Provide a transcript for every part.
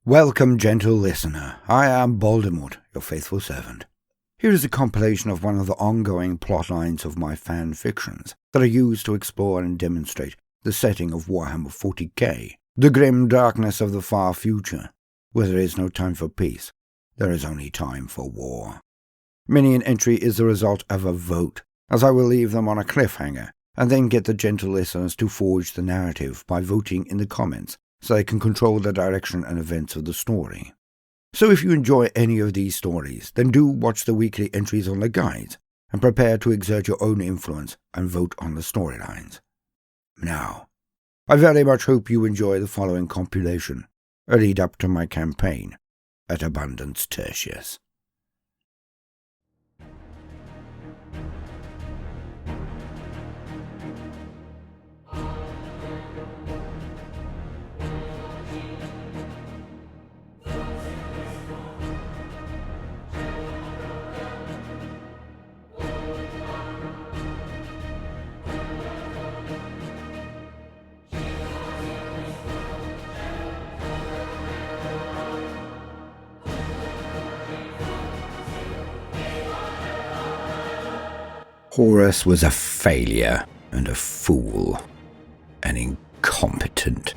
Welcome, gentle listener. I am Baldermort, your faithful servant. Here is a compilation of one of the ongoing plot lines of my fan fictions that are used to explore and demonstrate the setting of Warhammer 40k, the grim darkness of the far future, where there is no time for peace, there is only time for war. Many an entry is the result of a vote, as I will leave them on a cliffhanger, and then get the gentle listeners to forge the narrative by voting in the comments, so they can control the direction and events of the story. So if you enjoy any of these stories, then do watch the weekly entries on the guides, and prepare to exert your own influence and vote on the storylines. Now, I very much hope you enjoy the following compilation, a lead up to my campaign at Abundance Tertius. Horus was a failure and a fool, and incompetent,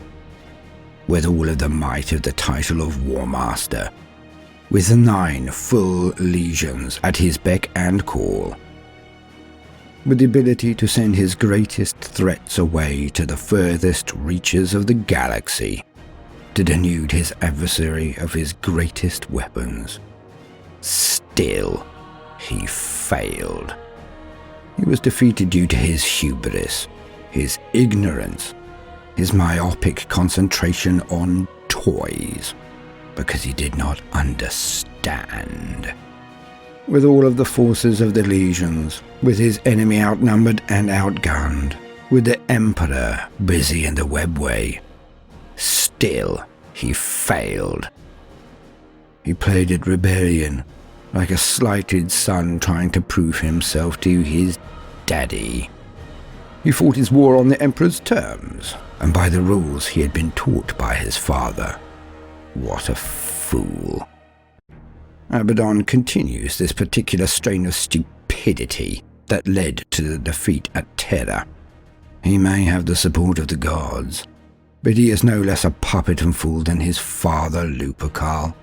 with all of the might of the title of War Master, with 9 full legions at his beck and call, with the ability to send his greatest threats away to the furthest reaches of the galaxy, to denude his adversary of his greatest weapons. Still, he failed. He was defeated due to his hubris, his ignorance, his myopic concentration on toys, because he did not understand. With all of the forces of the legions, with his enemy outnumbered and outgunned, with the Emperor busy in the webway, still he failed. He played at rebellion, like a slighted son trying to prove himself to his daddy. He fought his war on the Emperor's terms, and by the rules he had been taught by his father. What a fool. Abaddon continues this particular strain of stupidity that led to the defeat at Terra. He may have the support of the gods, but he is no less a puppet and fool than his father Lupercal.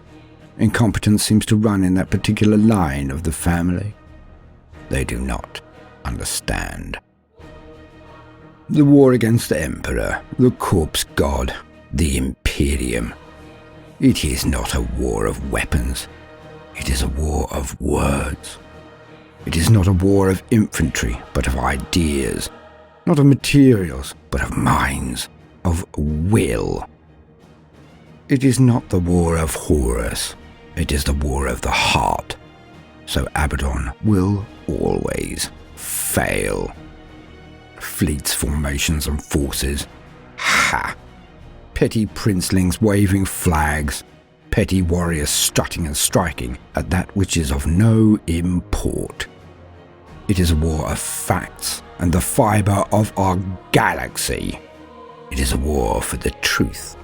Incompetence seems to run in that particular line of the family. They do not understand. The war against the Emperor, the corpse god, the Imperium. It is not a war of weapons. It is a war of words. It is not a war of infantry, but of ideas. Not of materials, but of minds, of will. It is not the war of Horus. It is the war of the heart. So Abaddon will always fail. Fleets, formations, and forces. Ha! Petty princelings waving flags. Petty warriors strutting and striking at that which is of no import. It is a war of facts and the fibre of our galaxy. It is a war for the truth.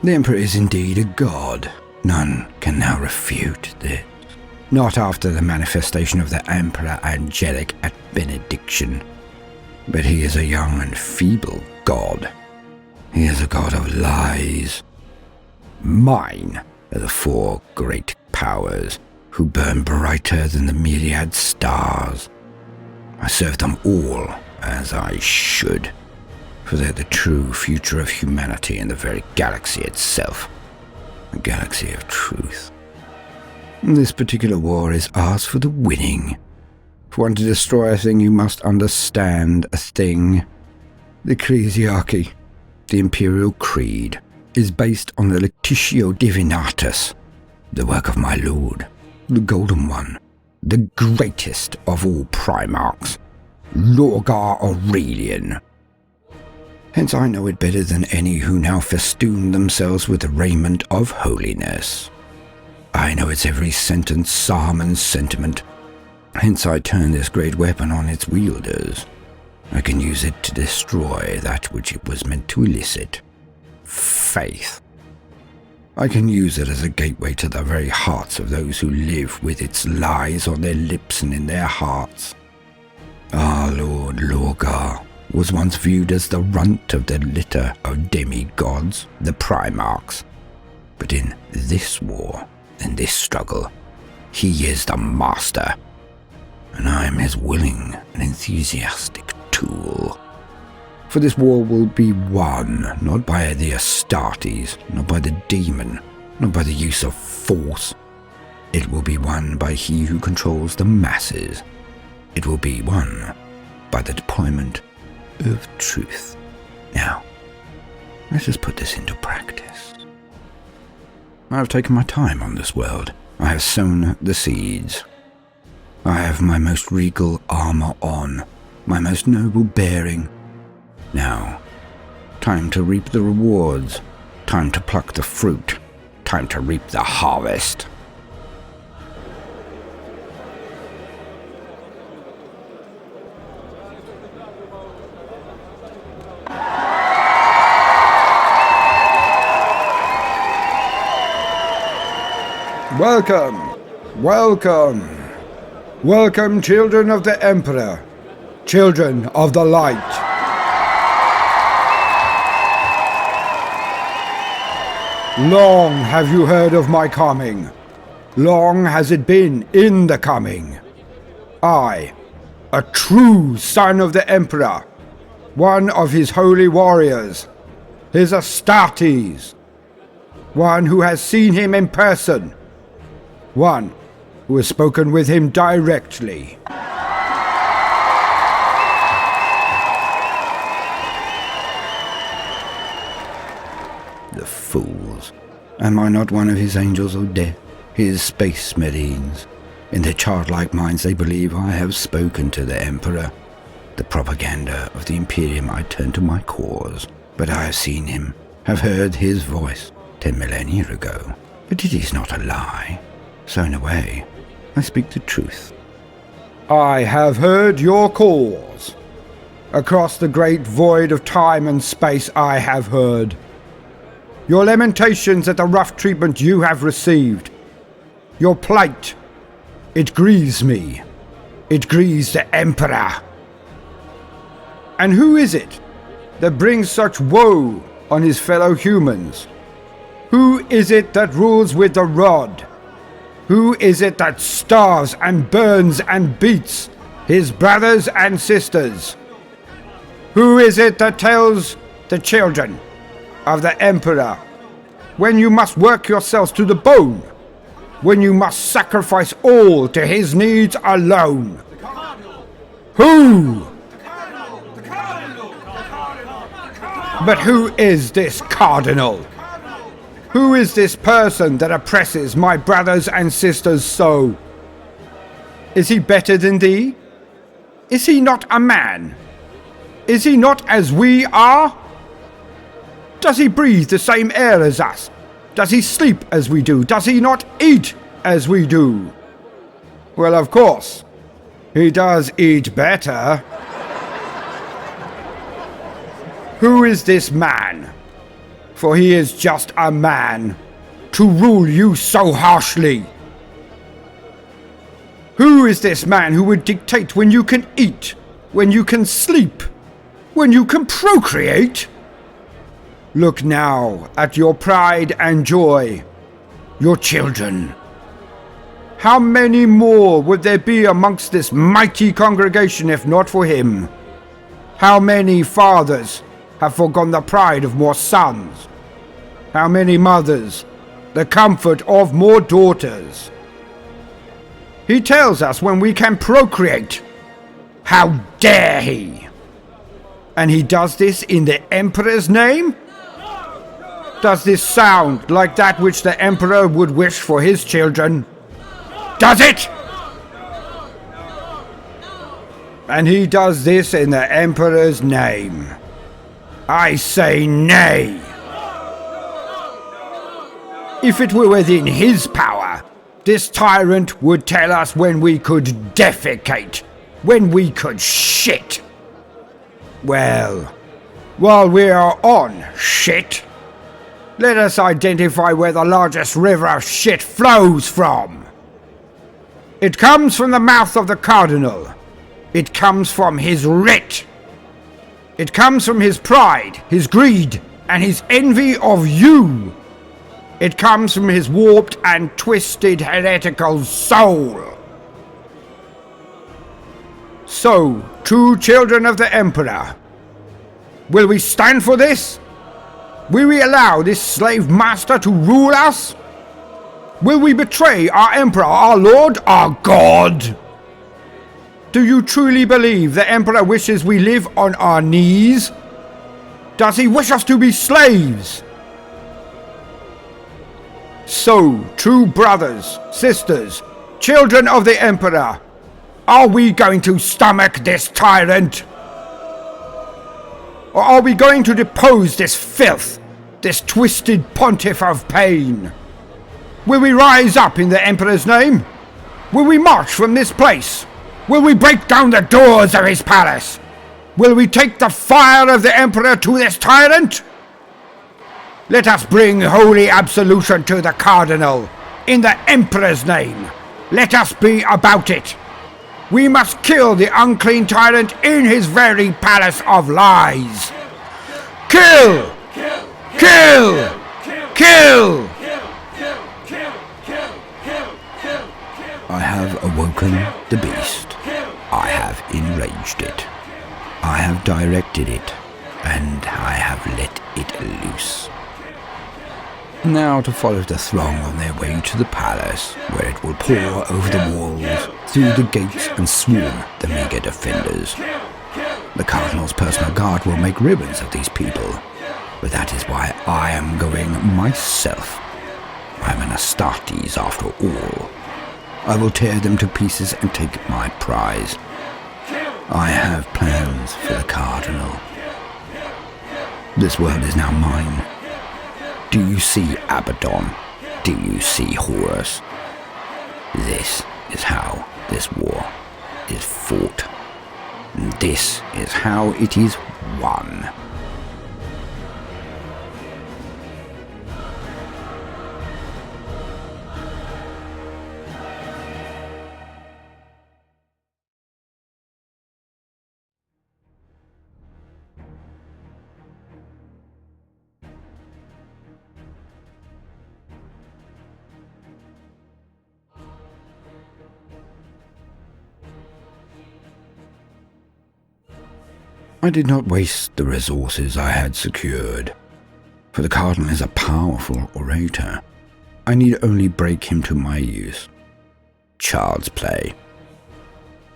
The Emperor is indeed a god. None can now refute this. Not after the manifestation of the Emperor Angelic at Benediction. But he is a young and feeble god. He is a god of lies. Mine are the 4 great powers who burn brighter than the myriad stars. I serve them all as I should, for they're the true future of humanity and the very galaxy itself. A galaxy of truth. This particular war is ours for the winning. For one to destroy a thing, you must understand a thing. The Ecclesiarchy, the Imperial Creed, is based on the Lectitio Divinatus, the work of my lord, the Golden One, the greatest of all Primarchs, Lorgar Aurelian. Hence I know it better than any who now festoon themselves with the raiment of holiness. I know its every sentence, psalm, and sentiment. Hence I turn this great weapon on its wielders. I can use it to destroy that which it was meant to elicit. Faith. I can use it as a gateway to the very hearts of those who live with its lies on their lips and in their hearts. Our Lord Lorgar was once viewed as the runt of the litter of demigods, the Primarchs. But in this war, in this struggle, he is the master, and I am his willing and enthusiastic tool. For this war will be won, not by the Astartes, not by the demon, not by the use of force. It will be won by he who controls the masses. It will be won by the deployment of truth. Now, let us put this into practice. I have taken my time on this world. I have sown the seeds. I have my most regal armor on, my most noble bearing. Now, time to reap the rewards, time to pluck the fruit, time to reap the harvest. Welcome, welcome, welcome, children of the Emperor, children of the light. Long have you heard of my coming. Long has it been in the coming. I, a true son of the Emperor, one of his holy warriors, his Astartes, one who has seen him in person, one who has spoken with him directly. The fools. Am I not one of his angels of death, his space marines? In their childlike minds they believe I have spoken to the Emperor. The propaganda of the Imperium I turn to my cause. But I have seen him, have heard his voice 10 millennia ago. But it is not a lie. So in a way, I speak the truth. I have heard your cause. Across the great void of time and space I have heard. Your lamentations at the rough treatment you have received. Your plight. It grieves me. It grieves the Emperor. And who is it that brings such woe on his fellow humans? Who is it that rules with the rod? Who is it that starves and burns and beats his brothers and sisters? Who is it that tells the children of the Emperor when you must work yourselves to the bone, when you must sacrifice all to his needs alone? Who? But who is this cardinal? Who is this person that oppresses my brothers and sisters so? Is he better than thee? Is he not a man? Is he not as we are? Does he breathe the same air as us? Does he sleep as we do? Does he not eat as we do? Well, of course, he does eat better. Who is this man? For he is just a man, to rule you so harshly. Who is this man who would dictate when you can eat, when you can sleep, when you can procreate? Look now at your pride and joy, your children. How many more would there be amongst this mighty congregation if not for him? How many fathers have forgone the pride of more sons? How many mothers the comfort of more daughters? He tells us when we can procreate. How dare he? And he does this in the Emperor's name? Does this sound like that which the Emperor would wish for his children? Does it? And he does this in the Emperor's name. I say nay. If it were within his power, this tyrant would tell us when we could defecate, when we could shit. Well, while we are on shit, Let us identify where the largest river of shit flows from. It comes from the mouth of the cardinal. It comes from his writ. It comes from his pride, his greed, and his envy of you. It comes from his warped and twisted heretical soul. So, true children of the Emperor, will we stand for this? Will we allow this slave master to rule us? Will we betray our Emperor, our Lord, our God? Do you truly believe the Emperor wishes we live on our knees? Does he wish us to be slaves? So, true brothers, sisters, children of the Emperor, are we going to stomach this tyrant? Or are we going to depose this filth, this twisted pontiff of pain? Will we rise up in the Emperor's name? Will we march from this place? Will we break down the doors of his palace? Will we take the fire of the Emperor to this tyrant? Let us bring holy absolution to the cardinal, in the Emperor's name. Let us be about it. We must kill the unclean tyrant in his very palace of lies. Kill! Kill! Kill! I have awoken the beast. I have enraged it. I have directed it, and I have let it loose. Now to follow the throng on their way to the palace, where it will pour over the walls, through the gates, and swarm the meager defenders. The Cardinal's personal guard will make ribbons of these people, but that is why I am going myself. I am an Astartes after all. I will tear them to pieces and take my prize. I have plans for the Cardinal. This world is now mine. Do you see Abaddon? Do you see Horus? This is how this war is fought. This is how it is won. I did not waste the resources I had secured, for the Cardinal is a powerful orator. I need only break him to my use. Child's play.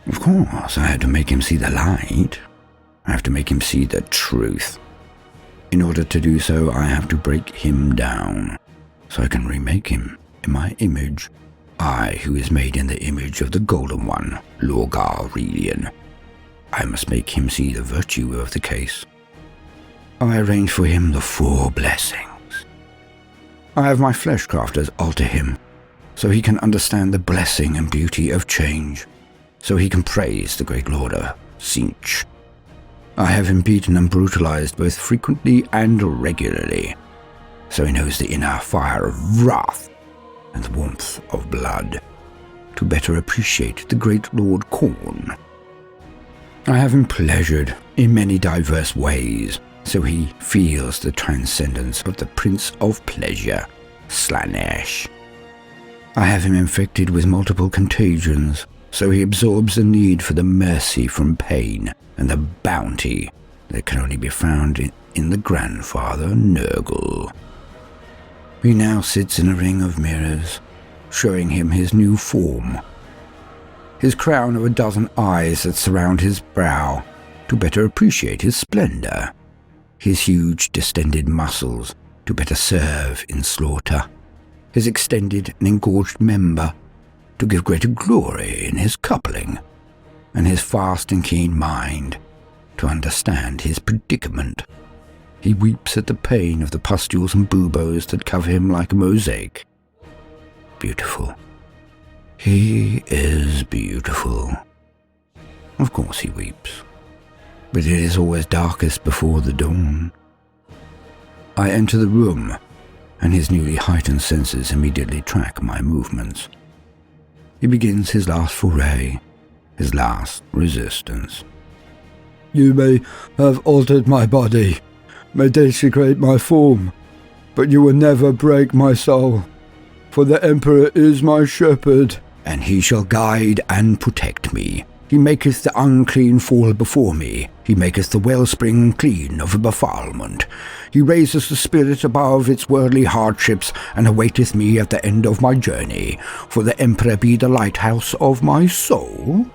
Of course, I had to make him see the light. I have to make him see the truth. In order to do so, I have to break him down, so I can remake him in my image. I, who is made in the image of the Golden One, Lorgar Aurelian. I must make him see the virtue of the case. I arrange for him the 4 blessings. I have my flesh crafters alter him, so he can understand the blessing and beauty of change, so he can praise the great Lord of Sinch. I have him beaten and brutalized both frequently and regularly, so he knows the inner fire of wrath and the warmth of blood, to better appreciate the great Lord Khorne. I have him pleasured in many diverse ways, so he feels the transcendence of the Prince of Pleasure, Slanesh. I have him infected with multiple contagions, so he absorbs the need for the mercy from pain and the bounty that can only be found in the grandfather Nurgle. He now sits in a ring of mirrors, showing him his new form. His crown of a dozen eyes that surround his brow, to better appreciate his splendor. His huge distended muscles, to better serve in slaughter. His extended and engorged member, to give greater glory in his coupling. And his fast and keen mind, to understand his predicament. He weeps at the pain of the pustules and buboes that cover him like a mosaic. Beautiful. He is beautiful. Of course he weeps, but it is always darkest before the dawn. I enter the room, and his newly heightened senses immediately track my movements. He begins his last foray, his last resistance. You may have altered my body, may desecrate my form, but you will never break my soul, for the Emperor is my shepherd. And he shall guide and protect me. He maketh the unclean fall before me. He maketh the wellspring clean of befoulment. He raises the spirit above its worldly hardships, and awaiteth me at the end of my journey. For the Emperor be the lighthouse of my soul.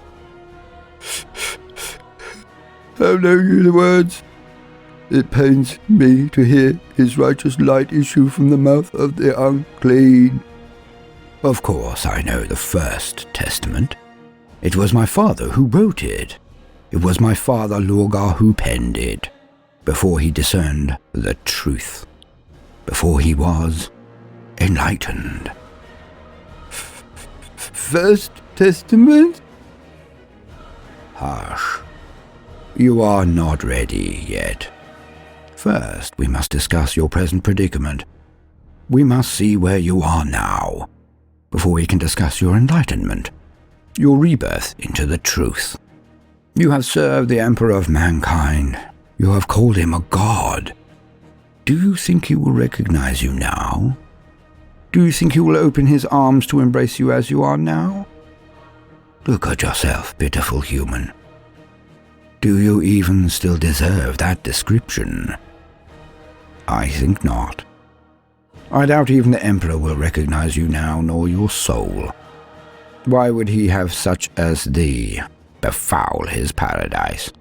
How know you the words? It pains me to hear his righteous light issue from the mouth of the unclean. Of course I know the First Testament. It was my father who wrote it. It was my father Lorgar who penned it, before he discerned the truth, before he was enlightened. First Testament? Hush. You are not ready yet. First, we must discuss your present predicament. We must see where you are now, before we can discuss your enlightenment, your rebirth into the truth. You have served the Emperor of mankind. You have called him a god. Do you think he will recognize you now? Do you think he will open his arms to embrace you as you are now? Look at yourself, pitiful human. Do you even still deserve that description? I think not. I doubt even the Emperor will recognize you now, nor your soul. Why would he have such as thee befoul his paradise?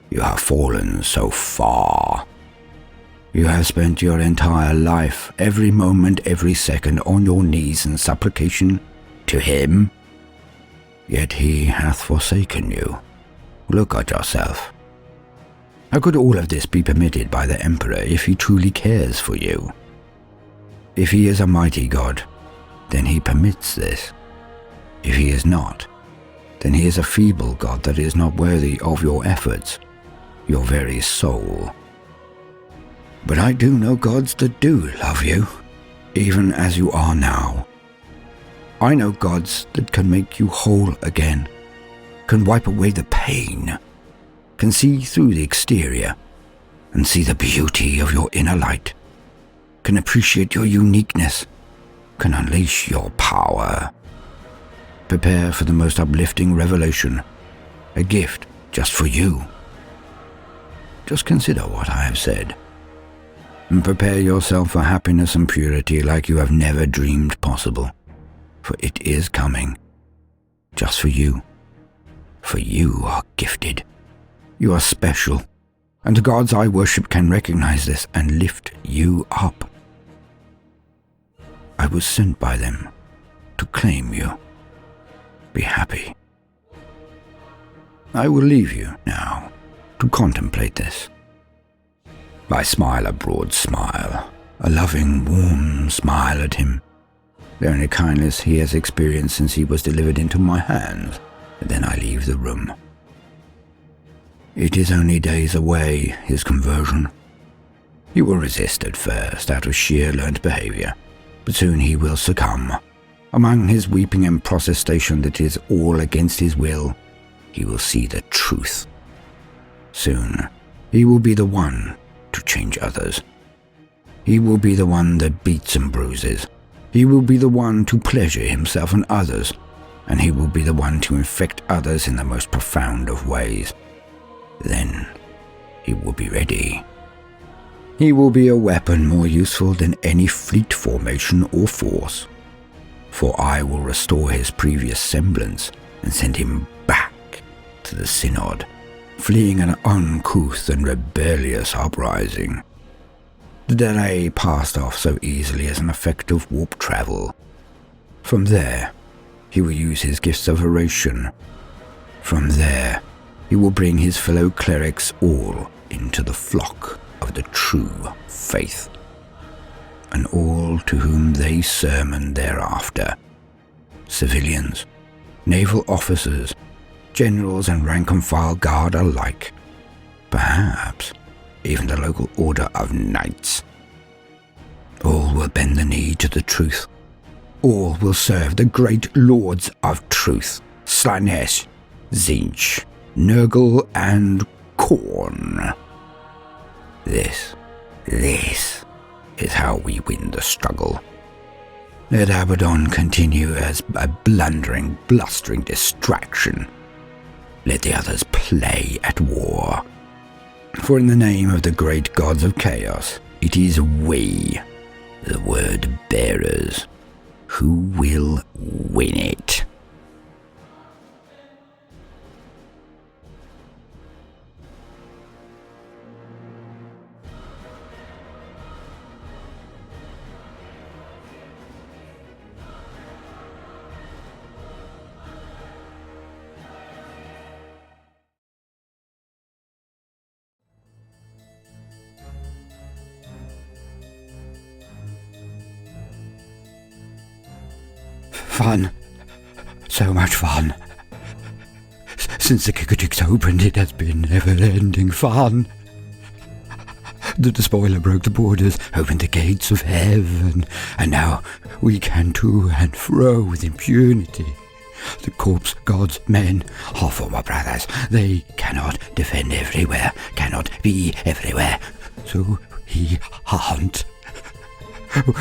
You have fallen so far. You have spent your entire life, every moment, every second, on your knees in supplication to him. Yet he hath forsaken you. Look at yourself. How could all of this be permitted by the Emperor if he truly cares for you? If he is a mighty god, then he permits this. If he is not, then he is a feeble god that is not worthy of your efforts, your very soul. But I do know gods that do love you, even as you are now. I know gods that can make you whole again, can wipe away the pain, can see through the exterior and see the beauty of your inner light, can appreciate your uniqueness, can unleash your power. Prepare for the most uplifting revelation, a gift just for you. Just consider what I have said, and prepare yourself for happiness and purity like you have never dreamed possible, for it is coming, just for you. For you are gifted, you are special, and the gods I worship can recognize this and lift you up. I was sent by them to claim you. Be happy. I will leave you now to contemplate this. I smile a broad smile, a loving, warm smile at him, the only kindness he has experienced since he was delivered into my hands, and then I leave the room. It is only days away, his conversion. He will resist at first out of sheer learnt behavior, but soon he will succumb. Among his weeping and protestation that is all against his will, he will see the truth. Soon, he will be the one to change others. He will be the one that beats and bruises. He will be the one to pleasure himself and others, and he will be the one to infect others in the most profound of ways. Then, he will be ready. He will be a weapon more useful than any fleet formation or force. For I will restore his previous semblance and send him back to the Synod, fleeing an uncouth and rebellious uprising. The delay passed off so easily as an effect of warp travel. From there, he will use his gifts of oration. From there, he will bring his fellow clerics all into the flock of the true faith, and all to whom they sermon thereafter, civilians, naval officers, generals and rank-and-file guard alike, perhaps even the local order of knights. All will bend the knee to the truth. All will serve the great lords of truth. Slanesh, Tzeentch, Nurgle, and Khorne. This is how we win the struggle. Let Abaddon continue as a blundering, blustering distraction. Let the others play at war. For in the name of the great gods of chaos, it is we, the word bearers, who will win it. Fun. So much fun. Since the Kikatiks opened, it has been never-ending fun. The despoiler broke the borders, opened the gates of heaven, and now we can to and fro with impunity. The corpse gods' men are former brothers. They cannot defend everywhere, cannot be everywhere. So we hunt.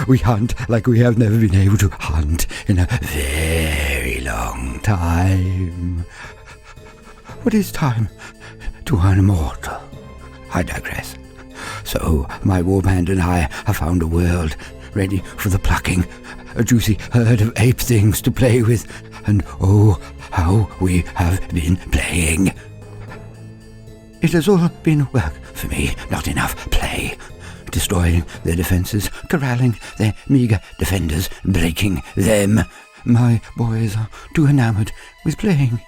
We hunt like we have never been able to hunt in a very long time. What is time to an immortal? I digress. So my warband and I have found a world ready for the plucking, a juicy herd of ape things to play with, and oh, how we have been playing. It has all been work for me, not enough play. Destroying their defences, corralling their meagre defenders, breaking them. My boys are too enamoured with playing.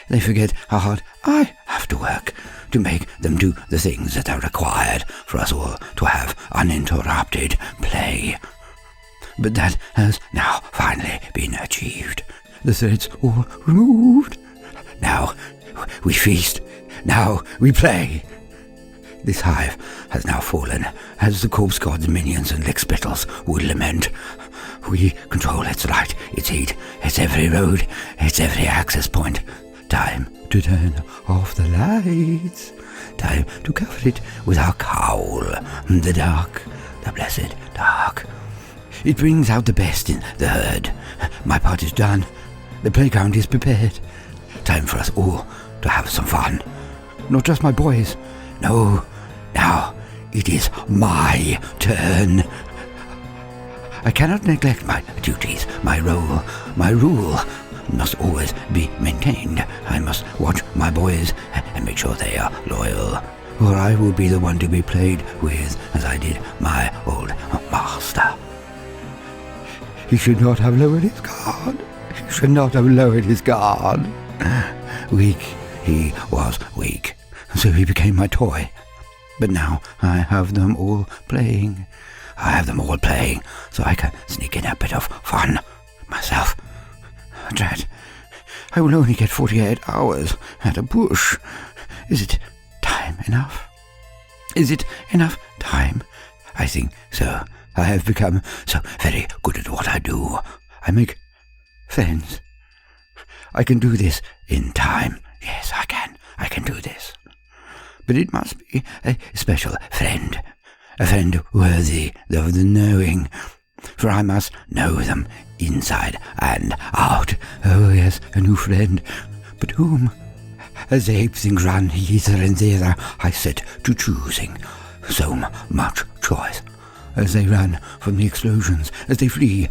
They forget how hard I have to work to make them do the things that are required for us all to have uninterrupted play. But that has now finally been achieved. The threats all removed. Now we feast. Now we play. This hive has now fallen, as the corpse god's minions and lickspittles would lament. We control its light, its heat, its every road, its every access point. Time to turn off the lights. Time to cover it with our cowl. The dark, the blessed dark. It brings out the best in the herd. My part is done. The playground is prepared. Time for us all to have some fun. Not just my boys. No. Now it is my turn. I cannot neglect my duties, my role, my rule must always be maintained. I must watch my boys and make sure they are loyal, or I will be the one to be played with as I did my old master. He should not have lowered his guard. He should not have lowered his guard. Weak, he was weak, so he became my toy. But now I have them all playing. I have them all playing, so I can sneak in a bit of fun myself. Drat, I will only get 48 hours at a push. Is it time enough? Is it enough time? I think so. I have become so very good at what I do. I make friends. I can do this in time. Yes, I can. I can do this. But it must be a special friend, a friend worthy of the knowing, for I must know them inside and out. Oh yes, a new friend, but whom? As the ape things run hither and thither, I set to choosing. So much choice. As they run from the explosions, as they flee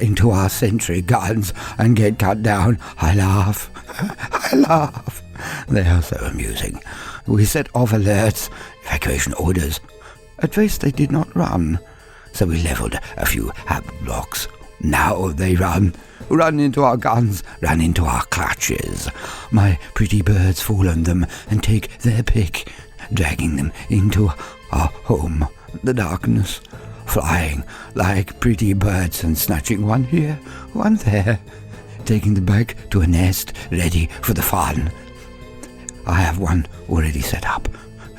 into our sentry guns and get cut down, I laugh. I laugh. They are so amusing. We set off alerts, evacuation orders. At first they did not run, so we levelled a few hab blocks. Now they run into our guns, run into our clutches. My pretty birds fall on them and take their pick, dragging them into our home, the darkness, flying like pretty birds and snatching one here, one there, taking them back to a nest ready for the fun. I have one already set up.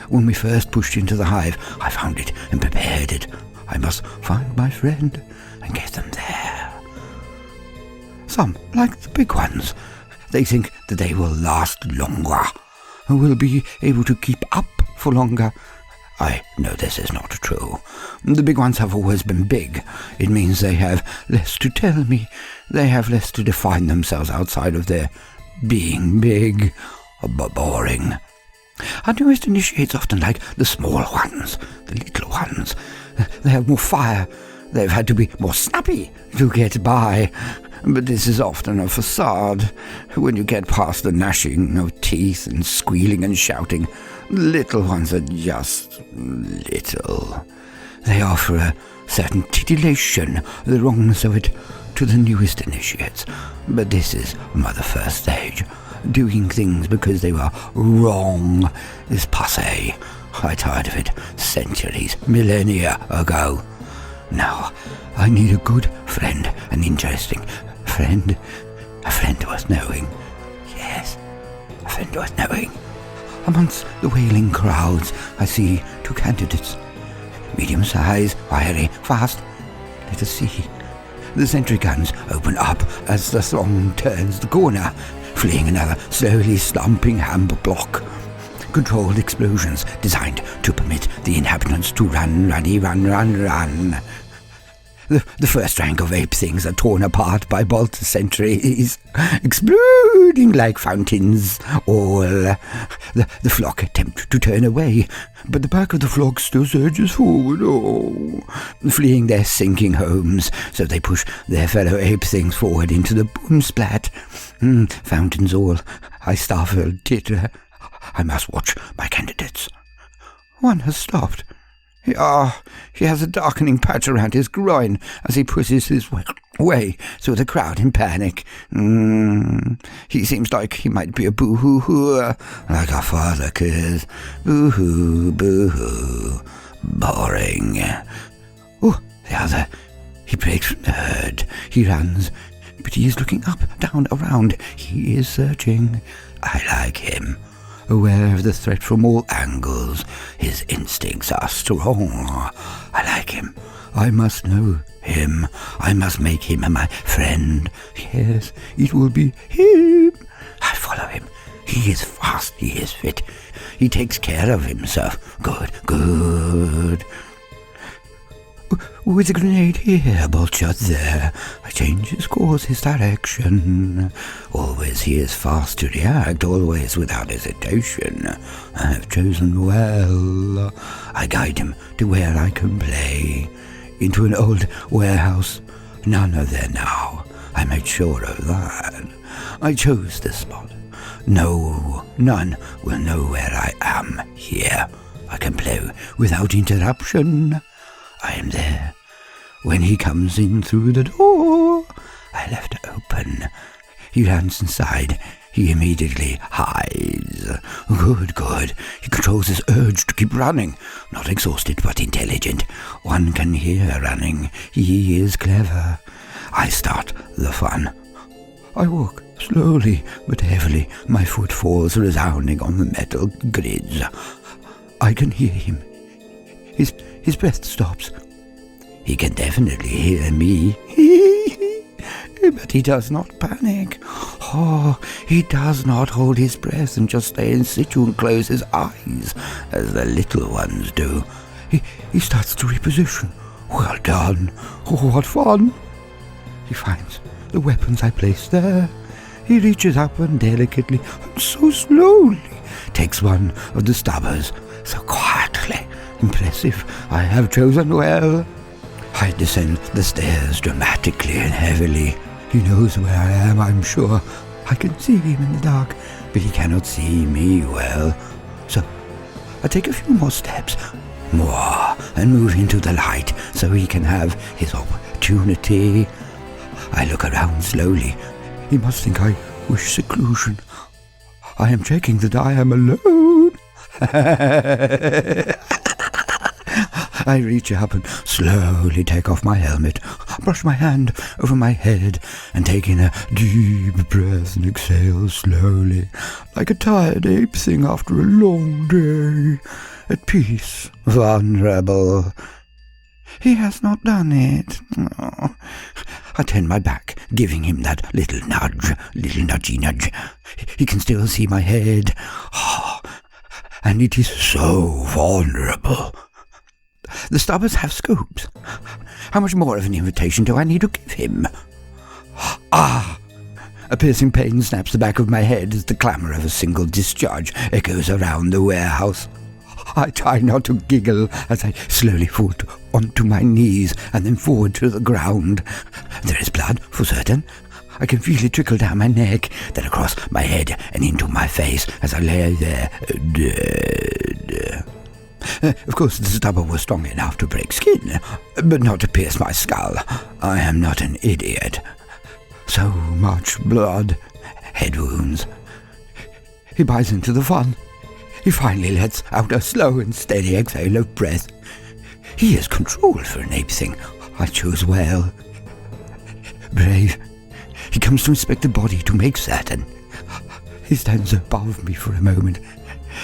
When we first pushed into the hive, I found it and prepared it. I must find my friend and get them there. Some, like the big ones, they think that they will last longer, and will be able to keep up for longer. I know this is not true. The big ones have always been big. It means they have less to tell me. They have less to define themselves outside of their being big, but boring. Our newest initiates often like the small ones, the little ones. They have more fire. They've had to be more snappy to get by. But this is often a facade. When you get past the gnashing of teeth and squealing and shouting, the little ones are just little. They offer a certain titillation, the wrongness of it, to the newest initiates. But this is the first stage. Doing things because they were wrong is passé. I tired of it centuries, millennia ago. Now, I need a good friend, an interesting friend, a friend worth knowing. Yes, a friend worth knowing. Amongst the wailing crowds, I see two candidates. Medium size, wiry, fast. Let us see. The sentry guns open up as the throng turns the corner, fleeing another slowly slumping hammer block. Controlled explosions designed to permit the inhabitants to run. The first rank of ape things are torn apart by bolt sentries, exploding like fountains. All the flock attempt to turn away, but the back of the flock still surges forward, fleeing their sinking homes, so they push their fellow ape things forward into the boom splat. Fountains all, I startle, titter. I must watch my candidates. One has stopped. He has a darkening patch around his groin as he pushes his way through the crowd in panic. He seems like he might be a boo-hoo-hooer, like our father cares. Boo-hoo, boo-hoo. Boring. The other. He breaks from the herd. He runs, but he is looking up, down, around. He is searching. I like him. Aware of the threat from all angles, his instincts are strong. I like him. I must know him. I must make him my friend. Yes, it will be him. I follow him. He is fast. He is fit. He takes care of himself. Good. With a grenade here, bolt shot there. I change his course, his direction. Always he is fast to react, always without hesitation. I have chosen well. I guide him to where I can play. Into an old warehouse. None are there now. I made sure of that. I chose this spot. No, none will know where I am here. I can play without interruption. I am there. When he comes in through the door, I left it open. He runs inside. He immediately hides. Good. He controls his urge to keep running. Not exhausted, but intelligent. One can hear running. He is clever. I start the fun. I walk slowly but heavily. My foot falls resounding on the metal grids. I can hear him. His breath stops. He can definitely hear me. But he does not panic. He does not hold his breath and just stay in situ and close his eyes, as the little ones do. He starts to reposition. Well done. What fun. He finds the weapons I placed there. He reaches up and delicately, and so slowly, takes one of the stabbers, so quietly. Impressive. I have chosen well. I descend the stairs dramatically and heavily. He knows where I am, I'm sure. I can see him in the dark, but he cannot see me well. So I take a few more steps, and move into the light so he can have his opportunity. I look around slowly. He must think I wish seclusion. I am checking that I am alone. I reach up and slowly take off my helmet, brush my hand over my head, and take in a deep breath and exhale slowly, like a tired ape thing after a long day. At peace, vulnerable. He has not done it. Oh. I turn my back, giving him that little nudgy nudge. He can still see my head. Oh, and it is so vulnerable. The stubbers have scopes. How much more of an invitation do I need to give him? Ah! A piercing pain snaps the back of my head as the clamour of a single discharge echoes around the warehouse. I try not to giggle as I slowly fall onto my knees and then forward to the ground. There is blood, for certain. I can feel it trickle down my neck, then across my head and into my face as I lay there dead. Of course, the stubber was strong enough to break skin, but not to pierce my skull. I am not an idiot. So much blood, head wounds. He buys into the fun. He finally lets out a slow and steady exhale of breath. He is controlled for an ape thing. I chose well. Brave. He comes to inspect the body to make certain. He stands above me for a moment.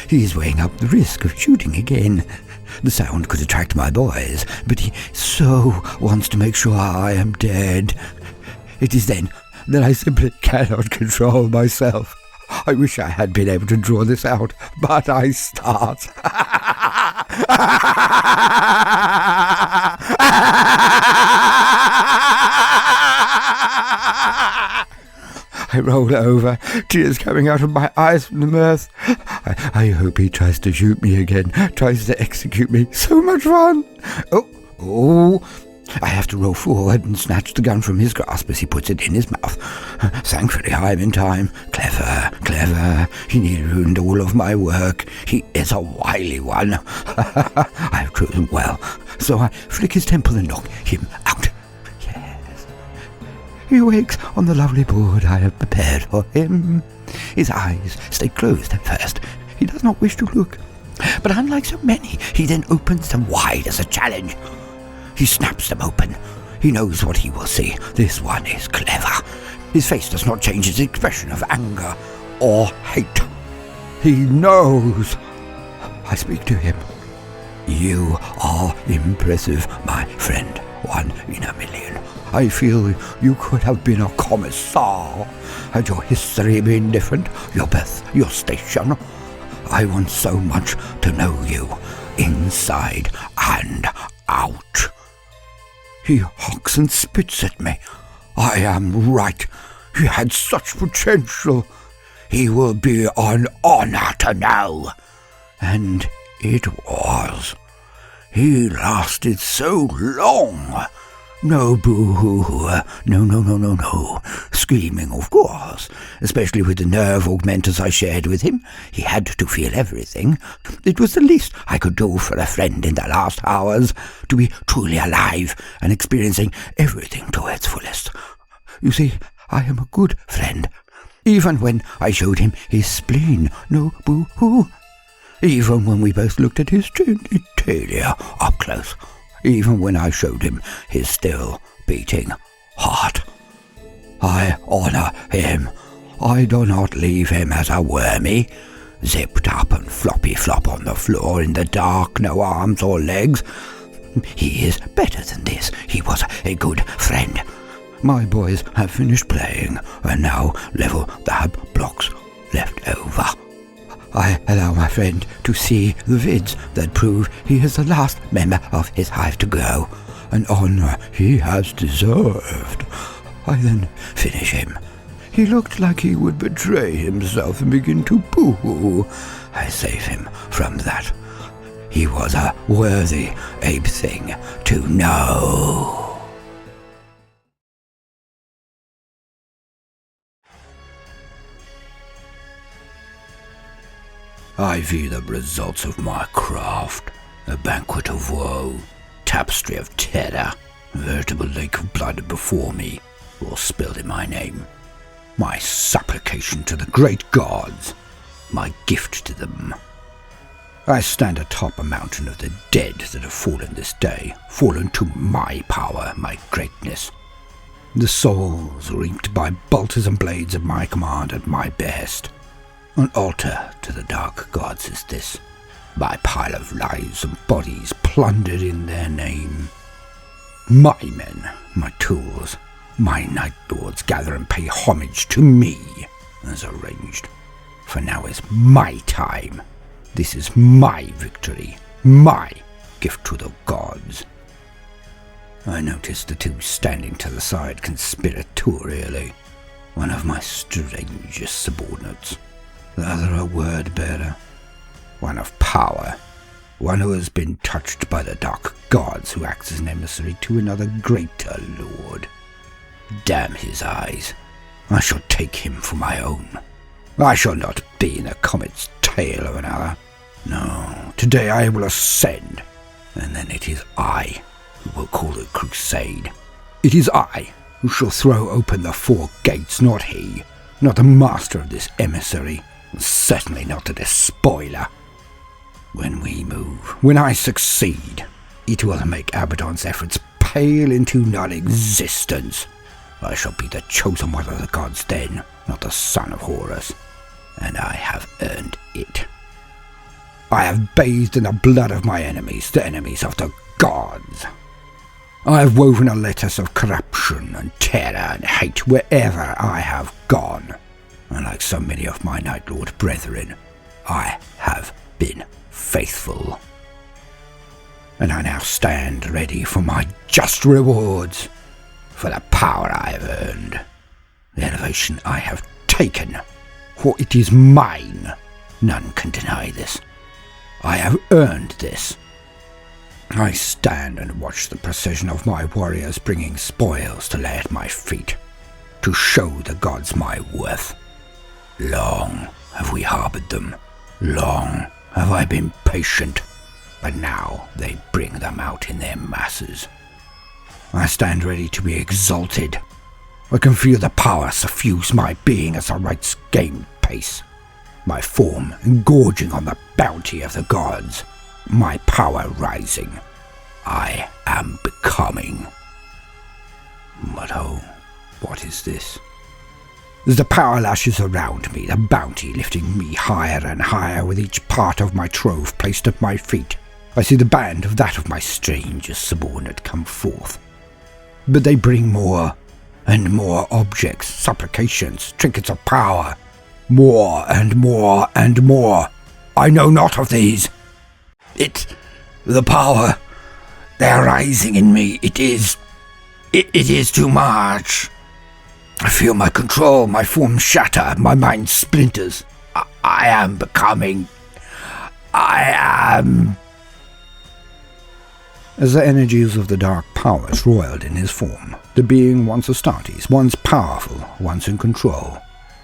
He is weighing up the risk of shooting again. The sound could attract my boys, but he so wants to make sure I am dead. It is then that I simply cannot control myself. I wish I had been able to draw this out, but I start. I roll over, tears coming out of my eyes from the mirth. I hope he tries to shoot me again, tries to execute me. So much fun! Oh! I have to roll forward and snatch the gun from his grasp as he puts it in his mouth. Thankfully, I'm in time. Clever. He nearly ruined all of my work. He is a wily one. I've chosen well. So I flick his temple and knock him out. Yes. He wakes on the lovely board I have prepared for him. His eyes stay closed at first. He does not wish to look. But unlike so many, he then opens them wide as a challenge. He snaps them open. He knows what he will see. This one is clever. His face does not change its expression of anger or hate. He knows. I speak to him. You are impressive, my friend. 1 in a million. I feel you could have been a commissar. Had your history been different, your birth, your station. I want so much to know you, inside and out. He hocks and spits at me. I am right. He had such potential. He will be an honor to know. And it was. He lasted so long. No boo-hoo, no. Screaming, of course, especially with the nerve augmenters I shared with him. He had to feel everything. It was the least I could do for a friend in the last hours, to be truly alive and experiencing everything to its fullest. You see, I am a good friend. Even when I showed him his spleen, no boo-hoo. Even when we both looked at his genitalia up close. Even when I showed him his still beating heart. I honour him. I do not leave him as a wormy, zipped up and floppy flop on the floor in the dark, no arms or legs. He is better than this. He was a good friend. My boys have finished playing and now level the hub blocks left over. I allow my friend to see the vids that prove he is the last member of his hive to go, an honour he has deserved. I then finish him. He looked like he would betray himself and begin to boo-hoo. I save him from that. He was a worthy ape thing to know. I view the results of my craft, a banquet of woe, tapestry of terror, a veritable lake of blood before me, all spilled in my name. My supplication to the great gods, my gift to them. I stand atop a mountain of the dead that have fallen this day, fallen to my power, my greatness. The souls reaped by bolters and blades at my command, at my behest. An altar to the dark gods is this, my pile of lives and bodies plundered in their name. My men, my tools, my Night Lords gather and pay homage to me, as arranged. For now is my time. This is my victory, my gift to the gods. I noticed the two standing to the side conspiratorially, one of my strangest subordinates, the other a word-bearer, one of power, one who has been touched by the dark gods, who acts as an emissary to another greater lord. Damn his eyes, I shall take him for my own. I shall not be in a comet's tail of another. No, today I will ascend, and then it is I who will call the crusade. It is I who shall throw open the four gates, not he, not the master of this emissary, and certainly not the despoiler. When we move, when I succeed, it will make Abaddon's efforts pale into non-existence. I shall be the chosen one of the gods then, not the son of Horus, and I have earned it. I have bathed in the blood of my enemies, the enemies of the gods. I have woven a lattice of corruption and terror and hate wherever I have gone, and like so many of my Night Lord brethren, I have been faithful. And I now stand ready for my just rewards, for the power I have earned, the elevation I have taken, for it is mine. None can deny this. I have earned this. I stand and watch the procession of my warriors bringing spoils to lay at my feet, to show the gods my worth. Long have we harbored them, long have I been patient, but now they bring them out in their masses. I stand ready to be exalted. I can feel the power suffuse my being as the rites gain pace, my form engorging on the bounty of the gods, my power rising. I am becoming. But oh, what is this? As the power lashes around me, the bounty lifting me higher and higher with each part of my trove placed at my feet, I see the band of that of my strangest subordinate come forth. But they bring more and more objects, supplications, trinkets of power. More and more and more. I know not of these. The power, they are rising in me. It is too much. I feel my control, my form shatter, my mind splinters. I am becoming. I am. As the energies of the dark powers roiled in his form, the being once Astartes, once powerful, once in control,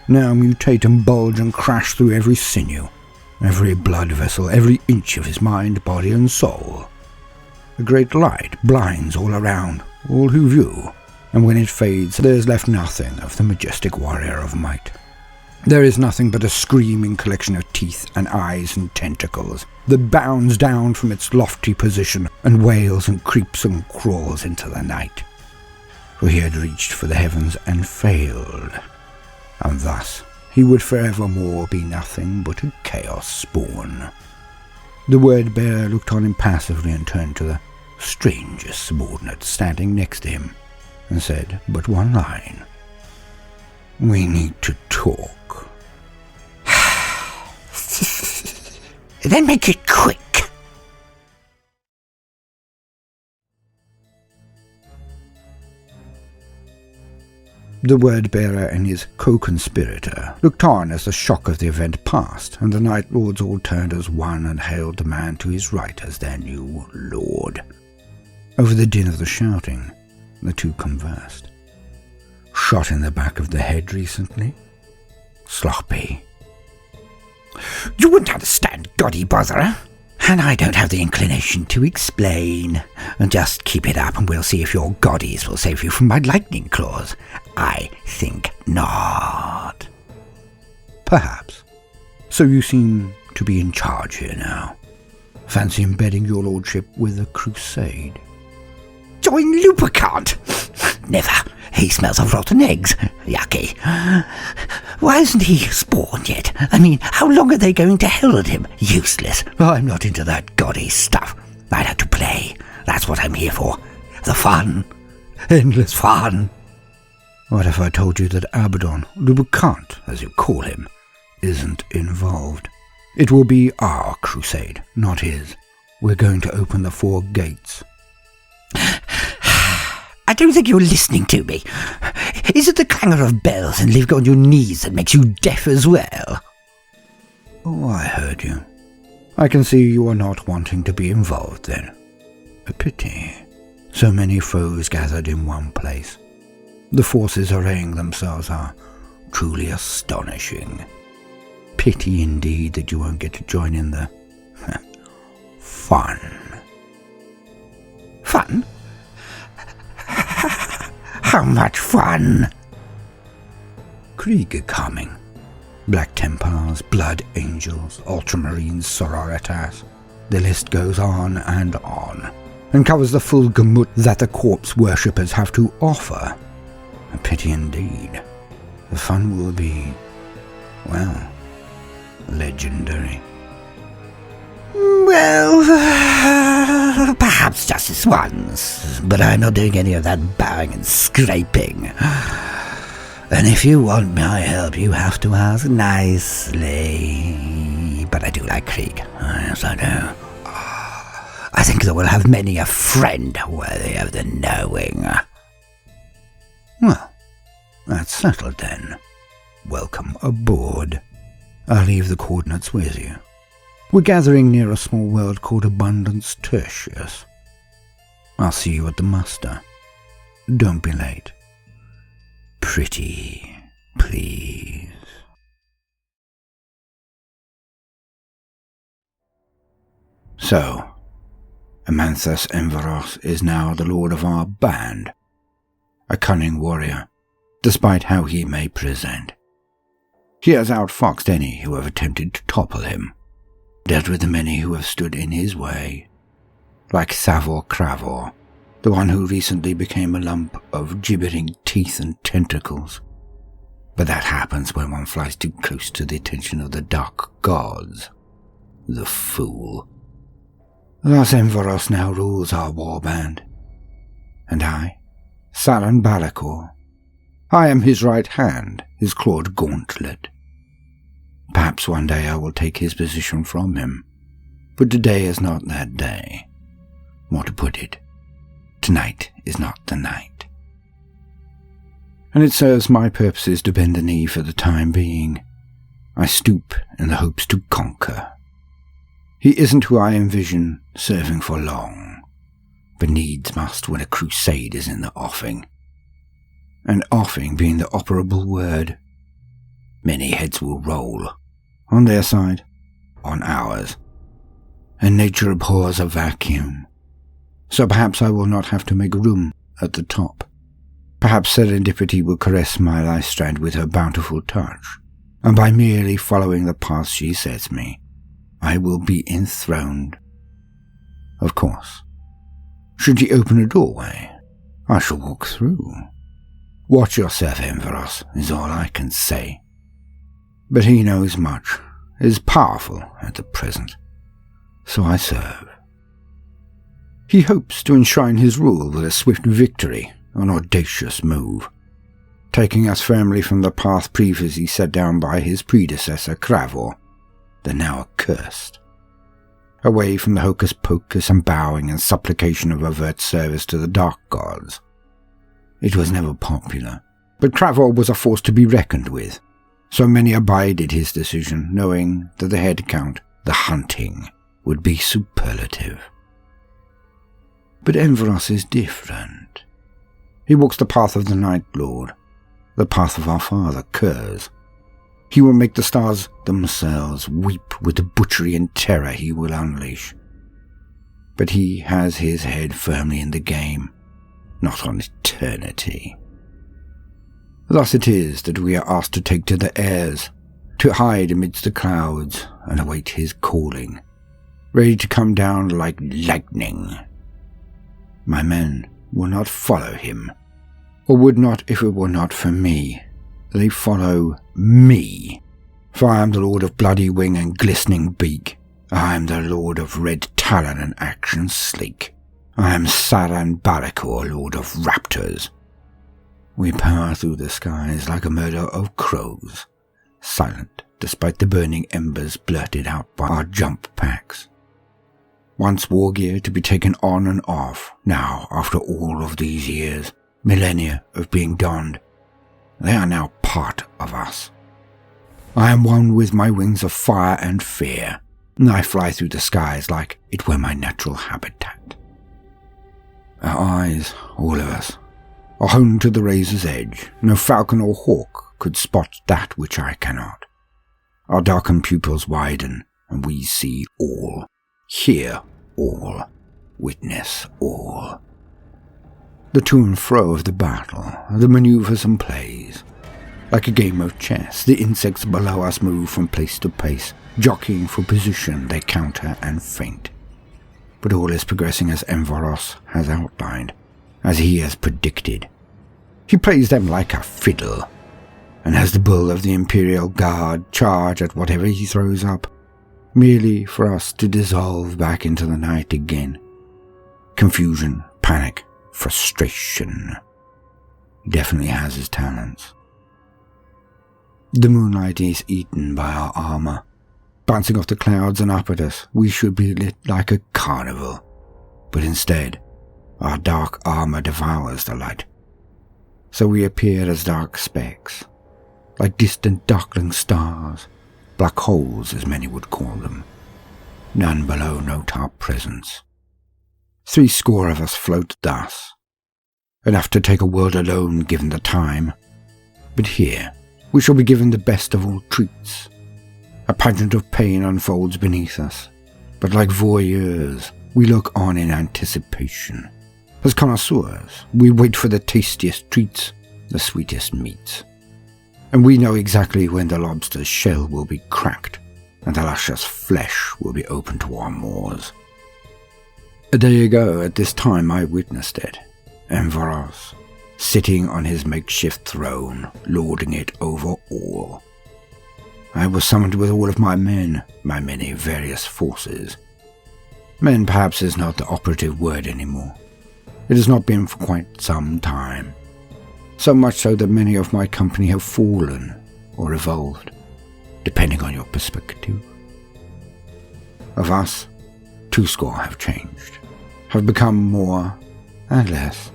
now mutate and bulge and crash through every sinew, every blood vessel, every inch of his mind, body and soul. A great light blinds all around, all who view, and when it fades, there is left nothing of the majestic warrior of might. There is nothing but a screaming collection of teeth and eyes and tentacles that bounds down from its lofty position and wails and creeps and crawls into the night. For he had reached for the heavens and failed, and thus he would forevermore be nothing but a chaos spawn. The word-bearer looked on impassively and turned to the strangest subordinate standing next to him, and said but one line. "We need to talk." Then make it quick. The word-bearer and his co-conspirator looked on as the shock of the event passed, and the Night Lords all turned as one and hailed the man to his right as their new lord. Over the din of the shouting, the two conversed. "Shot in the back of the head recently? Sloppy." "You wouldn't understand, goddy botherer, and I don't have the inclination to explain. Just keep it up and we'll see if your goddies will save you from my lightning claws. I think not." "Perhaps. So you seem to be in charge here now. Fancy embedding your lordship with a crusade?" "Join Lupercant? Never. He smells of rotten eggs. Yucky. Why isn't he spawned yet? I mean, how long are they going to herald him? Useless. I'm not into that goddy stuff. I like to play. That's what I'm here for. The fun. Endless fun. What if I told you that Abaddon, Lubricant, as you call him, isn't involved? It will be our crusade, not his. We're going to open the 4 gates. I don't think you're listening to me. Is it the clangor of bells and living on your knees that makes you deaf as well? Oh, I heard you. I can see you are not wanting to be involved then. A pity. So many foes gathered in one place. The forces arraying themselves are truly astonishing. Pity indeed that you won't get to join in the fun. Fun? How much fun? Krieg coming. Black Templars, Blood Angels, Ultramarines, Sororitas. The list goes on, and covers the full gamut that the corpse worshippers have to offer. A pity indeed. The fun will be, well, legendary. Well, perhaps just this once, but I'm not doing any of that bowing and scraping. And if you want my help, you have to ask nicely. But I do like Krieg. Yes, I do. I think that we'll have many a friend worthy of the knowing. Well, that's settled then. Welcome aboard. I'll leave the coordinates with you. We're gathering near a small world called Abundance Tertius. I'll see you at the muster. Don't be late. Pretty, please. So, Amanthus Enveros is now the lord of our band. A cunning warrior, despite how he may present. He has outfoxed any who have attempted to topple him, dealt with the many who have stood in his way, like Savor Cravor, the one who recently became a lump of gibbering teeth and tentacles. But that happens when one flies too close to the attention of the dark gods. The fool. Thus Enveros now rules our warband. And I, Salan Balakor, I am his right hand, his clawed gauntlet. Perhaps one day I will take his position from him, but today is not that day. More to put it, tonight is not the night. And it serves my purposes to bend the knee for the time being. I stoop in the hopes to conquer. He isn't who I envision serving for long, but needs must when a crusade is in the offing. And offing being the operable word. Many heads will roll, on their side, on ours. And nature abhors a vacuum. So perhaps I will not have to make room at the top. Perhaps serendipity will caress my life strand with her bountiful touch, and by merely following the path she sets me, I will be enthroned. Of course, should she open a doorway, I shall walk through. Watch yourself, Enveros, is all I can say. But he knows much, is powerful at the present, so I serve. He hopes to enshrine his rule with a swift victory, an audacious move, taking us firmly from the path previously set down by his predecessor Cravor, the now accursed, away from the hocus-pocus and bowing and supplication of overt service to the dark gods. It was never popular, but Cravor was a force to be reckoned with, so many abided his decision, knowing that the head count, the hunting, would be superlative. But Enveros is different. He walks the path of the Night Lord, the path of our father, Kurz. He will make the stars themselves weep with the butchery and terror he will unleash. But he has his head firmly in the game, not on eternity. Thus it is that we are asked to take to the airs, to hide amidst the clouds and await his calling, ready to come down like lightning. My men will not follow him, or would not if it were not for me. They follow me, for I am the Lord of Bloody Wing and Glistening Beak. I am the Lord of Red Talon and Action Sleek. I am Saran Barakor, Lord of Raptors. We power through the skies like a murder of crows, silent despite the burning embers blurted out by our jump packs. Once war gear to be taken on and off, now after all of these years, millennia of being donned, they are now part of us. I am one with my wings of fire and fear, and I fly through the skies like it were my natural habitat. Our eyes, all of us, are honed to the razor's edge. No falcon or hawk could spot that which I cannot. Our darkened pupils widen, and we see all, hear all, witness all. The to and fro of the battle, the maneuvers and plays. Like a game of chess, the insects below us move from place to place, jockeying for position they counter and feint. But all is progressing as Envoros has outlined, as he has predicted. He plays them like a fiddle, and has the bull of the Imperial Guard charge at whatever he throws up, merely for us to dissolve back into the night again. Confusion, panic, frustration. He definitely has his talents. The moonlight is eaten by our armor. Bouncing off the clouds and up at us, we should be lit like a carnival. But instead, our dark armor devours the light. So we appear as dark specks, like distant darkling stars, black holes as many would call them. None below note our presence. 70 of us float thus, enough to take a world alone given the time. But here, we shall be given the best of all treats. A pageant of pain unfolds beneath us, but like voyeurs, we look on in anticipation. As connoisseurs, we wait for the tastiest treats, the sweetest meats. And we know exactly when the lobster's shell will be cracked, and the luscious flesh will be open to our maws. A day ago at this time I witnessed it. Envoros, sitting on his makeshift throne, lording it over all. I was summoned with all of my men, my many various forces. Men perhaps is not the operative word anymore. It has not been for quite some time. So much so that many of my company have fallen or evolved, depending on your perspective. Of us, 20 have changed, have become more and less.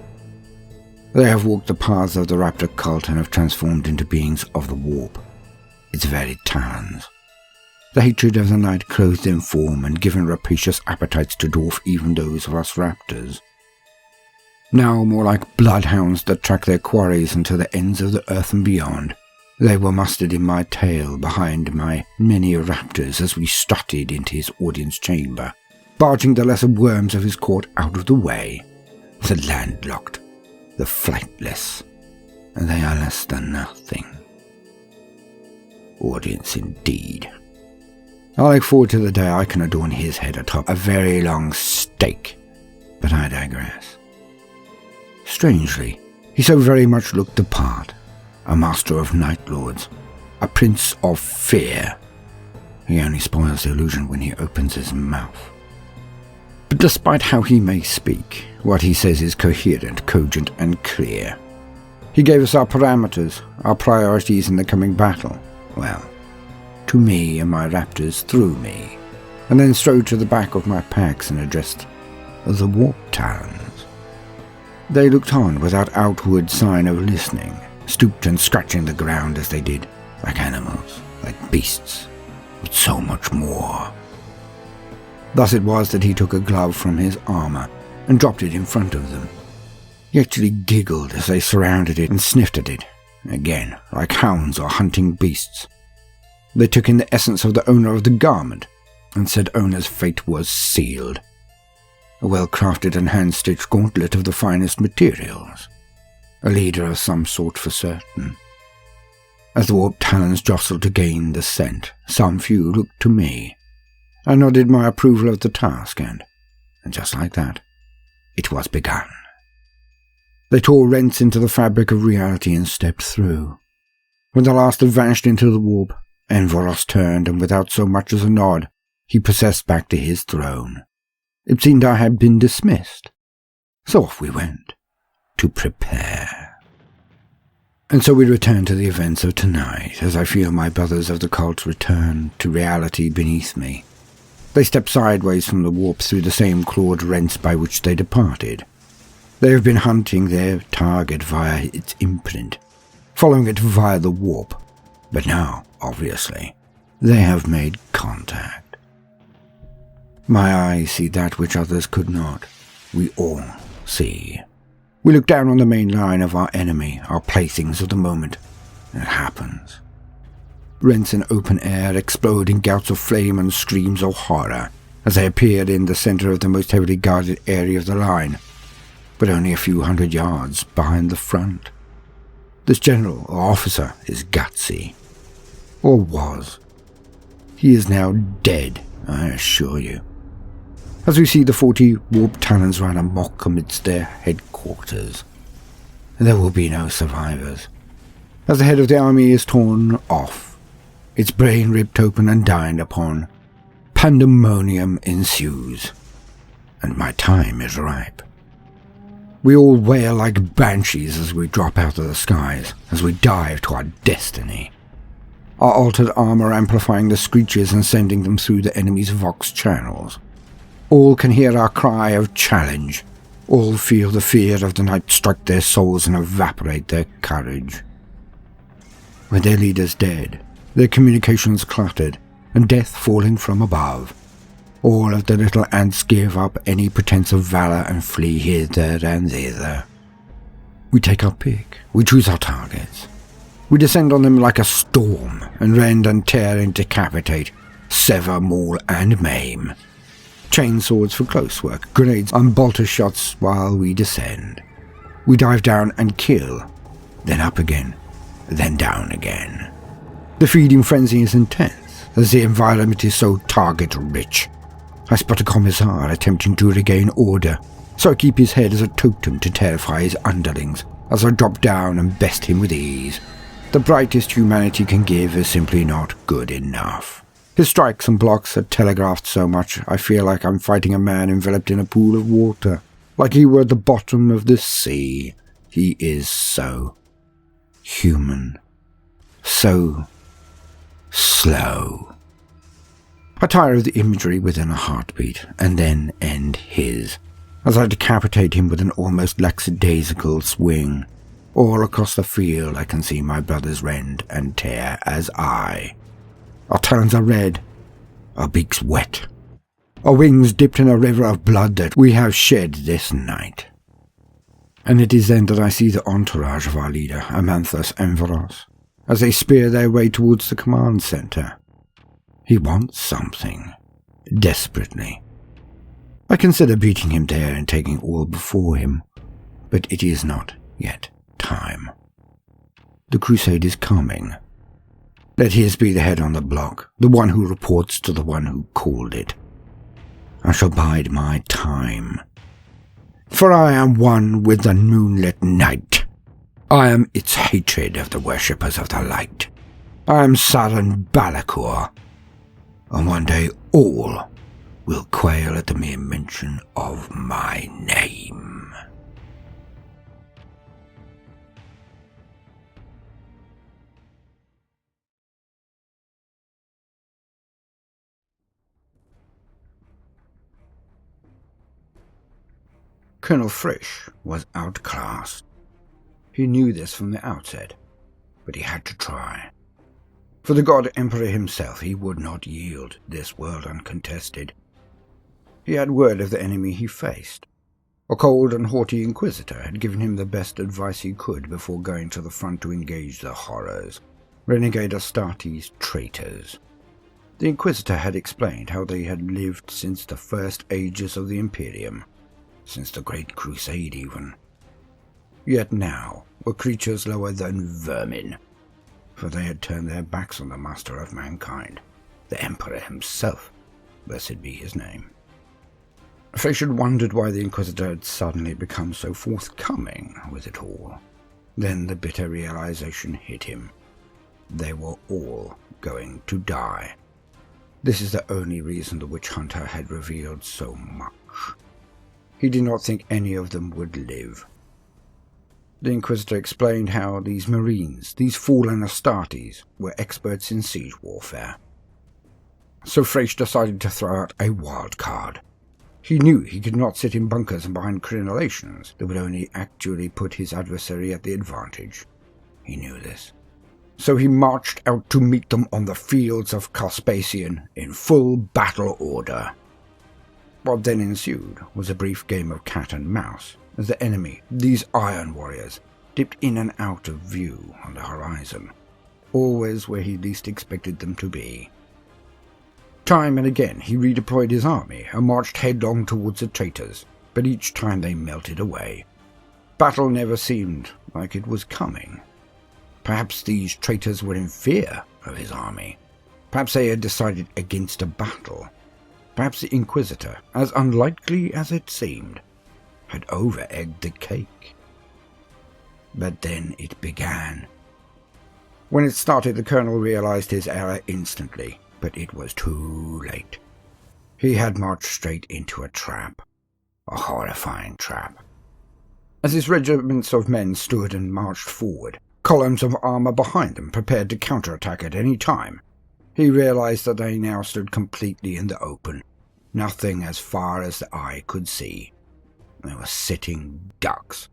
They have walked the paths of the Raptor cult and have transformed into beings of the warp, its very talons. The hatred of the night clothed in form and given rapacious appetites to dwarf even those of us raptors. Now more like bloodhounds that track their quarries into the ends of the earth and beyond, they were mustered in my tail behind my many raptors as we strutted into his audience chamber, barging the lesser worms of his court out of the way. The landlocked, the flightless, and they are less than nothing. Audience indeed. I look forward to the day I can adorn his head atop a very long stake, but I digress. Strangely, he so very much looked the part, a master of night lords, a prince of fear. He only spoils the illusion when he opens his mouth. But despite how he may speak, what he says is coherent, cogent, and clear. He gave us our parameters, our priorities in the coming battle. Well, to me and my raptors through me, and then strode to the back of my packs and addressed the Warp Talons. They looked on without outward sign of listening, stooped and scratching the ground as they did, like animals, like beasts, but so much more. Thus it was that he took a glove from his armor and dropped it in front of them. He actually giggled as they surrounded it and sniffed at it, again, like hounds or hunting beasts. They took in the essence of the owner of the garment, and said owner's fate was sealed. A well-crafted and hand-stitched gauntlet of the finest materials. A leader of some sort for certain. As the Warp Talons jostled to gain the scent, some few looked to me. I nodded my approval of the task, and just like that, it was begun. They tore rents into the fabric of reality and stepped through. When the last had vanished into the warp, Envoros turned, and without so much as a nod, he processed back to his throne. It seemed I had been dismissed, So off we went, to prepare. And so we return to the events of tonight, as I feel my brothers of the cult return to reality beneath me. They step sideways from the warp through the same clawed rents by which they departed. They have been hunting their target via its imprint, following it via the warp, but now, obviously, they have made contact. My eyes see that which others could not. We all see. We look down on the main line of our enemy, our playthings of the moment. It happens. Rents in open air explode in gouts of flame and screams of horror as they appear in the center of the most heavily guarded area of the line, but only a few hundred yards behind the front. This general or officer is gutsy. Or was. He is now dead, I assure you. As we see the 40 Warp Talons run amok amidst their headquarters. There will be no survivors. As the head of the army is torn off, its brain ripped open and dined upon, pandemonium ensues, and my time is ripe. We all wail like banshees as we drop out of the skies, as we dive to our destiny. Our altered armor amplifying the screeches and sending them through the enemy's vox channels. All can hear our cry of challenge. All feel the fear of the night strike their souls and evaporate their courage. With their leaders dead, their communications cluttered, and death falling from above, all of the little ants give up any pretense of valor and flee hither and thither. We take our pick. We choose our targets. We descend on them like a storm, and rend and tear and decapitate, sever, maul, and maim. Chainswords for close work, grenades and bolter shots while we descend. We dive down and kill, then up again, then down again. The feeding frenzy is intense, as the environment is so target-rich. I spot a commissar attempting to regain order, so I keep his head as a totem to terrify his underlings, as I drop down and best him with ease. The brightest humanity can give is simply not good enough. His strikes and blocks are telegraphed so much I feel like I'm fighting a man enveloped in a pool of water, like he were at the bottom of the sea. He is so human, so slow. I tire of the imagery within a heartbeat, and then end his, as I decapitate him with an almost lackadaisical swing. All across the field I can see my brothers rend and tear as our talons are red, our beaks wet, our wings dipped in a river of blood that we have shed this night. And it is then that I see the entourage of our leader, Amanthus and Voros, as they spear their way towards the command center. He wants something, desperately. I consider beating him there and taking all before him, but it is not yet time. The Crusade is coming. Let his be the head on the block, the one who reports to the one who called it. I shall bide my time. For I am one with the moonlit night. I am its hatred of the worshippers of the light. I am Saran Balakor. And one day all will quail at the mere mention of my name. Colonel Frisch was outclassed. He knew this from the outset, but he had to try. For the God Emperor himself, he would not yield this world uncontested. He had word of the enemy he faced. A cold and haughty Inquisitor had given him the best advice he could before going to the front to engage the horrors. Renegade Astartes traitors. The Inquisitor had explained how they had lived since the first ages of the Imperium, since the Great Crusade even. Yet now were creatures lower than vermin, for they had turned their backs on the master of mankind, the Emperor himself, blessed be his name. Frisch had wondered why the Inquisitor had suddenly become so forthcoming with it all. Then the bitter realization hit him. They were all going to die. This is the only reason the witch hunter had revealed so much. He did not think any of them would live. The Inquisitor explained how these Marines, these fallen Astartes, were experts in siege warfare. So Freysh decided to throw out a wild card. He knew he could not sit in bunkers and behind crenellations that would only actually put his adversary at the advantage. He knew this. So he marched out to meet them on the fields of Carspathian in full battle order. What then ensued was a brief game of cat and mouse, as the enemy, these Iron Warriors, dipped in and out of view on the horizon, always where he least expected them to be. Time and again he redeployed his army and marched headlong towards the traitors, but each time they melted away. Battle never seemed like it was coming. Perhaps these traitors were in fear of his army. Perhaps they had decided against a battle. Perhaps the Inquisitor, as unlikely as it seemed, had over-egged the cake. But then it began. When it started, the Colonel realized his error instantly, but it was too late. He had marched straight into a trap. A horrifying trap. As his regiments of men stood and marched forward, columns of armor behind them prepared to counterattack at any time, he realized that they now stood completely in the open, nothing as far as the eye could see. They were sitting ducks.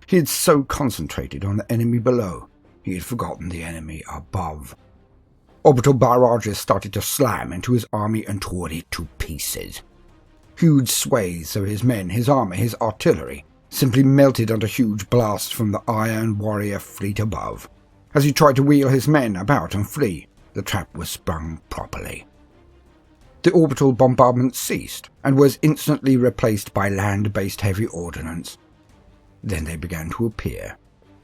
He had so concentrated on the enemy below, he had forgotten the enemy above. Orbital barrages started to slam into his army and tore it to pieces. Huge swathes of his men, his armor, his artillery, simply melted under huge blasts from the Iron Warrior fleet above. As he tried to wheel his men about and flee, the trap was sprung properly. The orbital bombardment ceased and was instantly replaced by land-based heavy ordnance. Then they began to appear,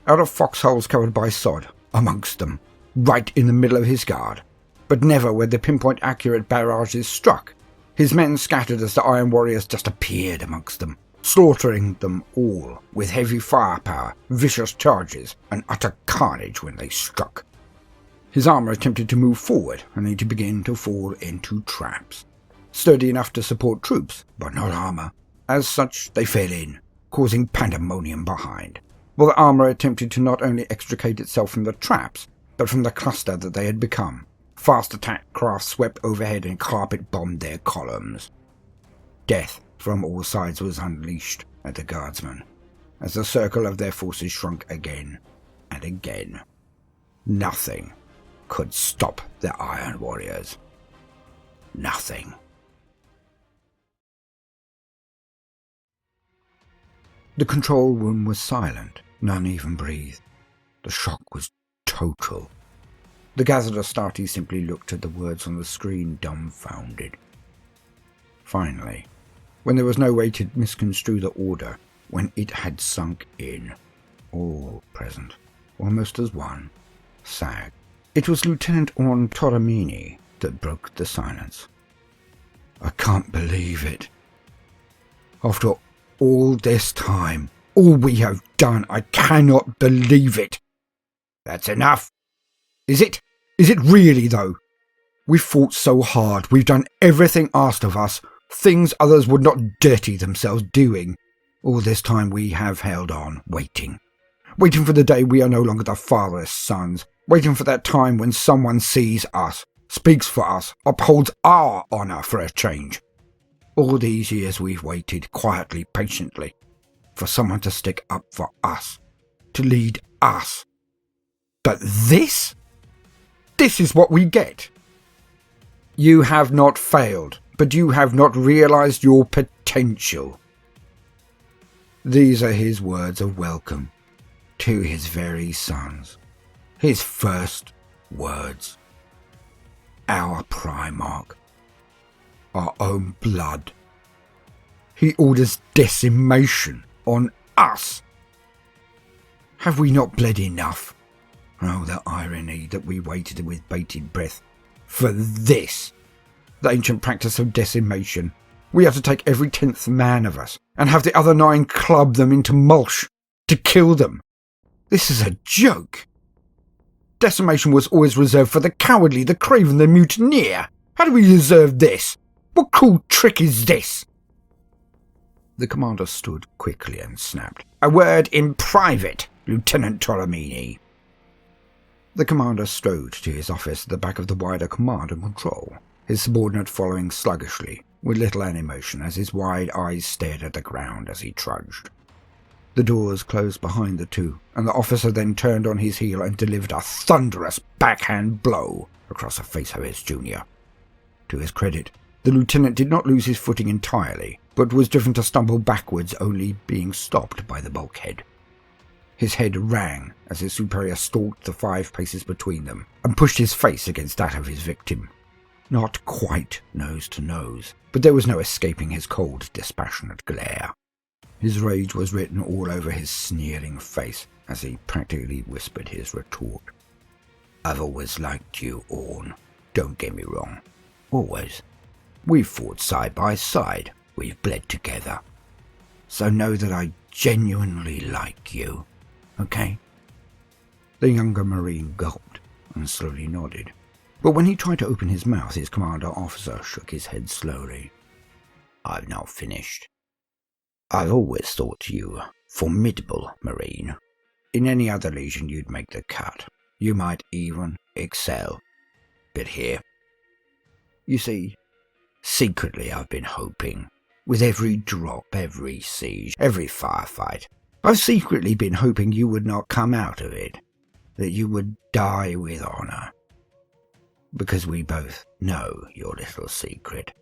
out of foxholes covered by sod, amongst them, right in the middle of his guard, but never were the pinpoint accurate barrages struck. His men scattered as the Iron Warriors just appeared amongst them, slaughtering them all with heavy firepower, vicious charges, and utter carnage when they struck. His armor attempted to move forward, only to begin to fall into traps. Sturdy enough to support troops, but not armor. As such, they fell in, causing pandemonium behind, while the armor attempted to not only extricate itself from the traps, but from the cluster that they had become. Fast attack craft swept overhead and carpet-bombed their columns. Death from all sides was unleashed at the guardsmen, as the circle of their forces shrunk again and again. Nothing could stop the Iron Warriors. Nothing. The control room was silent. None even breathed. The shock was total. The gathered Astartes simply looked at the words on the screen, dumbfounded. Finally, when there was no way to misconstrue the order, when it had sunk in, all present, almost as one, sagged. It was Lieutenant Orn Toramini that broke the silence. I can't believe it. After all this time, all we have done, I cannot believe it. That's enough. Is it? Is it really, though? We've fought so hard, we've done everything asked of us, things others would not dirty themselves doing. All this time we have held on, waiting. Waiting for the day we are no longer the fatherless sons, waiting for that time when someone sees us, speaks for us, upholds our honour for a change. All these years we've waited quietly, patiently, for someone to stick up for us, to lead us. But this is what we get. You have not failed, but you have not realized your potential. These are his words of welcome to his very sons. His first words. Our Primarch. Our own blood. He orders decimation on us. Have we not bled enough? Oh, the irony that we waited with bated breath for this. The ancient practice of decimation. We have to take every 10th man of us and have the other 9 club them into mulch to kill them. This is a joke. Decimation was always reserved for the cowardly, the craven, the mutineer. How do we deserve this? What cruel trick is this? The commander stood quickly and snapped, "A word in private, Lieutenant Tolomini." The commander strode to his office at the back of the wider command and control, his subordinate following sluggishly, with little animation as his wide eyes stared at the ground as he trudged. The doors closed behind the two, and the officer then turned on his heel and delivered a thunderous backhand blow across the face of his junior. To his credit, the lieutenant did not lose his footing entirely, but was driven to stumble backwards, only being stopped by the bulkhead. His head rang as his superior stalked the 5 paces between them, and pushed his face against that of his victim. Not quite nose to nose, but there was no escaping his cold, dispassionate glare. His rage was written all over his sneering face as he practically whispered his retort. "I've always liked you, Orn. Don't get me wrong. Always. We've fought side by side. We've bled together. So know that I genuinely like you. Okay?" The younger Marine gulped and slowly nodded. But when he tried to open his mouth, his commander officer shook his head slowly. "I've not finished. I've always thought you formidable, Marine. In any other legion you'd make the cut. You might even excel. But here, you see, secretly I've been hoping, with every drop, every siege, every firefight, I've secretly been hoping you would not come out of it, that you would die with honor. Because we both know your little secret.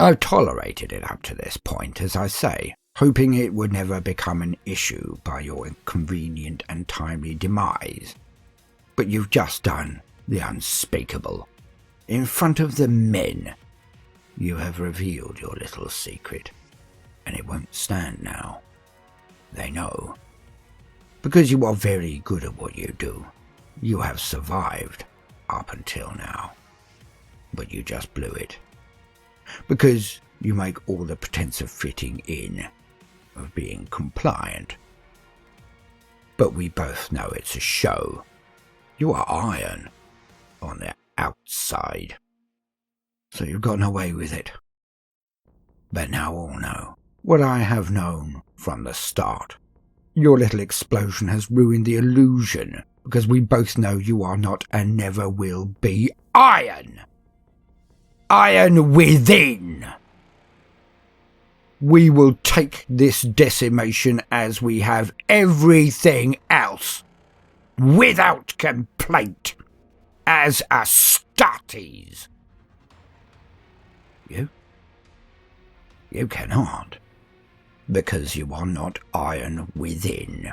I've tolerated it up to this point, as I say, hoping it would never become an issue by your inconvenient and timely demise. But you've just done the unspeakable. In front of the men, you have revealed your little secret, and it won't stand now. They know. Because you are very good at what you do. You have survived up until now. But you just blew it. Because you make all the pretense of fitting in, of being compliant. But we both know it's a show. You are iron on the outside. So you've gotten away with it. But now all know what I have known from the start. Your little explosion has ruined the illusion, because we both know you are not and never will be iron. Iron within. We will take this decimation as we have everything else, without complaint, as Astartes. You cannot, because you are not iron within.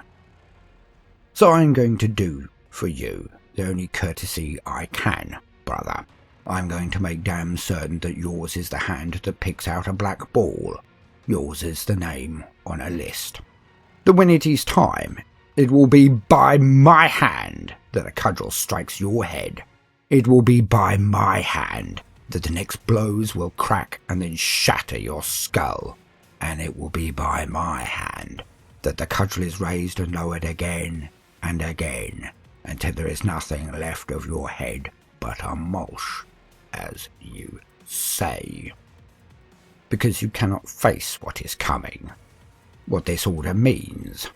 So I'm going to do for you the only courtesy I can, brother. I'm going to make damn certain that yours is the hand that picks out a black ball. Yours is the name on a list. That when it is time, it will be by my hand that a cudgel strikes your head. It will be by my hand that the next blows will crack and then shatter your skull. And it will be by my hand that the cudgel is raised and lowered again and again, until there is nothing left of your head but a mulch, as you say. Because you cannot face what is coming, what this order means.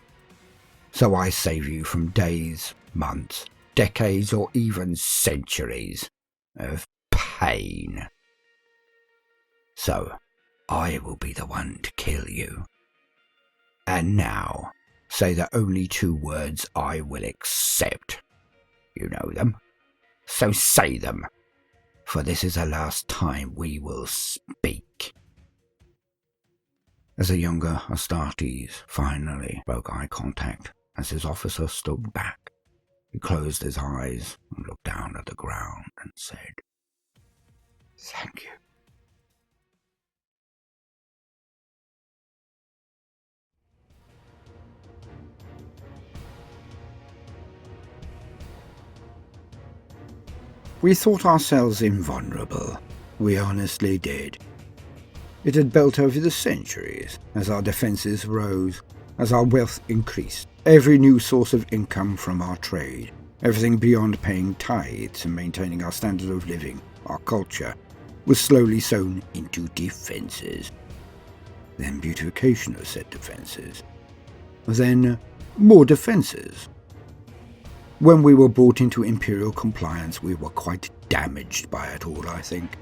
So I save you from days, months, decades, or even centuries of pain. So I will be the one to kill you. And now, say the only 2 words I will accept. You know them, so say them, for this is the last time we will speak. As the younger Astartes finally broke eye contact, as his officer stood back, he closed his eyes and looked down at the ground and said, "Thank you." We thought ourselves invulnerable. We honestly did. It had built over the centuries, as our defences rose, as our wealth increased. Every new source of income from our trade, everything beyond paying tithes and maintaining our standard of living, our culture, was slowly sewn into defences. then beautification of said defences, then more defences. When we were brought into Imperial compliance, we were quite damaged by it all, I think.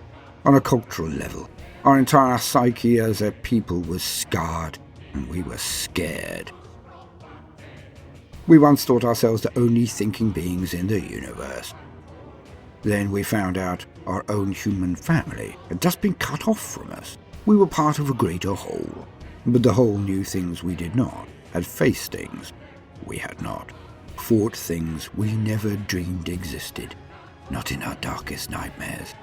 On a cultural level, our entire psyche as a people was scarred, and we were scared. We once thought ourselves the only thinking beings in the universe. Then we found out our own human family had just been cut off from us. We were part of a greater whole, but the whole knew things we did not, had faced things we had not, fought things we never dreamed existed, not in our darkest nightmares.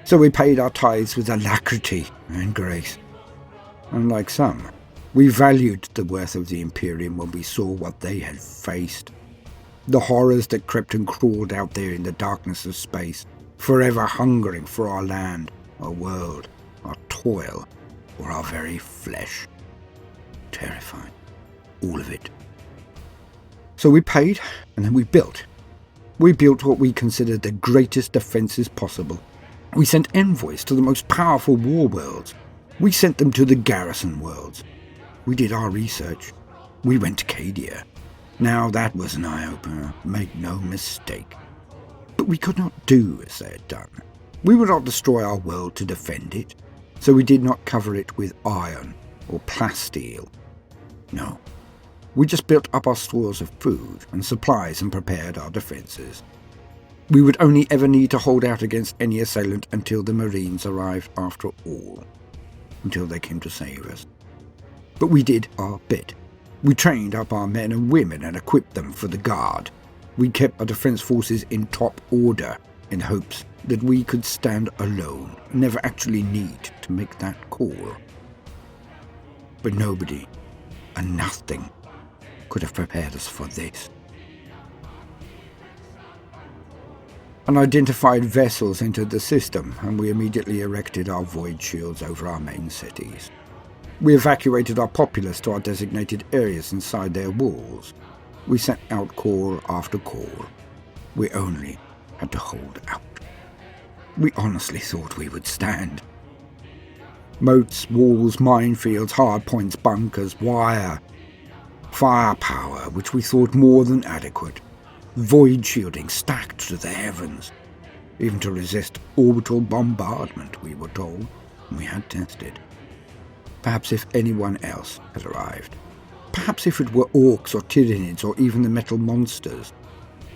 So we paid our tithes with alacrity and grace. Unlike some, we valued the worth of the Imperium when we saw what they had faced. The horrors that crept and crawled out there in the darkness of space, forever hungering for our land, our world, our toil, or our very flesh. Terrifying. All of it. So we paid, and then we built. We built what we considered the greatest defences possible. We sent envoys to the most powerful war worlds. We sent them to the garrison worlds. We did our research. We went to Cadia. Now that was an eye-opener, make no mistake. But we could not do as they had done. We would not destroy our world to defend it, so we did not cover it with iron or plasteel. No. We just built up our stores of food and supplies and prepared our defences. We would only ever need to hold out against any assailant until the Marines arrived after all. Until they came to save us. But we did our bit. We trained up our men and women and equipped them for the guard. We kept our defence forces in top order in hopes that we could stand alone and never actually need to make that call. But nobody and nothing could have prepared us for this. Unidentified vessels entered the system, and we immediately erected our void shields over our main cities. We evacuated our populace to our designated areas inside their walls. We sent out call after call. We only had to hold out. We honestly thought we would stand. Moats, walls, minefields, hardpoints, bunkers, wire, firepower, which we thought more than adequate. Void shielding stacked to the heavens, even to resist orbital bombardment, we were told, and we had tested. Perhaps if anyone else had arrived. Perhaps if it were orcs or tyranids or even the metal monsters.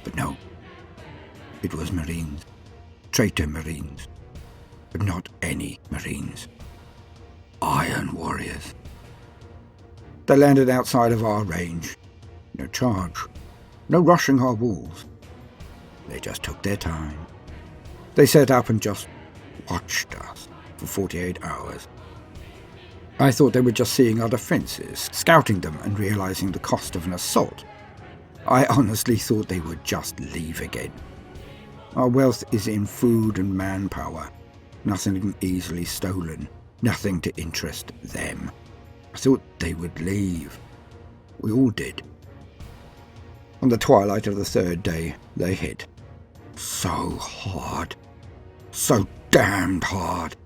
But no. It was Marines. Traitor Marines. But not any Marines. Iron warriors. They landed outside of our range. No charge. No rushing our walls. They just took their time. They set up and just watched us for 48 hours. I thought they were just seeing our defences, scouting them and realising the cost of an assault. I honestly thought they would just leave again. Our wealth is in food and manpower. Nothing easily stolen. Nothing to interest them. I thought they would leave. We all did. On the twilight of the third day, they hit. So hard. So damned hard.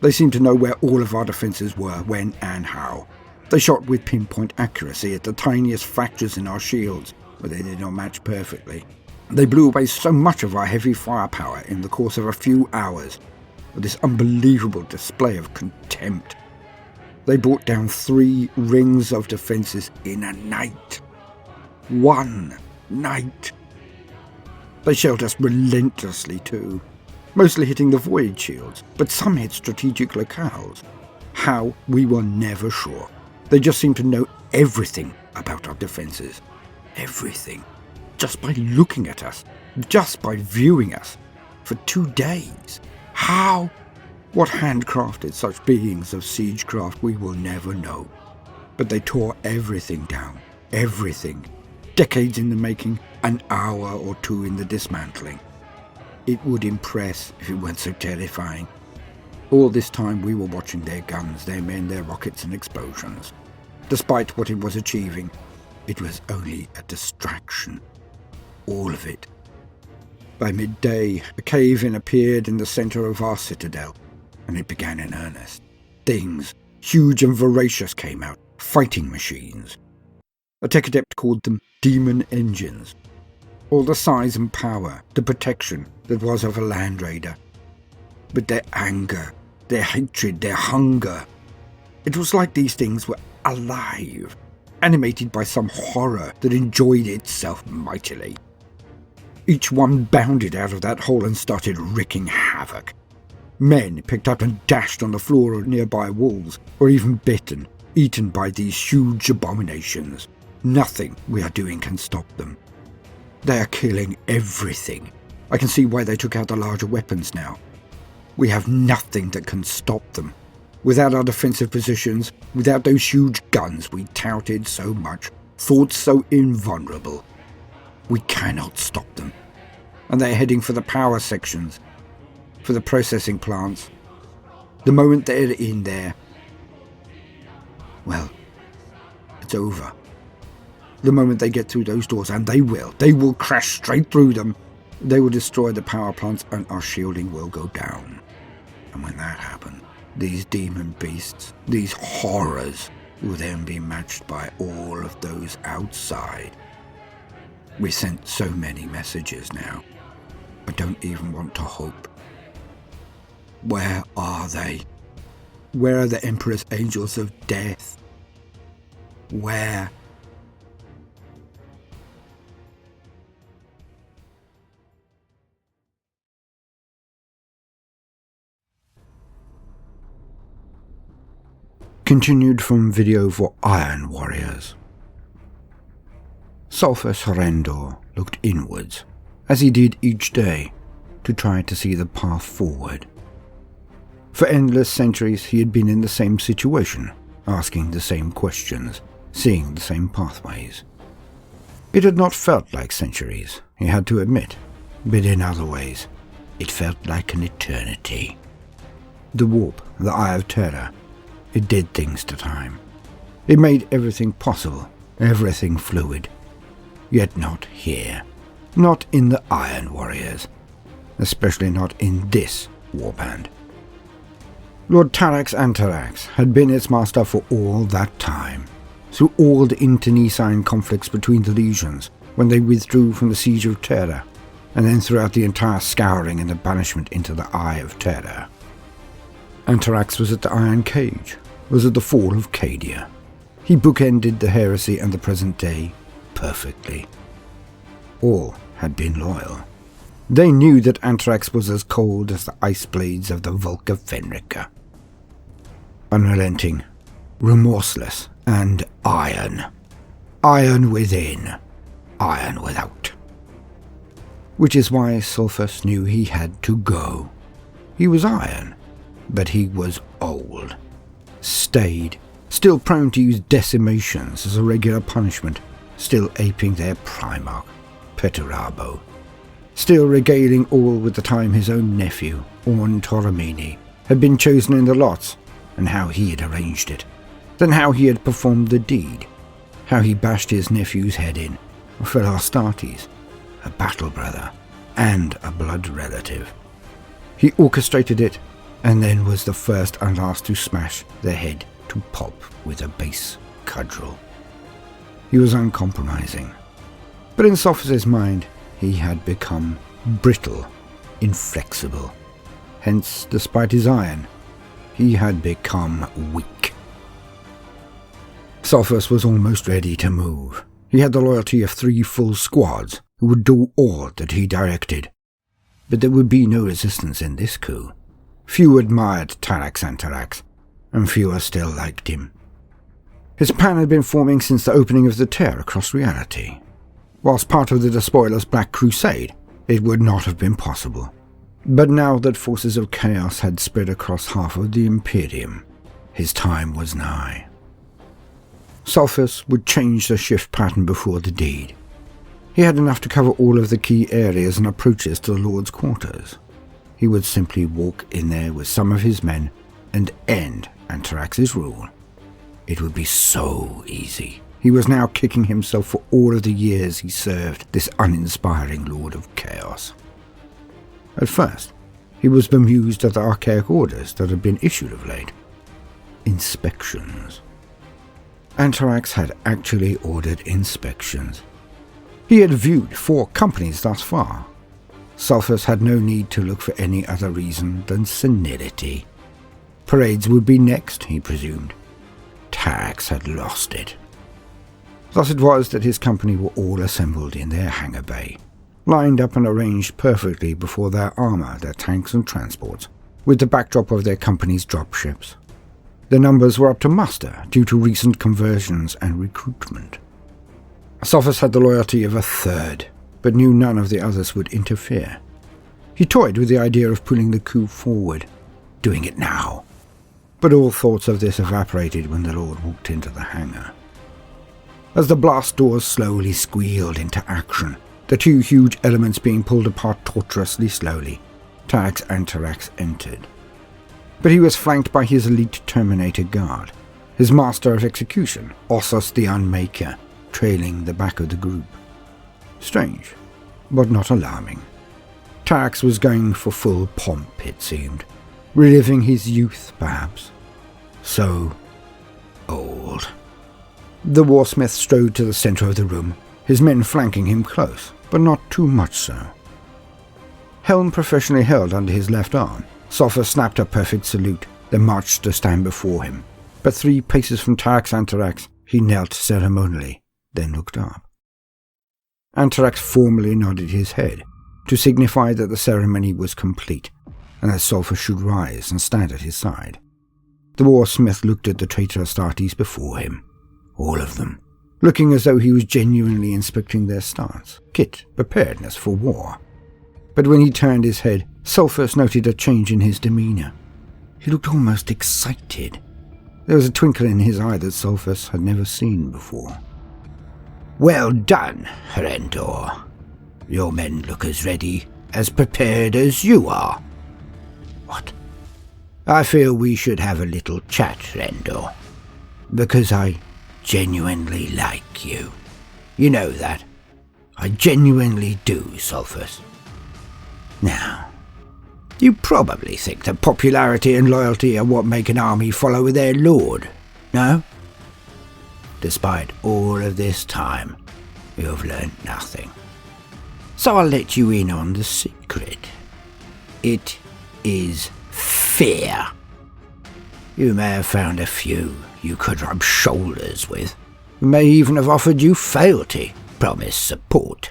They seemed to know where all of our defences were, when and how. They shot with pinpoint accuracy at the tiniest fractures in our shields, where they did not match perfectly. They blew away so much of our heavy firepower in the course of a few hours, with this unbelievable display of contempt. They brought down 3 rings of defences in a night. 1 night. They shelled us relentlessly too, mostly hitting the void shields, but some hit strategic locales. How, we were never sure. They just seemed to know everything about our defences. Everything. Just by looking at us. Just by viewing us. For 2 days. How? What handcrafted such beings of siegecraft we will never know. But they tore everything down. Everything. Decades in the making, an hour or 2 in the dismantling. It would impress if it weren't so terrifying. All this time we were watching their guns, their men, their rockets and explosions. Despite what it was achieving, it was only a distraction. All of it. By midday, a cave-in appeared in the centre of our citadel, and it began in earnest. things, huge and voracious, came out, fighting machines. A tech adept called them Daemon Engines. All the size and power, the protection that was of a land raider. But their anger, their hatred, their hunger. It was like these things were alive, animated by some horror that enjoyed itself mightily. Each one bounded out of that hole and started wreaking havoc. Men picked up and dashed on the floor of nearby walls, or even bitten, eaten by these huge abominations. Nothing we are doing can stop them. They are killing everything. I can see why they took out the larger weapons now. We have nothing that can stop them. Without our defensive positions, without those huge guns we touted so much, thought so invulnerable, we cannot stop them. And they're heading for the power sections, for the processing plants. The moment they're in there, well, it's over. The moment they get through those doors, and they will crash straight through them, they will destroy the power plants and our shielding will go down. And when that happens, these demon beasts, these horrors, will then be matched by all of those outside. We sent so many messages now. I don't even want to hope. Where are they? Where are the Emperor's Angels of Death? Where? Continued from video for Iron Warriors. Sulphus Horrendor looked inwards, as he did each day, to try to see the path forward. For endless centuries he had been in the same situation, asking the same questions, seeing the same pathways. It had not felt like centuries, he had to admit, but in other ways, it felt like an eternity. The warp, the Eye of Terror, it did things to time. It made everything possible, everything fluid. Yet not here. Not in the Iron Warriors. Especially not in this warband. Lord Tarax Antarax had been its master for all that time. Through all the internecine conflicts between the legions, when they withdrew from the Siege of Terror, and then throughout the entire scouring and the banishment into the Eye of Terror. Antarax was at the Iron Cage, was at the fall of Cadia. He bookended the heresy and the present day perfectly. All had been loyal. They knew that Antarax was as cold as the ice blades of the Volk of Fenrica. Unrelenting, remorseless, and iron. Iron within, iron without. Which is why Sulphus knew he had to go. He was iron, but he was old. Stayed, still prone to use decimations as a regular punishment, still aping their Primarch, Perturabo, still regaling all with the time his own nephew, Orn Toromini, had been chosen in the lots, and how he had arranged it, then how he had performed the deed, how he bashed his nephew's head in, for Astartes, a battle brother, and a blood relative. He orchestrated it, and then was the first and last to smash the head to pop with a base cudgel. He was uncompromising. But in Sulphus's mind, he had become brittle, inflexible. Hence, despite his iron, he had become weak. Sulphus was almost ready to move. He had the loyalty of 3 full squads who would do all that he directed. But there would be no resistance in this coup. Few admired Tarax Antarax, and fewer still liked him. His plan had been forming since the opening of the tear across reality. Whilst part of the Despoiler's Black Crusade, it would not have been possible. But now that forces of chaos had spread across half of the Imperium, his time was nigh. Sulphus would change the shift pattern before the deed. He had enough to cover all of the key areas and approaches to the Lord's quarters. He would simply walk in there with some of his men and end Antarax's rule. It would be so easy. He was now kicking himself for all of the years he served this uninspiring Lord of Chaos. At first, he was bemused at the archaic orders that had been issued of late. inspections. Anthrax had actually ordered inspections. He had viewed 4 companies thus far. Sulphurs had no need to look for any other reason than senility. Parades would be next, he presumed. Tax had lost it. Thus it was that his company were all assembled in their hangar bay, lined up and arranged perfectly before their armour, their tanks and transports, with the backdrop of their company's dropships. Their numbers were up to muster due to recent conversions and recruitment. Sulphurs had the loyalty of a third, but knew none of the others would interfere. He toyed with the idea of pulling the coup forward, doing it now. But all thoughts of this evaporated when the Lord walked into the hangar. As the blast doors slowly squealed into action, the 2 huge elements being pulled apart tortuously slowly, Tax Anthrax entered. But he was flanked by his elite Terminator guard, his master of execution, Ossos the Unmaker, trailing the back of the group. Strange, but not alarming. Tax was going for full pomp, it seemed, reliving his youth, perhaps. So old. The warsmith strode to the centre of the room, his men flanking him close, but not too much so. Helm professionally held under his left arm, Sulphur snapped a perfect salute, then marched to stand before him. But 3 paces from Tax Anthrax, he knelt ceremonially, then looked up. Anthrax formally nodded his head, to signify that the ceremony was complete, and that Sulphur should rise and stand at his side. The warsmith looked at the traitor Astartes before him, all of them, looking as though he was genuinely inspecting their stance, kit, preparedness for war. But when he turned his head, Sulphur noted a change in his demeanour. He looked almost excited. There was a twinkle in his eye that Sulphur had never seen before. "Well done, Rendor. Your men look as ready, as prepared as you are." "What?" "I feel we should have a little chat, Rendor. Because I genuinely like you. You know that. I genuinely do, Sulphus. Now, you probably think that popularity and loyalty are what make an army follow their lord, no? Despite all of this time, you've learnt nothing. So I'll let you in on the secret. It is fear. You may have found a few you could rub shoulders with, who may even have offered you fealty, promised support.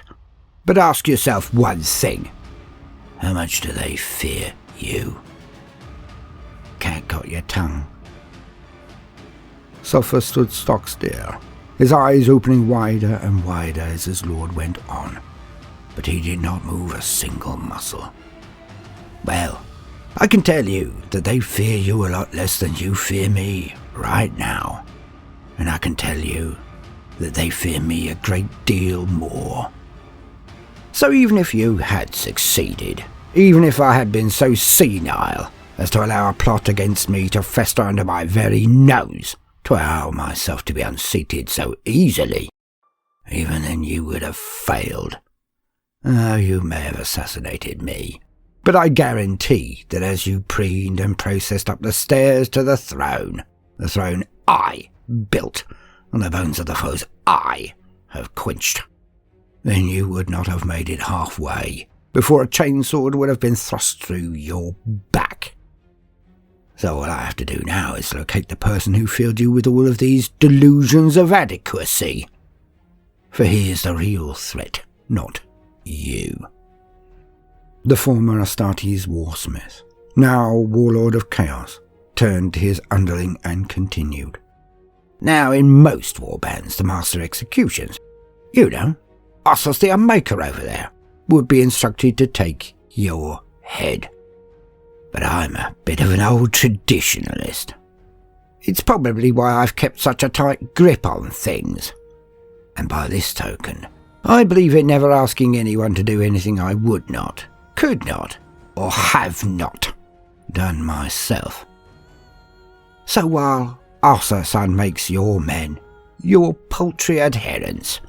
But ask yourself one thing. How much do they fear you? Cat got your tongue. Sulphur stood stock still, his eyes opening wider and wider as his lord went on, but he did not move a single muscle. Well, I can tell you that they fear you a lot less than you fear me right now, and I can tell you that they fear me a great deal more. So even if you had succeeded, even if I had been so senile as to allow a plot against me to fester under my very nose, to allow myself to be unseated so easily, even then you would have failed. Oh, you may have assassinated me, but I guarantee that as you preened and processed up the stairs to the throne I built, on the bones of the foes I have quenched, then you would not have made it halfway before a chainsword would have been thrust through your back. So all I have to do now is locate the person who filled you with all of these delusions of adequacy. For he is the real threat, not you. The former Astartes warsmith, now warlord of chaos, turned to his underling and continued. Now in most warbands, the master executions, you know, Ossos the Unmaker over there, would be instructed to take your head. But I'm a bit of an old traditionalist. It's probably why I've kept such a tight grip on things. And by this token, I believe in never asking anyone to do anything I would not, could not, or have not done myself. So while Ossos makes your men your paltry adherents,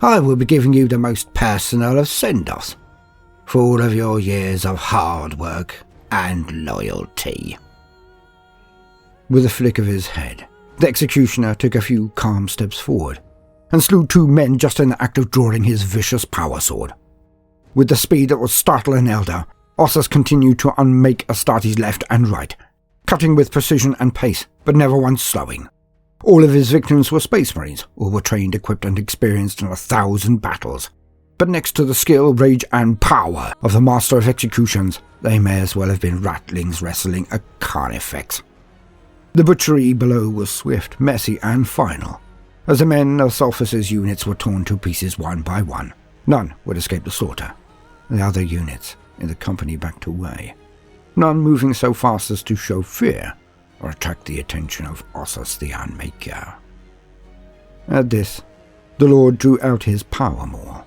I will be giving you the most personal of send-offs for all of your years of hard work and loyalty. With a flick of his head, the executioner took a few calm steps forward and slew 2 men just in the act of drawing his vicious power sword. With the speed that would startle an elder, Ossus continued to unmake Astartes left and right, cutting with precision and pace, but never once slowing. All of his victims were Space Marines, or were trained, equipped and experienced in 1,000 battles. But next to the skill, rage and power of the Master of Executions, they may as well have been ratlings wrestling a carnifex. The butchery below was swift, messy and final. As the men of Sulphur's units were torn to pieces one by one, none would escape the slaughter. The other units in the company backed away, none moving so fast as to show fear or attract the attention of Ossus the Unmaker. At this, the Lord drew out his power maul,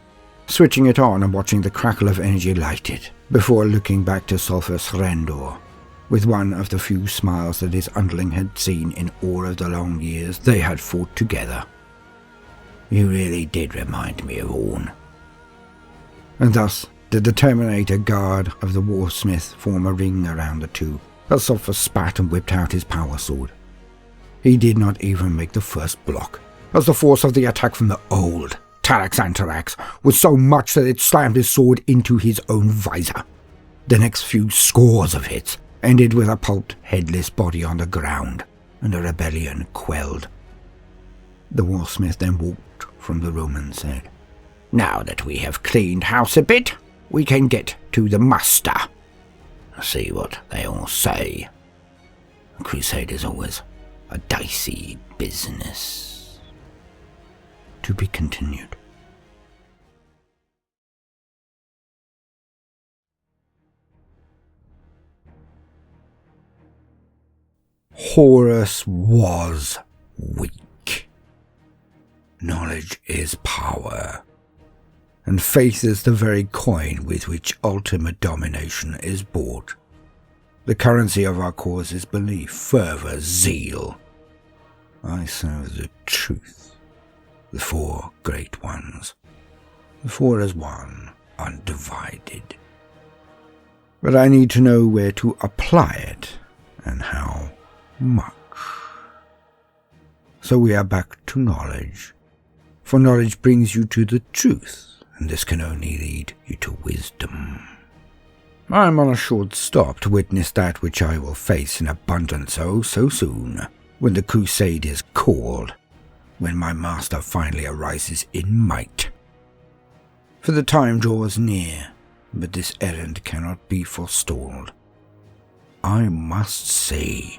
switching it on and watching the crackle of energy light it, before looking back to Sulphur's Rendor, with one of the few smiles that his underling had seen in all of the long years they had fought together. You really did remind me of Orn. And thus did the Terminator guard of the Warsmith form a ring around the two, as Sulphur spat and whipped out his power sword. He did not even make the first block, as the force of the attack from the old Taraxantarax was so much that it slammed his sword into his own visor. The next few scores of hits ended with a pulped, headless body on the ground, and the rebellion quelled. The Warsmith then walked from the room and said, "Now that we have cleaned house a bit, we can get to the muster. See what they all say. Crusade is always a dicey business." To be continued. Horus was weak. Knowledge is power, and faith is the very coin with which ultimate domination is bought. The currency of our cause is belief, fervor, zeal. I serve the truth, the 4 great ones, the 4 as one, undivided. But I need to know where to apply it, and how much. So we are back to knowledge, for knowledge brings you to the truth, and this can only lead you to wisdom. I am on a short stop to witness that which I will face in abundance so soon, when the crusade is called, when my master finally arises in might. For the time draws near, but this errand cannot be forestalled. I must see.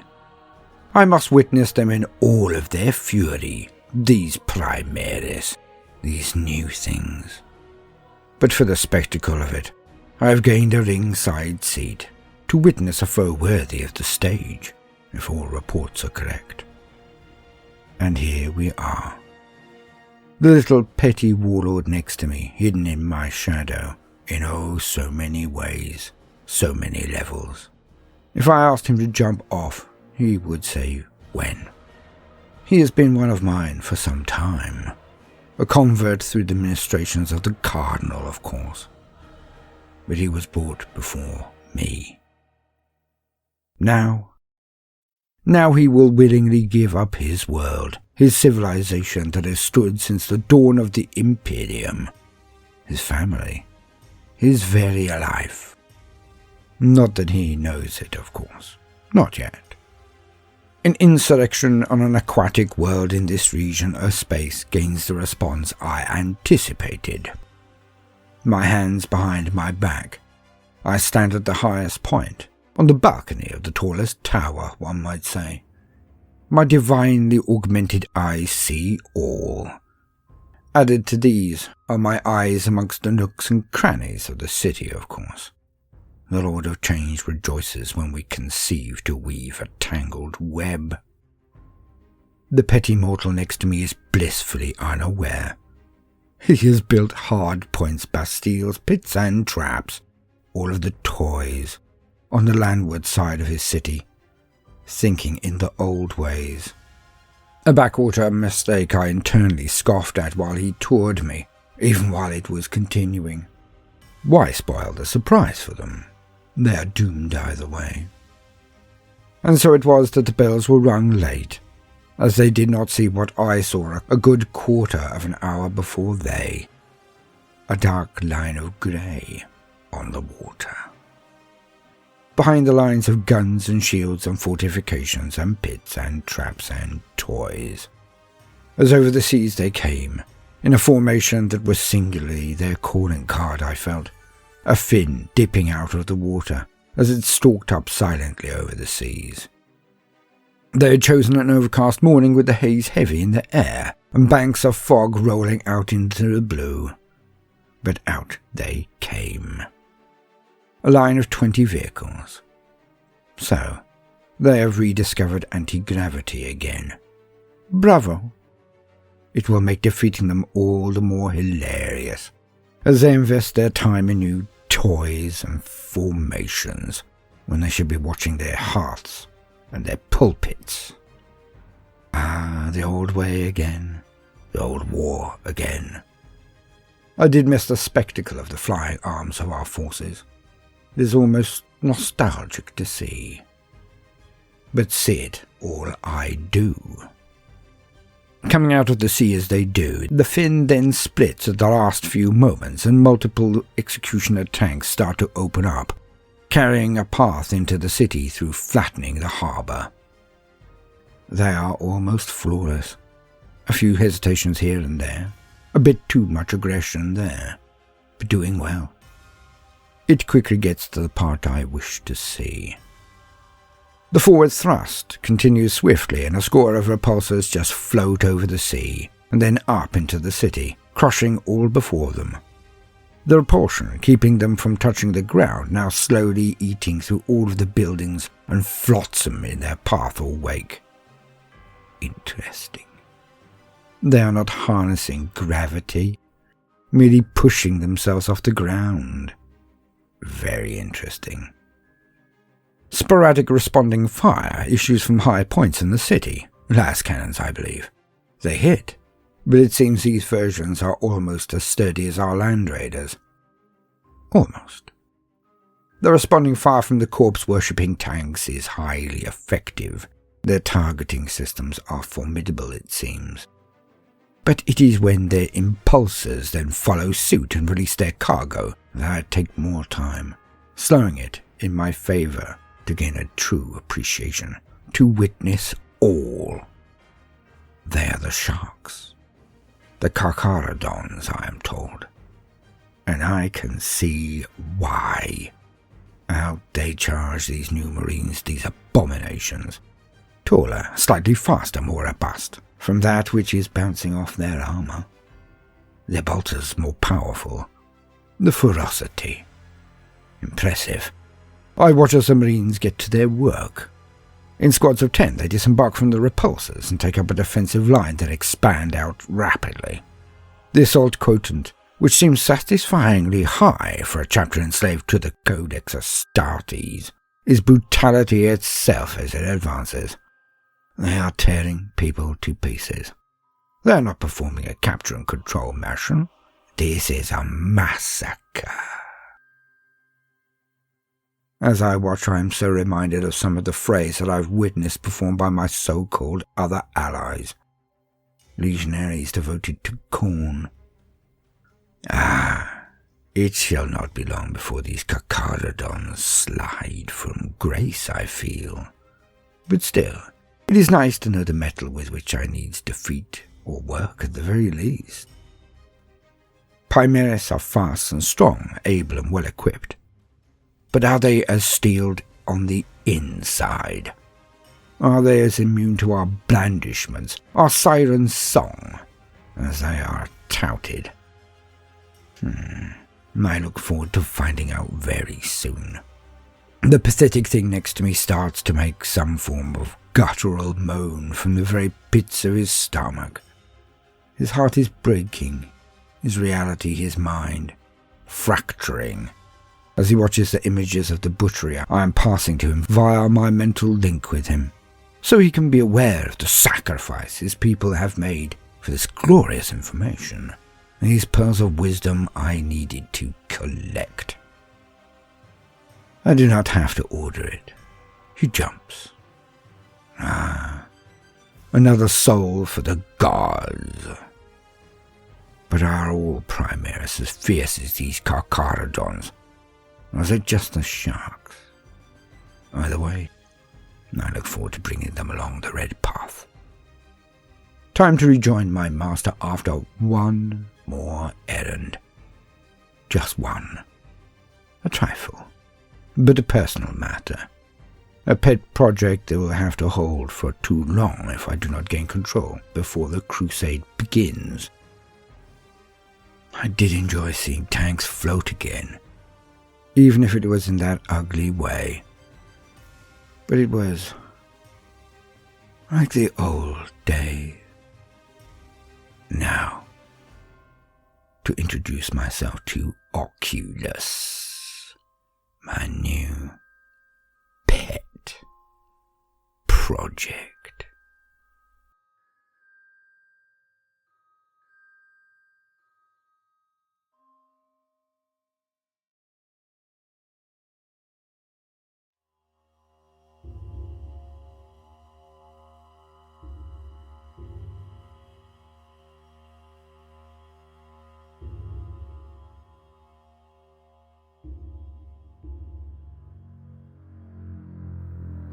I must witness them in all of their fury, these Primaris, these new things. But for the spectacle of it, I have gained a ringside seat to witness a foe worthy of the stage, if all reports are correct. And here we are. The little petty warlord next to me, hidden in my shadow, in oh so many ways, so many levels. If I asked him to jump off, he would say when. He has been one of mine for some time. A convert through the ministrations of the cardinal, of course. But he was brought before me. Now he will willingly give up his world, his civilization that has stood since the dawn of the Imperium, his family, his very life. Not that he knows it, of course. Not yet. An insurrection on an aquatic world in this region of space gains the response I anticipated. My hands behind my back, I stand at the highest point, on the balcony of the tallest tower, one might say. My divinely augmented eyes see all. Added to these are my eyes amongst the nooks and crannies of the city, of course. The Lord of Change rejoices when we conceive to weave a tangled web. The petty mortal next to me is blissfully unaware. He has built hard points, bastilles, pits and traps, all of the toys, on the landward side of his city, thinking in the old ways. A backwater mistake I internally scoffed at while he toured me, even while it was continuing. Why spoil the surprise for them? They are doomed either way. and so it was that the bells were rung late, as they did not see what I saw a good quarter of an hour before they. A dark line of grey on the water. Behind the lines of guns and shields and fortifications and pits and traps and toys. As over the seas they came, in a formation that was singularly their calling card, I felt, a fin dipping out of the water as it stalked up silently over the seas. They had chosen an overcast morning with the haze heavy in the air and banks of fog rolling out into the blue. But out they came. A line of 20 vehicles. So, they have rediscovered anti-gravity again. Bravo! It will make defeating them all the more hilarious, as they invest their time in new toys and formations, when they should be watching their hearts and their pulpits. Ah, the old way again, the old war again. I did miss the spectacle of the flying arms of our forces. It is almost nostalgic to see. But see it all I do. Coming out of the sea as they do, the fin then splits at the last few moments and multiple executioner tanks start to open up, carrying a path into the city through flattening the harbour. They are almost flawless. A few hesitations here and there, a bit too much aggression there, but doing well. It quickly gets to the part I wish to see. The forward thrust continues swiftly, and a score of repulsors just float over the sea, and then up into the city, crushing all before them. The repulsion keeping them from touching the ground, now slowly eating through all of the buildings and flotsam in their path or wake. Interesting. They are not harnessing gravity, merely pushing themselves off the ground. Very interesting. Sporadic responding fire issues from high points in the city, las cannons I believe. They hit, but it seems these versions are almost as sturdy as our land raiders. Almost. The responding fire from the corpse-worshipping tanks is highly effective. Their targeting systems are formidable, it seems. But it is when their impulsors then follow suit and release their cargo that I take more time, slowing it in my favour to gain a true appreciation, to witness all. They are the sharks, the carcharodons, I am told, and I can see why. Out they charge these new marines, these abominations, taller, slightly faster, more robust, from that which is bouncing off their armour. Their bolters more powerful, the ferocity. Impressive. I watch as the Marines get to their work. In squads of 10 they disembark from the repulsors and take up a defensive line that expand out rapidly. The assault quotient, which seems satisfyingly high for a chapter enslaved to the Codex Astartes, is brutality itself as it advances. They are tearing people to pieces. They are not performing a capture and control mission. This is a massacre. As I watch, I am so reminded of some of the frays that I've witnessed performed by my so-called other allies. Legionaries devoted to Khorne. Ah, it shall not be long before these carcharodons slide from grace, I feel. But still, it is nice to know the metal with which I needs defeat, or work at the very least. Chimeras are fast and strong, able and well equipped. But are they as steeled on the inside? Are they as immune to our blandishments, our siren song, as they are touted? I look forward to finding out very soon. The pathetic thing next to me starts to make some form of guttural moan from the very pits of his stomach. His heart is breaking, his reality, his mind, fracturing, as he watches the images of the butchery I am passing to him via my mental link with him, so he can be aware of the sacrifice his people have made for this glorious information, and these pearls of wisdom I needed to collect. I do not have to order it. He jumps, Another soul for the gods. But are all Primaris as fierce as these Carcharodons? Or is it just the sharks? Either way, I look forward to bringing them along the red path. Time to rejoin my master after one more errand. Just one. A trifle, but a personal matter. A pet project that will have to hold for too long if I do not gain control before the Crusade begins. I did enjoy seeing tanks float again, even if it was in that ugly way. But it was like the old days. Now, to introduce myself to Oculus, my new pet project.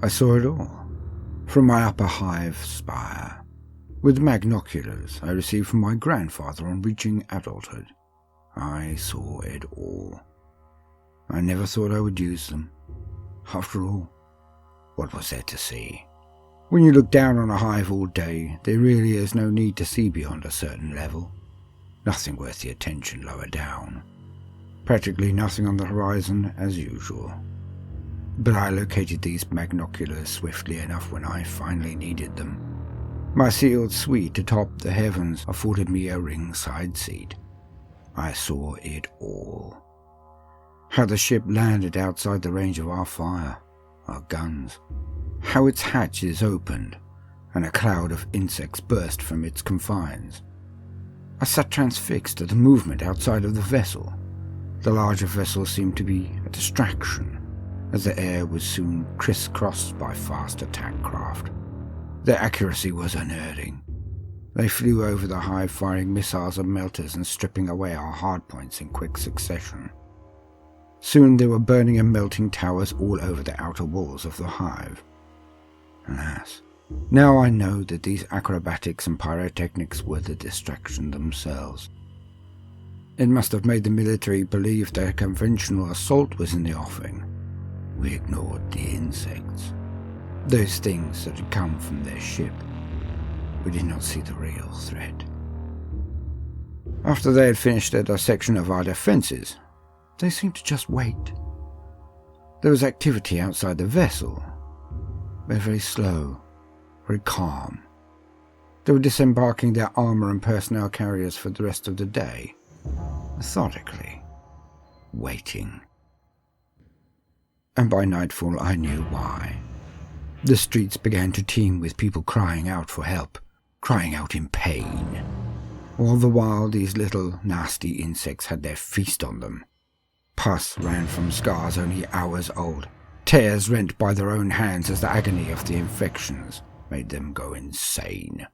I saw it all, from my upper hive spire, with the magnoculars I received from my grandfather on reaching adulthood. I saw it all. I never thought I would use them. After all, what was there to see? When you look down on a hive all day, there really is no need to see beyond a certain level. Nothing worth the attention lower down. Practically nothing on the horizon as usual. But I located these magnoculars swiftly enough when I finally needed them. My sealed suite atop the heavens afforded me a ringside seat. I saw it all. How the ship landed outside the range of our fire, our guns. How its hatches opened, and a cloud of insects burst from its confines. I sat transfixed at the movement outside of the vessel. The larger vessel seemed to be a distraction, as the air was soon crisscrossed by fast attack craft. Their accuracy was unerring. They flew over the hive firing missiles and melters and stripping away our hardpoints in quick succession. Soon they were burning and melting towers all over the outer walls of the hive. Alas, now I know that these acrobatics and pyrotechnics were the distraction themselves. It must have made the military believe that a conventional assault was in the offing. We ignored the insects, those things that had come from their ship. We did not see the real threat. After they had finished their dissection of our defences, they seemed to just wait. There was activity outside the vessel, but very slow, very calm. They were disembarking their armour and personnel carriers for the rest of the day, methodically, waiting. And by nightfall I knew why. The streets began to teem with people crying out for help, crying out in pain. All the while these little nasty insects had their feast on them. Pus ran from scars only hours old. Tears rent by their own hands as the agony of the infections made them go insane.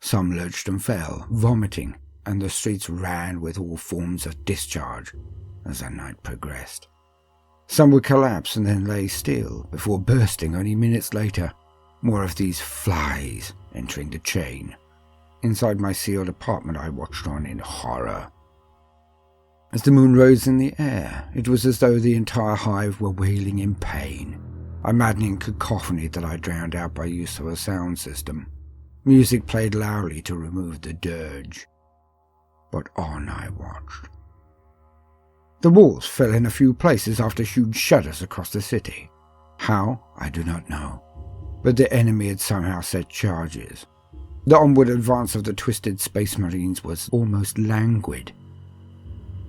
Some lurched and fell, vomiting, and the streets ran with all forms of discharge as the night progressed. Some would collapse and then lay still before bursting only minutes later, more of these flies entering the chain. Inside my sealed apartment I watched on in horror. As the moon rose in the air, it was as though the entire hive were wailing in pain, a maddening cacophony that I drowned out by use of a sound system. Music played loudly to remove the dirge. But on I watched. The walls fell in a few places after huge shudders across the city. How, I do not know, but the enemy had somehow set charges. The onward advance of the twisted space marines was almost languid.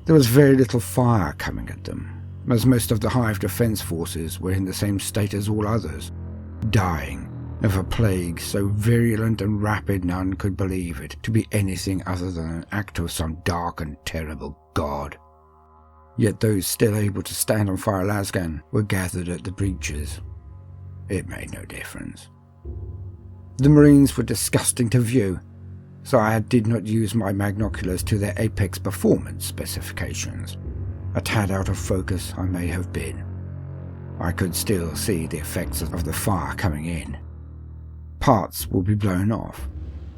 There was very little fire coming at them, as most of the hive defense forces were in the same state as all others, dying of a plague so virulent and rapid none could believe it to be anything other than an act of some dark and terrible god. Yet those still able to stand on Fire Lasgan were gathered at the breaches. It made no difference. The Marines were disgusting to view, so I did not use my magnoculars to their apex performance specifications. A tad out of focus I may have been. I could still see the effects of the fire coming in. Parts will be blown off.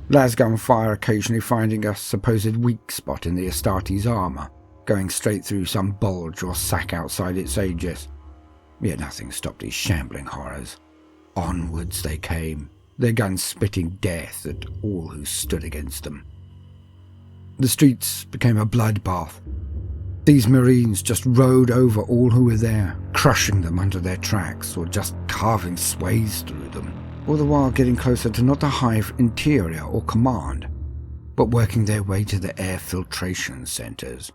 Lasgun fire occasionally finding a supposed weak spot in the Astartes armour, going straight through some bulge or sack outside its aegis. Yet nothing stopped these shambling horrors. Onwards they came, their guns spitting death at all who stood against them. The streets became a bloodbath. These Marines just rode over all who were there, crushing them under their tracks or just carving sways through them, all the while getting closer to not the hive interior or command, but working their way to the air filtration centres.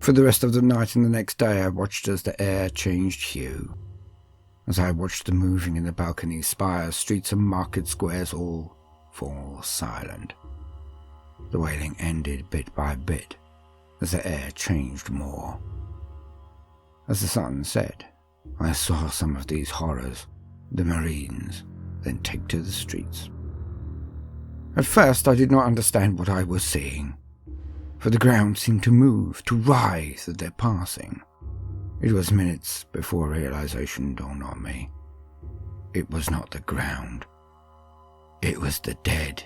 For the rest of the night and the next day I watched as the air changed hue. As I watched the moving in the balcony spires, streets and market squares all fall silent. The wailing ended bit by bit as the air changed more. As the sun set, I saw some of these horrors, the Marines, then take to the streets. At first I did not understand what I was seeing, for the ground seemed to move, to writhe at their passing. It was minutes before realization dawned on me. It was not the ground. It was the dead.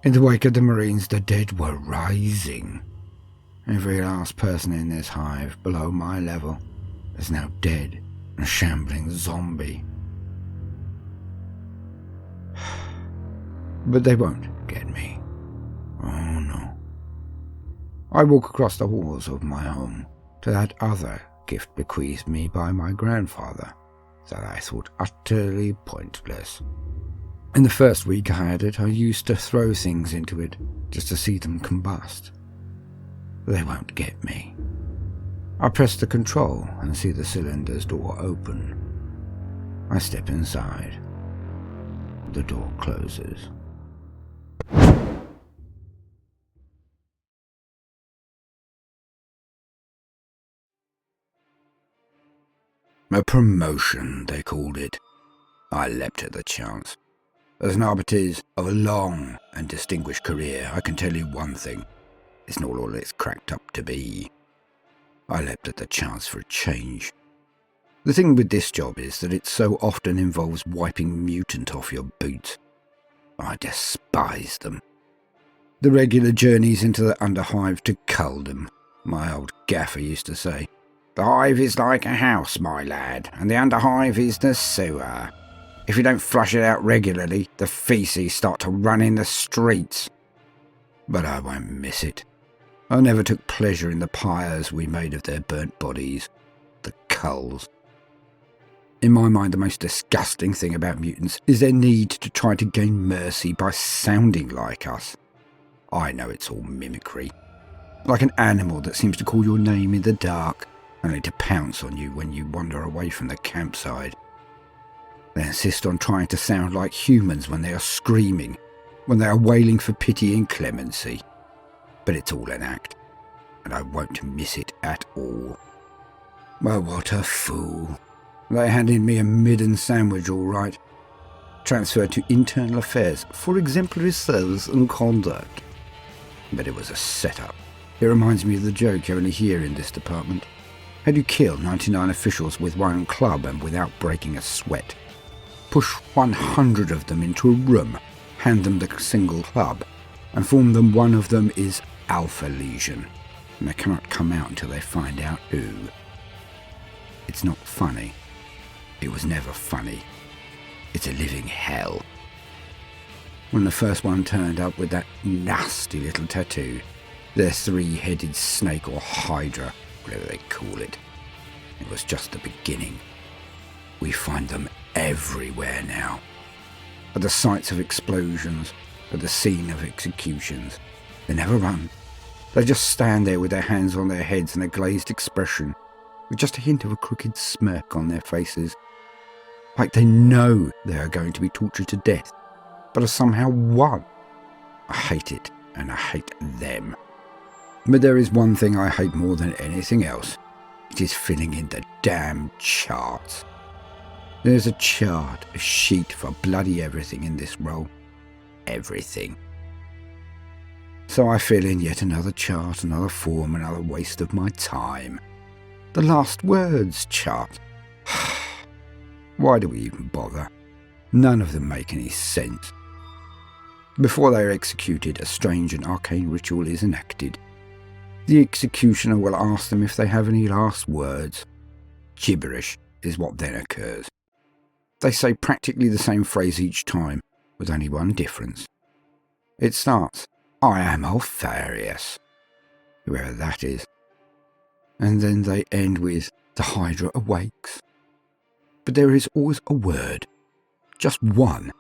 In the wake of the Marines, the dead were rising. Every last person in this hive below my level is now dead, a shambling zombie. But they won't get me. Oh no. I walk across the halls of my home to that other gift bequeathed me by my grandfather that I thought utterly pointless. In the first week I had it, I used to throw things into it just to see them combust. They won't get me. I press the control and see the cylinder's door open. I step inside. The door closes. A promotion, they called it. I leapt at the chance. As an arbiter of a long and distinguished career, I can tell you one thing. It's not all it's cracked up to be. I leapt at the chance for a change. The thing with this job is that it so often involves wiping mutant off your boots. I despise them. The regular journeys into the underhive to Culdum, my old gaffer used to say. The hive is like a house, my lad, and the underhive is the sewer. If you don't flush it out regularly, the feces start to run in the streets. But I won't miss it. I never took pleasure in the pyres we made of their burnt bodies, the culls. In my mind, the most disgusting thing about mutants is their need to try to gain mercy by sounding like us. I know it's all mimicry. Like an animal that seems to call your name in the dark, only to pounce on you when you wander away from the campsite. They insist on trying to sound like humans when they are screaming, when they are wailing for pity and clemency. But it's all an act, and I won't miss it at all. Well, what a fool. They handed me a midden sandwich, all right. Transferred to internal affairs for exemplary service and conduct. But it was a setup. It reminds me of the joke you only hear in this department. How do you kill 99 officials with one club and without breaking a sweat? Push 100 of them into a room, hand them the single club, and inform them one of them is Alpha Legion, and they cannot come out until they find out who. It's not funny. It was never funny. It's a living hell. When the first one turned up with that nasty little tattoo, their three-headed snake or hydra, whatever they call it, it was just the beginning. We find them everywhere now. At the sites of explosions, at the scene of executions. They never run. They just stand there with their hands on their heads and a glazed expression, with just a hint of a crooked smirk on their faces. Like they know they are going to be tortured to death, but have somehow won. I hate it, and I hate them. But there is one thing I hate more than anything else. It is filling in the damn charts. There's a chart, a sheet for bloody everything in this roll. Everything. So I fill in yet another chart, another form, another waste of my time. The last words chart. Why do we even bother? None of them make any sense. Before they are executed, a strange and arcane ritual is enacted. The executioner will ask them if they have any last words. Gibberish is what then occurs. They say practically the same phrase each time, with only one difference. It starts, "I am Alfarius," whoever that is. And then they end with, "The Hydra awakes." But there is always a word, just one,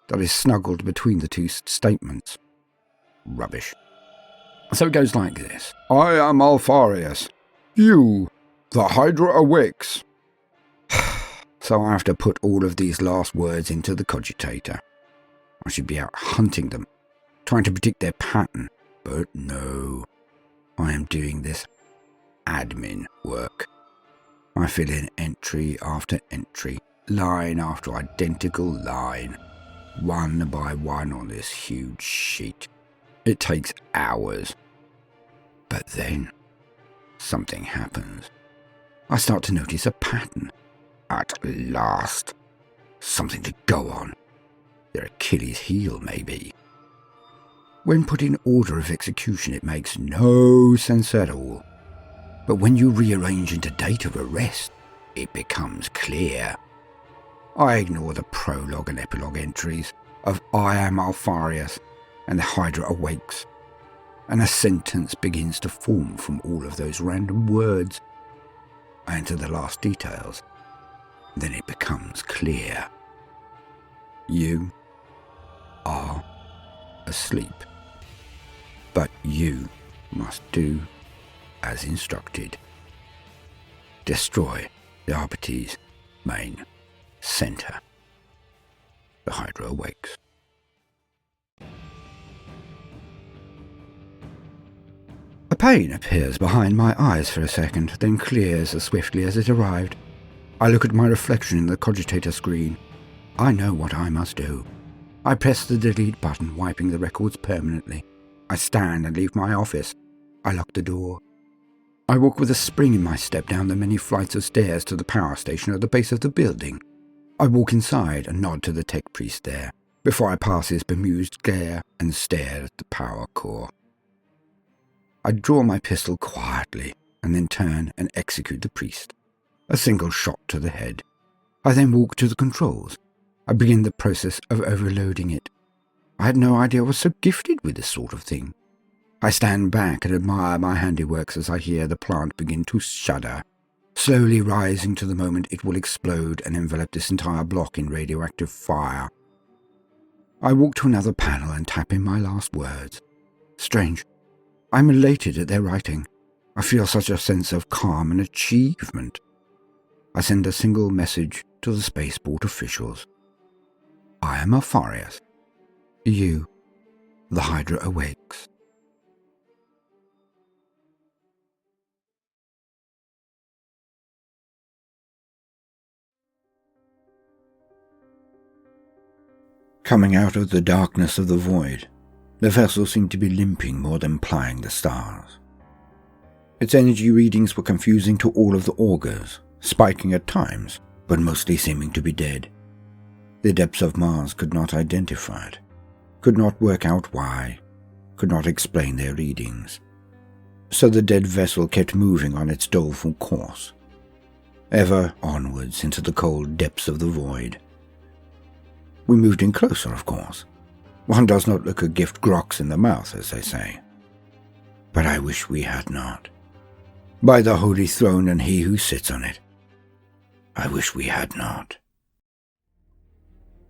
that is snuggled between the two statements. Rubbish. So it goes like this. "I am Alfarius. You, the Hydra awakes." So I have to put all of these last words into the cogitator. I should be out hunting them, trying to predict their pattern, but no. I am doing this admin work. I fill in entry after entry, line after identical line, one by one on this huge sheet. It takes hours. But then, something happens. I start to notice a pattern. At last. Something to go on. Their Achilles heel, maybe. When put in order of execution, it makes no sense at all. But when you rearrange into date of arrest, it becomes clear. I ignore the prologue and epilogue entries of "I am Alfarius" and "The Hydra awakes," and a sentence begins to form from all of those random words. I enter the last details. Then it becomes clear. You are asleep. But you must do as instructed. Destroy the Astartes' main center. The Hydra awakes. A pain appears behind my eyes for a second, then clears as swiftly as it arrived. I look at my reflection in the cogitator screen. I know what I must do. I press the delete button, wiping the records permanently. I stand and leave my office. I lock the door. I walk with a spring in my step down the many flights of stairs to the power station at the base of the building. I walk inside and nod to the tech priest there, before I pass his bemused glare and stare at the power core. I draw my pistol quietly and then turn and execute the priest. A single shot to the head. I then walk to the controls. I begin the process of overloading it. I had no idea I was so gifted with this sort of thing. I stand back and admire my handiworks as I hear the plant begin to shudder, slowly rising to the moment it will explode and envelop this entire block in radioactive fire. I walk to another panel and tap in my last words. Strange. I'm elated at their writing. I feel such a sense of calm and achievement. I send a single message to the spaceport officials. I am Alfarius. You, the Hydra awakes. Coming out of the darkness of the void, the vessel seemed to be limping more than plying the stars. Its energy readings were confusing to all of the augurs, spiking at times, but mostly seeming to be dead. The depths of Mars could not identify it, could not work out why, could not explain their readings. So the dead vessel kept moving on its doleful course, ever onwards into the cold depths of the void. We moved in closer, of course. One does not look a gift grox in the mouth, as they say. But I wish we had not. By the holy throne and he who sits on it, I wish we had not.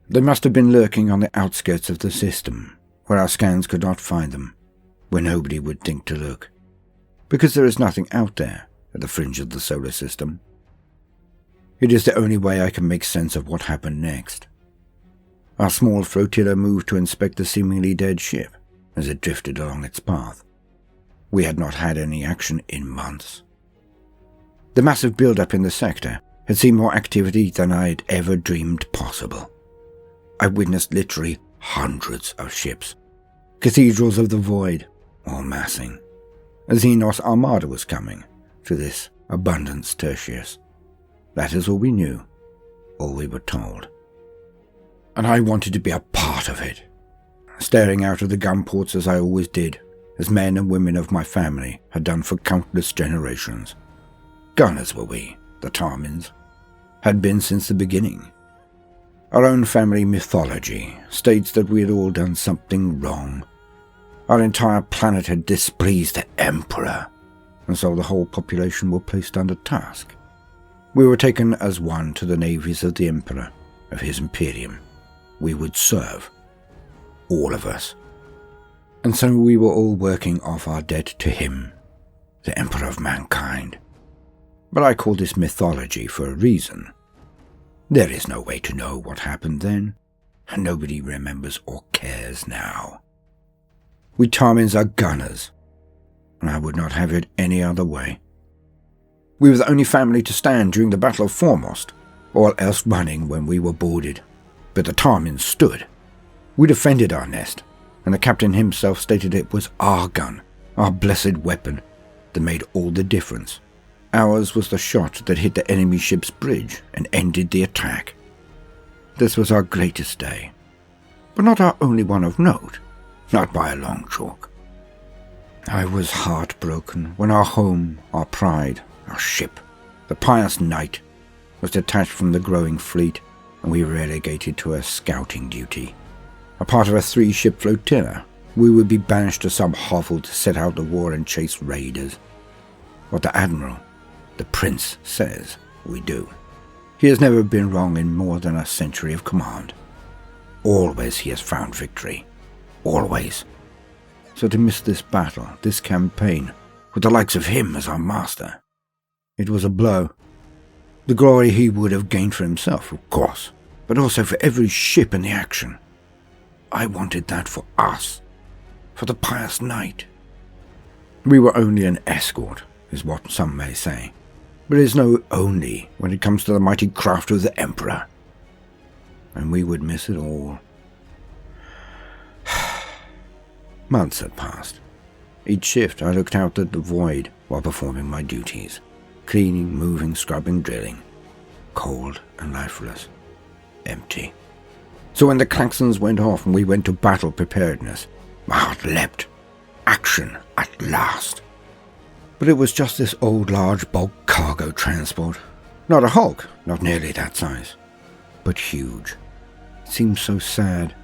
They must have been lurking on the outskirts of the system, where our scans could not find them, where nobody would think to look, because there is nothing out there at the fringe of the solar system. It is the only way I can make sense of what happened next. Our small flotilla moved to inspect the seemingly dead ship as it drifted along its path. We had not had any action in months. The massive build-up in the sector had seen more activity than I had ever dreamed possible. I witnessed literally hundreds of ships, cathedrals of the void, all massing. A Xenos armada was coming to this Abundance Tertius. That is all we knew, all we were told. And I wanted to be a part of it, staring out of the gun ports as I always did, as men and women of my family had done for countless generations. Gunners were we, the Tarmins, had been since the beginning. Our own family mythology states that we had all done something wrong. Our entire planet had displeased the Emperor, and so the whole population were placed under task. We were taken as one to the navies of the Emperor, of his Imperium. We would serve, all of us. And so we were all working off our debt to him, the Emperor of mankind. But I call this mythology for a reason. There is no way to know what happened then, and nobody remembers or cares now. We Tarmins are gunners, and I would not have it any other way. We were the only family to stand during the Battle of Foremost, all else running when we were boarded. But the Tarmins stood. We defended our nest, and the captain himself stated it was our gun, our blessed weapon, that made all the difference. Ours was the shot that hit the enemy ship's bridge and ended the attack. This was our greatest day, but not our only one of note, not by a long chalk. I was heartbroken when our home, our pride, our ship, the pious knight, was detached from the growing fleet, and we were relegated to a scouting duty. A part of a 3-ship flotilla, we would be banished to some hovel to set out the war and chase raiders. What the Admiral, the Prince, says, we do. He has never been wrong in more than a century of command. Always he has found victory. Always. So to miss this battle, this campaign, with the likes of him as our master, it was a blow. The glory he would have gained for himself, of course, but also for every ship in the action. I wanted that for us, for the pious knight. We were only an escort, is what some may say, but it is no only when it comes to the mighty craft of the Emperor. And we would miss it all. Months had passed. Each shift I looked out at the void while performing my duties. Cleaning, moving, scrubbing, drilling. Cold and lifeless. Empty. So when the klaxons went off and we went to battle preparedness, my heart leapt. Action at last. But it was just this old large bulk cargo transport. Not a hulk, not nearly that size. But huge. It seemed so sad.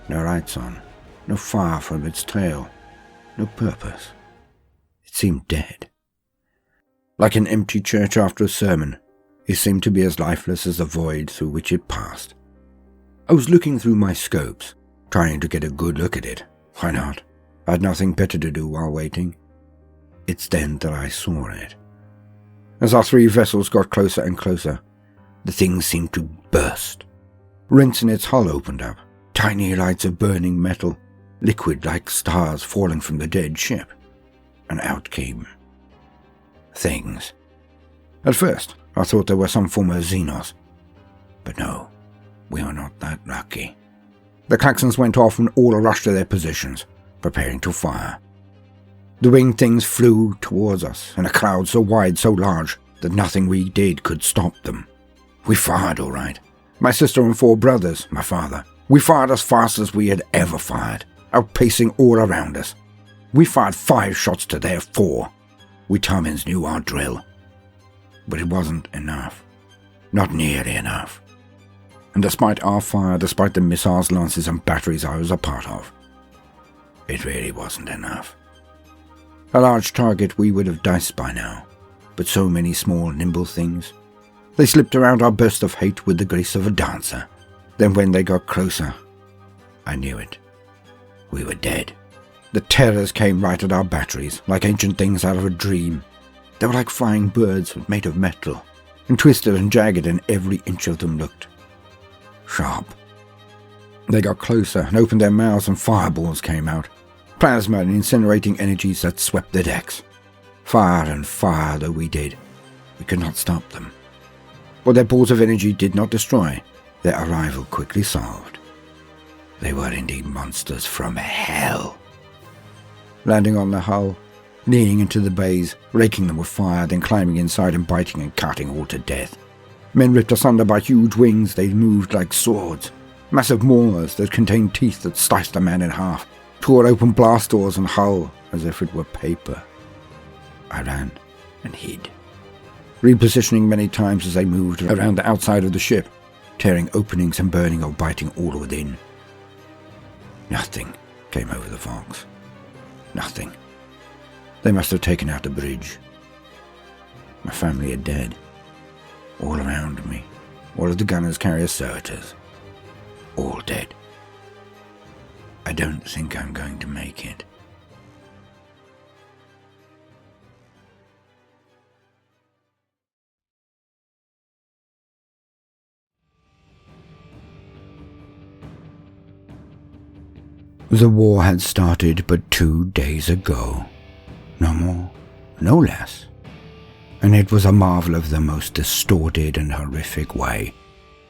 No lights on. No fire from its tail. No purpose. It seemed dead. Like an empty church after a sermon, it seemed to be as lifeless as the void through which it passed. I was looking through my scopes, trying to get a good look at it. Why not? I had nothing better to do while waiting. It's then that I saw it. As our 3 vessels got closer and closer, the thing seemed to burst. Rents in its hull opened up, tiny lights of burning metal, liquid like stars falling from the dead ship, and out came things. At first, I thought they were some form of Xenos, but no, we were not that lucky. The klaxons went off and all rushed to their positions, preparing to fire. The winged things flew towards us in a cloud so wide, so large, that nothing we did could stop them. We fired all right. My sister and 4 brothers, my father. We fired as fast as we had ever fired, outpacing all around us. We fired 5 shots to their 4. We Tarmins knew our drill. But it wasn't enough. Not nearly enough. And despite our fire, despite the missiles, lances and batteries I was a part of, it really wasn't enough. A large target we would have diced by now, but so many small, nimble things. They slipped around our burst of hate with the grace of a dancer. Then when they got closer, I knew it. We were dead. The terrors came right at our batteries, like ancient things out of a dream. They were like flying birds made of metal, and twisted and jagged, and every inch of them looked sharp. They got closer and opened their mouths, and fireballs came out. Plasma and incinerating energies that swept the decks. Fire and fire though we did, we could not stop them. What their balls of energy did not destroy, their arrival quickly solved. They were indeed monsters from hell. Landing on the hull, leaning into the bays, raking them with fire, then climbing inside and biting and cutting all to death. Men ripped asunder by huge wings, they moved like swords. Massive maulers that contained teeth that sliced a man in half, tore open blast doors and hull as if it were paper. I ran and hid, repositioning many times as they moved around the outside of the ship, tearing openings and burning or biting all within. Nothing came over the fogs. Nothing. They must have taken out the bridge. My family are dead. All around me. All of the gunners carry asserters. All dead. I don't think I'm going to make it. The war had started but 2 days ago. No more, no less. And it was a marvel of the most distorted and horrific way.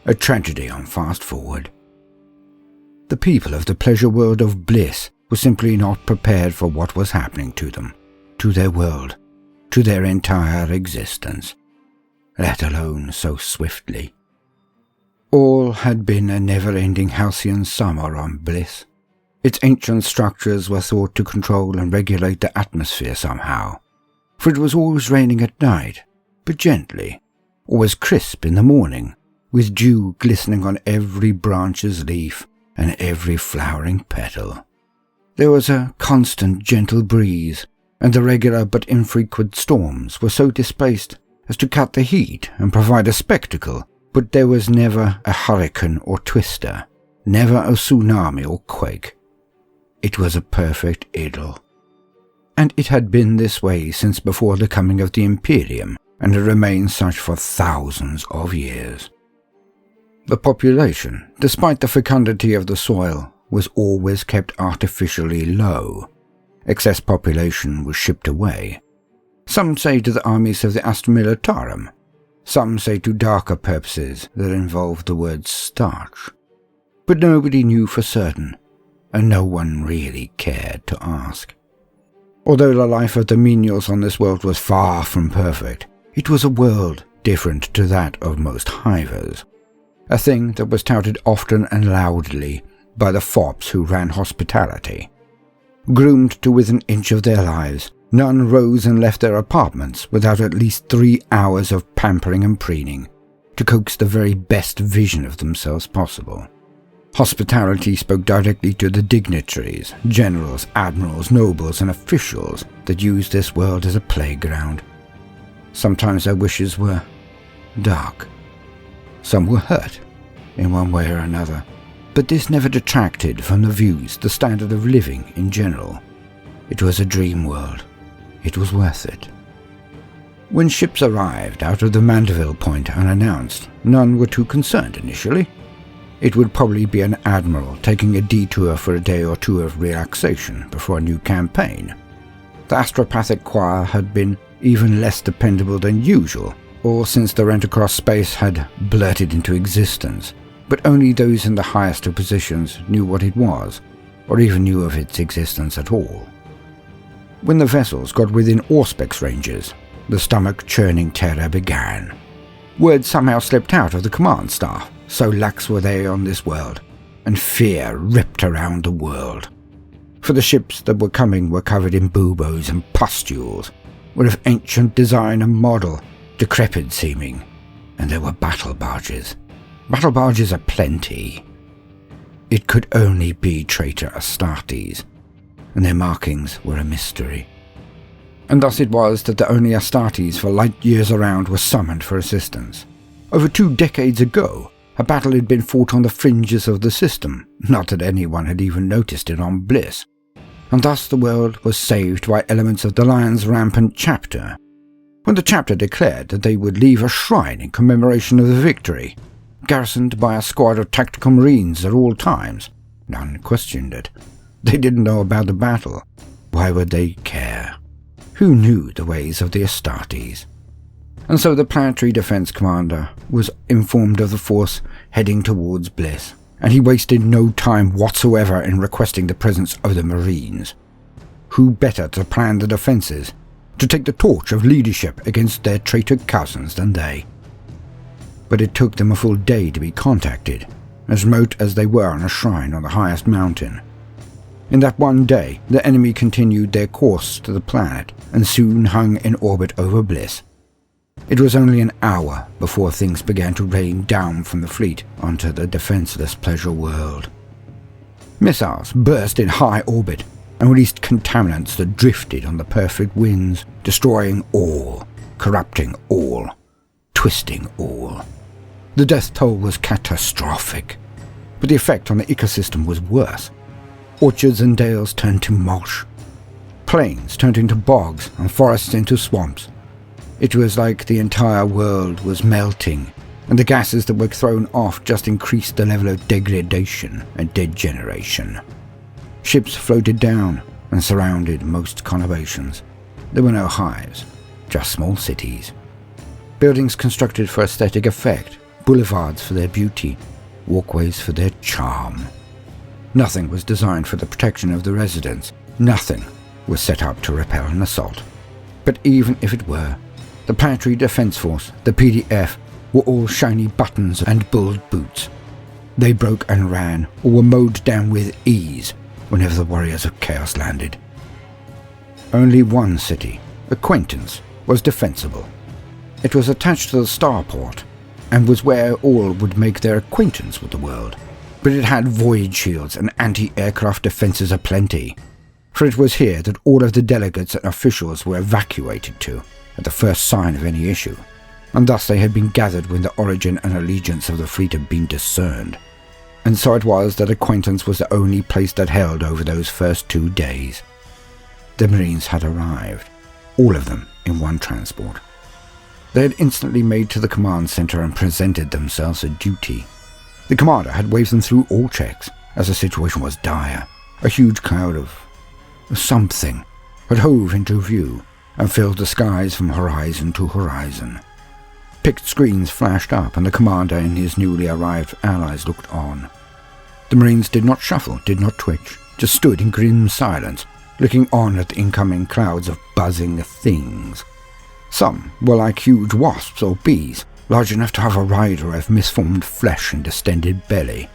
A tragedy on fast forward. The people of the pleasure world of Bliss were simply not prepared for what was happening to them, to their world, to their entire existence, let alone so swiftly. All had been a never-ending halcyon summer on Bliss. Its ancient structures were thought to control and regulate the atmosphere somehow, for it was always raining at night, but gently, always crisp in the morning, with dew glistening on every branch's leaf and every flowering petal. There was a constant gentle breeze, and the regular but infrequent storms were so displaced as to cut the heat and provide a spectacle, but there was never a hurricane or twister, never a tsunami or quake. It was a perfect idyll. And it had been this way since before the coming of the Imperium, and it remained such for thousands of years. The population, despite the fecundity of the soil, was always kept artificially low. Excess population was shipped away. Some say to the armies of the Astra Militarum, some say to darker purposes that involved the word starch. But nobody knew for certain, and no one really cared to ask. Although the life of the menials on this world was far from perfect, it was a world different to that of most hivers, a thing that was touted often and loudly by the fops who ran hospitality. Groomed to within an inch of their lives, none rose and left their apartments without at least 3 hours of pampering and preening to coax the very best vision of themselves possible. Hospitality spoke directly to the dignitaries, generals, admirals, nobles, and officials that used this world as a playground. Sometimes their wishes were dark. Some were hurt, in one way or another, but this never detracted from the views, the standard of living in general. It was a dream world. It was worth it. When ships arrived out of the Mandeville Point unannounced, none were too concerned initially. It would probably be an admiral taking a detour for a day or two of relaxation before a new campaign. The astropathic choir had been even less dependable than usual, or since the rent-across space had blurted into existence, but only those in the highest of positions knew what it was, or even knew of its existence at all. When the vessels got within Auspex ranges, the stomach-churning terror began. Words somehow slipped out of the command staff, so lax were they on this world, and fear ripped around the world. For the ships that were coming were covered in buboes and pustules, were of ancient design and model, decrepit seeming, and there were battle barges. Battle barges aplenty. It could only be traitor Astartes, and their markings were a mystery. And thus it was that the only Astartes for light years around were summoned for assistance. Over 2 decades ago, a battle had been fought on the fringes of the system, not that anyone had even noticed it on Bliss, and thus the world was saved by elements of the Lion's rampant chapter. When the chapter declared that they would leave a shrine in commemoration of the victory, garrisoned by a squad of tactical marines at all times, none questioned it. They didn't know about the battle. Why would they care? Who knew the ways of the Astartes? And so the Planetary Defense Commander was informed of the force heading towards Bliss, and he wasted no time whatsoever in requesting the presence of the Marines. Who better to plan the defences, to take the torch of leadership against their traitor cousins than they? But it took them a full day to be contacted, as remote as they were on a shrine on the highest mountain. In that one day, the enemy continued their course to the planet and soon hung in orbit over Bliss. It was only an hour before things began to rain down from the fleet onto the defenseless pleasure world. Missiles burst in high orbit and released contaminants that drifted on the perfect winds, destroying all, corrupting all, twisting all. The death toll was catastrophic, but the effect on the ecosystem was worse. Orchards and dales turned to marsh. Plains turned into bogs and forests into swamps. It was like the entire world was melting, and the gases that were thrown off just increased the level of degradation and degeneration. Ships floated down and surrounded most conurbations. There were no hives, just small cities. Buildings constructed for aesthetic effect, boulevards for their beauty, walkways for their charm. Nothing was designed for the protection of the residents. Nothing was set up to repel an assault. But even if it were, the Planetary Defense Force, the PDF, were all shiny buttons and bulled boots. They broke and ran, or were mowed down with ease whenever the warriors of chaos landed. Only one city, Acquaintance, was defensible. It was attached to the starport, and was where all would make their acquaintance with the world. But it had void shields and anti-aircraft defences aplenty, for it was here that all of the delegates and officials were evacuated to at the first sign of any issue, and thus they had been gathered when the origin and allegiance of the fleet had been discerned. And so it was that Acquaintance was the only place that held over those first 2 days. The Marines had arrived, all of them in one transport. They had instantly made to the command centre and presented themselves at duty. The commander had waved them through all checks, as the situation was dire. A huge cloud of something had hove into view and filled the skies from horizon to horizon. Picked screens flashed up, and the commander and his newly arrived allies looked on. The Marines did not shuffle, did not twitch, just stood in grim silence, looking on at the incoming clouds of buzzing things. Some were like huge wasps or bees, large enough to have a rider of misformed flesh and distended belly.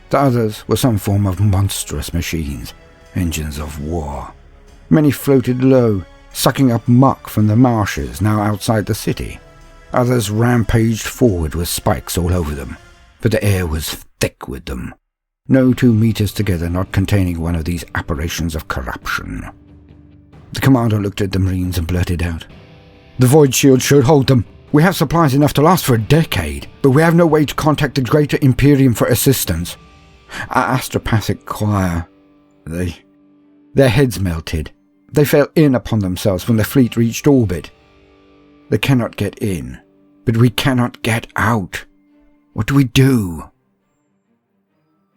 The others were some form of monstrous machines, engines of war. Many floated low, sucking up muck from the marshes now outside the city. Others rampaged forward with spikes all over them, but the air was thick with them. No 2 meters together not containing one of these apparitions of corruption. The commander looked at the Marines and blurted out, "The void shield should hold them. We have supplies enough to last for a decade, but we have no way to contact the Greater Imperium for assistance." Astropathic choir. Their heads melted. They fell in upon themselves when the fleet reached orbit. They cannot get in, but we cannot get out. What do we do?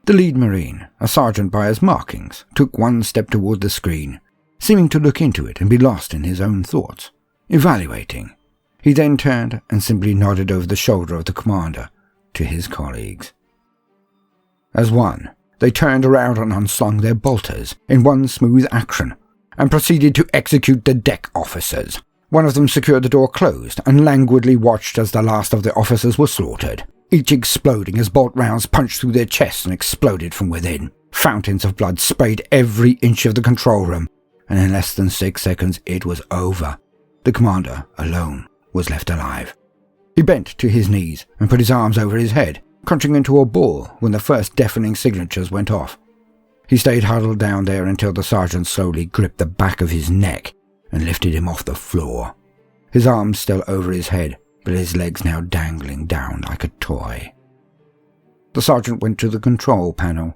The lead Marine, a sergeant by his markings, took one step toward the screen, seeming to look into it and be lost in his own thoughts, evaluating. He then turned and simply nodded over the shoulder of the commander to his colleagues. As one, they turned around and unslung their bolters in one smooth action, and proceeded to execute the deck officers. One of them secured the door closed and languidly watched as the last of the officers were slaughtered, each exploding as bolt rounds punched through their chests and exploded from within. Fountains of blood sprayed every inch of the control room, and in less than 6 seconds it was over. The commander, alone, was left alive. He bent to his knees and put his arms over his head, crunching into a ball when the first deafening signatures went off. He stayed huddled down there until the sergeant slowly gripped the back of his neck and lifted him off the floor. His arms still over his head, but his legs now dangling down like a toy. The sergeant went to the control panel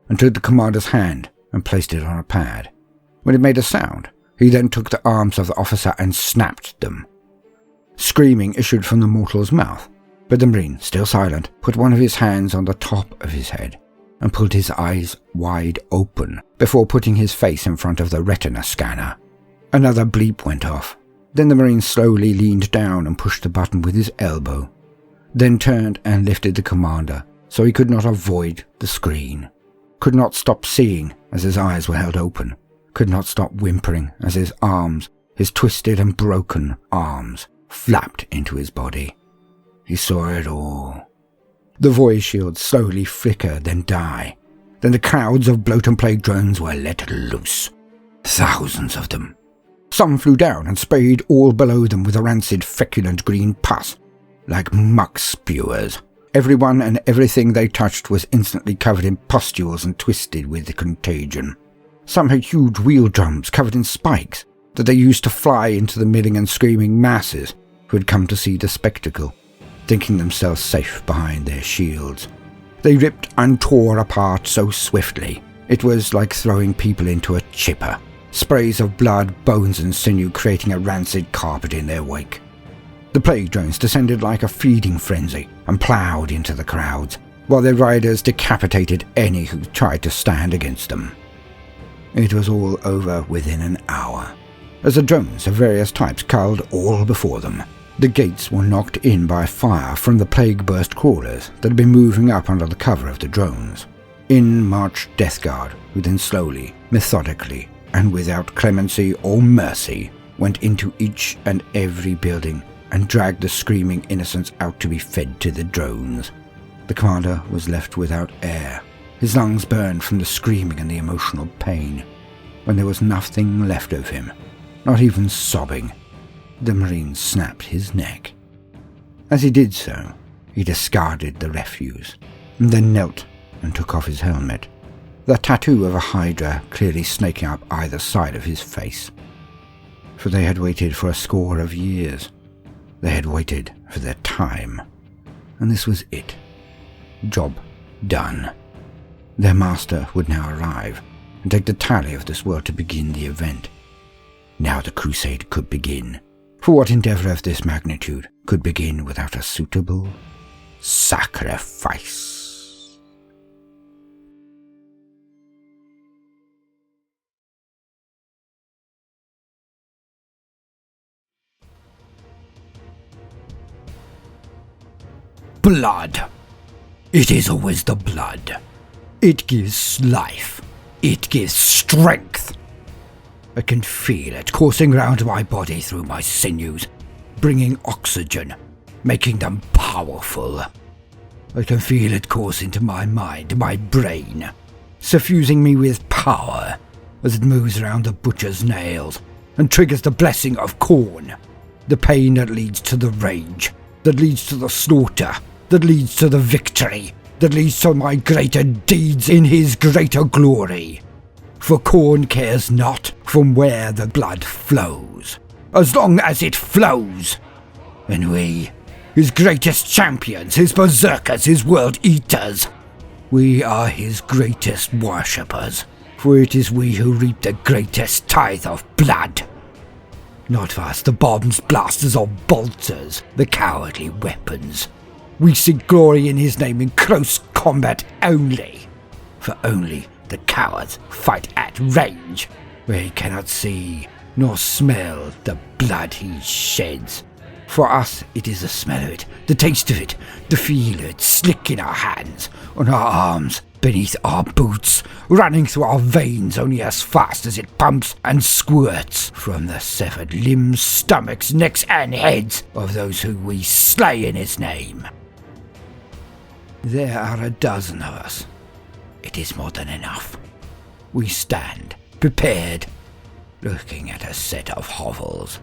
and took the commander's hand and placed it on a pad. When it made a sound, he then took the arms of the officer and snapped them. Screaming issued from the mortal's mouth, but the Marine, still silent, put one of his hands on the top of his head and pulled his eyes wide open before putting his face in front of the retina scanner. Another bleep went off, Then the Marine slowly leaned down and pushed the button with his elbow, then turned and lifted the commander so he could not avoid the screen, could not stop seeing as his eyes were held open, could not stop whimpering as his arms, his twisted and broken arms, flapped into his body. He saw it all. The void shields slowly flicker, then die. Then the crowds of bloat and plague drones were let loose. Thousands of them. Some flew down and sprayed all below them with a rancid, feculent green pus, like muck spewers. Everyone and everything they touched was instantly covered in pustules and twisted with the contagion. Some had huge wheel drums covered in spikes that they used to fly into the milling and screaming masses who had come to see the spectacle, thinking themselves safe behind their shields. They ripped and tore apart so swiftly, it was like throwing people into a chipper, sprays of blood, bones and sinew creating a rancid carpet in their wake. The plague drones descended like a feeding frenzy and ploughed into the crowds, while their riders decapitated any who tried to stand against them. It was all over within an hour, as the drones of various types culled all before them. The gates were knocked in by fire from the plague-burst crawlers that had been moving up under the cover of the drones. In marched Death Guard, who then slowly, methodically, and without clemency or mercy, went into each and every building and dragged the screaming innocents out to be fed to the drones. The commander was left without air. His lungs burned from the screaming and the emotional pain. When there was nothing left of him, not even sobbing, the Marine snapped his neck. As he did so, he discarded the refuse, and then knelt and took off his helmet, the tattoo of a hydra clearly snaking up either side of his face. For they had waited for a score of years. They had waited for their time, and this was it. Job done. Their master would now arrive and take the tally of this world to begin the event. Now the crusade could begin, for what endeavour of this magnitude could begin without a suitable sacrifice? Blood. It is always the blood. It gives life. It gives strength. I can feel it coursing round my body through my sinews, bringing oxygen, making them powerful. I can feel it course into my mind, my brain, suffusing me with power as it moves around the butcher's nails and triggers the blessing of Khorne, the pain that leads to the rage, that leads to the slaughter, that leads to the victory, that leads to my greater deeds in his greater glory. For Khorne cares not from where the blood flows, as long as it flows. And we, his greatest champions, his berserkers, his world eaters, we are his greatest worshippers, for it is we who reap the greatest tithe of blood. Not for us the bombs, blasters or bolters, the cowardly weapons. We seek glory in his name in close combat only, for only the cowards fight at range, where he cannot see nor smell the blood he sheds. For us it is the smell of it, the taste of it, the feel of it slick in our hands, on our arms, beneath our boots, running through our veins only as fast as it pumps and squirts from the severed limbs, stomachs, necks and heads of those who we slay in his name. There are a dozen of us. It is more than enough. We stand, prepared, looking at a set of hovels.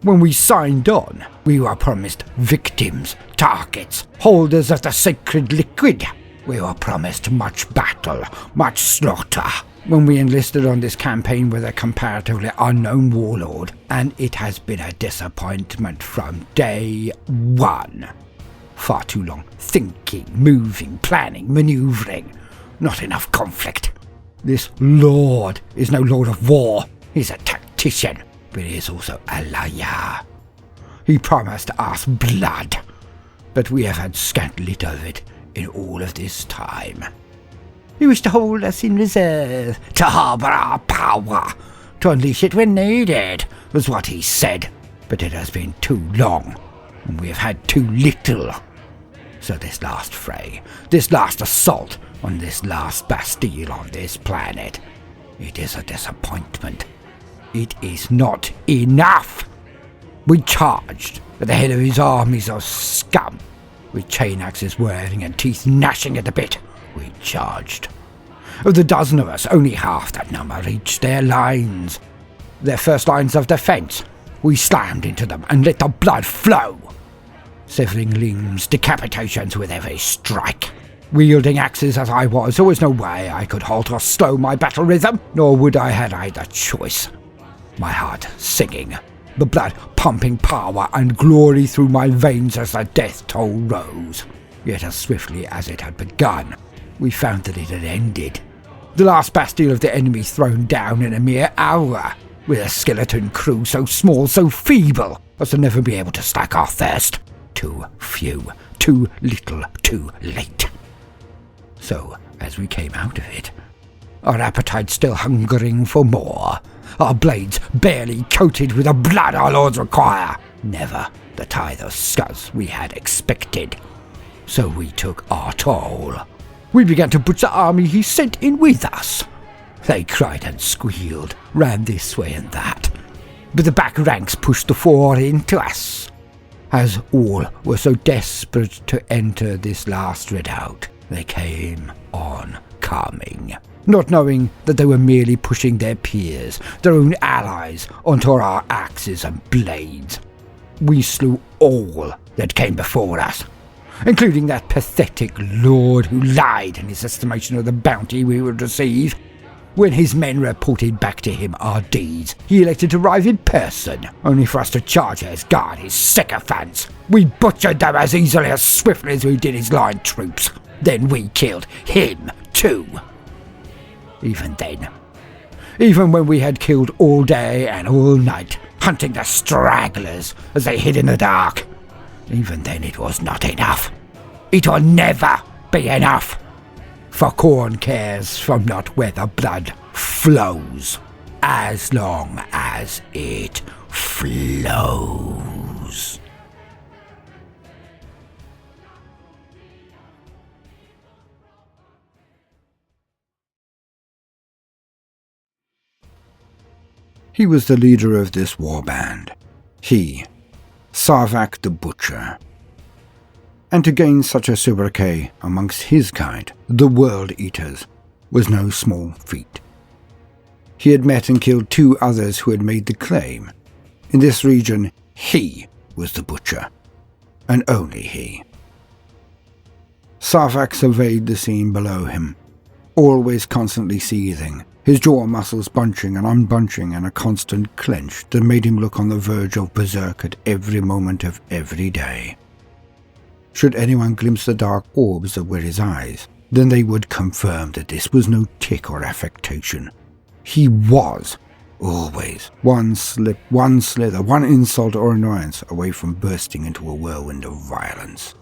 When we signed on, we were promised victims, targets, holders of the sacred liquid. We were promised much battle, much slaughter. When we enlisted on this campaign with a comparatively unknown warlord, and it has been a disappointment from day one. Far too long thinking, moving, planning, manoeuvring. Not enough conflict. This lord is no lord of war. He's a tactician, but he is also a liar. He promised us blood, but we have had scant little of it in all of this time. He wished to hold us in reserve, to harbour our power, to unleash it when needed, was what he said. but it has been too long, and we have had too little. So this last fray, this last assault on this last Bastille on this planet, it is a disappointment. It is not enough. We charged at the head of his armies of scum, with chain axes whirling and teeth gnashing at the bit. We charged. Of the dozen of us, only half that number reached their lines. Their first lines of defence. We slammed into them and let the blood flow, severing limbs, decapitations with every strike. Wielding axes as I was, there was no way I could halt or slow my battle rhythm, nor would I had either choice. My heart singing, the blood pumping power and glory through my veins as the death toll rose. Yet as swiftly as it had begun, we found that it had ended. The last Bastille of the enemy thrown down in a mere hour, with a skeleton crew so small, so feeble, as to never be able to slake our thirst. Too few, too little, too late. So, as we came out of it, our appetite still hungering for more, our blades barely coated with the blood our lords require, never the tithe of scuzz we had expected. So we took our toll. We began to butcher the army he sent in with us. They cried and squealed, ran this way and that, but the back ranks pushed the fore into us. As all were so desperate to enter this last redoubt, they came on coming, not knowing that they were merely pushing their peers, their own allies, onto our axes and blades. We slew all that came before us, including that pathetic lord who lied in his estimation of the bounty we would receive. When his men reported back to him our deeds, he elected to arrive in person, only for us to charge as guard his sycophants. We butchered them as easily, as swiftly as we did his line troops. Then we killed him too. Even then, even when we had killed all day and all night, hunting the stragglers as they hid in the dark, even then it was not enough. It will never be enough. For Khorne cares from not where the blood flows, as long as it flows. He was the leader of this warband. He, Sarvak the Butcher. And to gain such a sobriquet amongst his kind, the World Eaters, was no small feat. He had met and killed 2 others who had made the claim. In this region, he was the Butcher, and only he. Sarvak surveyed the scene below him, always constantly seething, his jaw muscles bunching and unbunching in a constant clench that made him look on the verge of berserk at every moment of every day. Should anyone glimpse the dark orbs that were his eyes, then they would confirm that this was no tic or affectation. He was, always, one slip, one slither, one insult or annoyance away from bursting into a whirlwind of violence.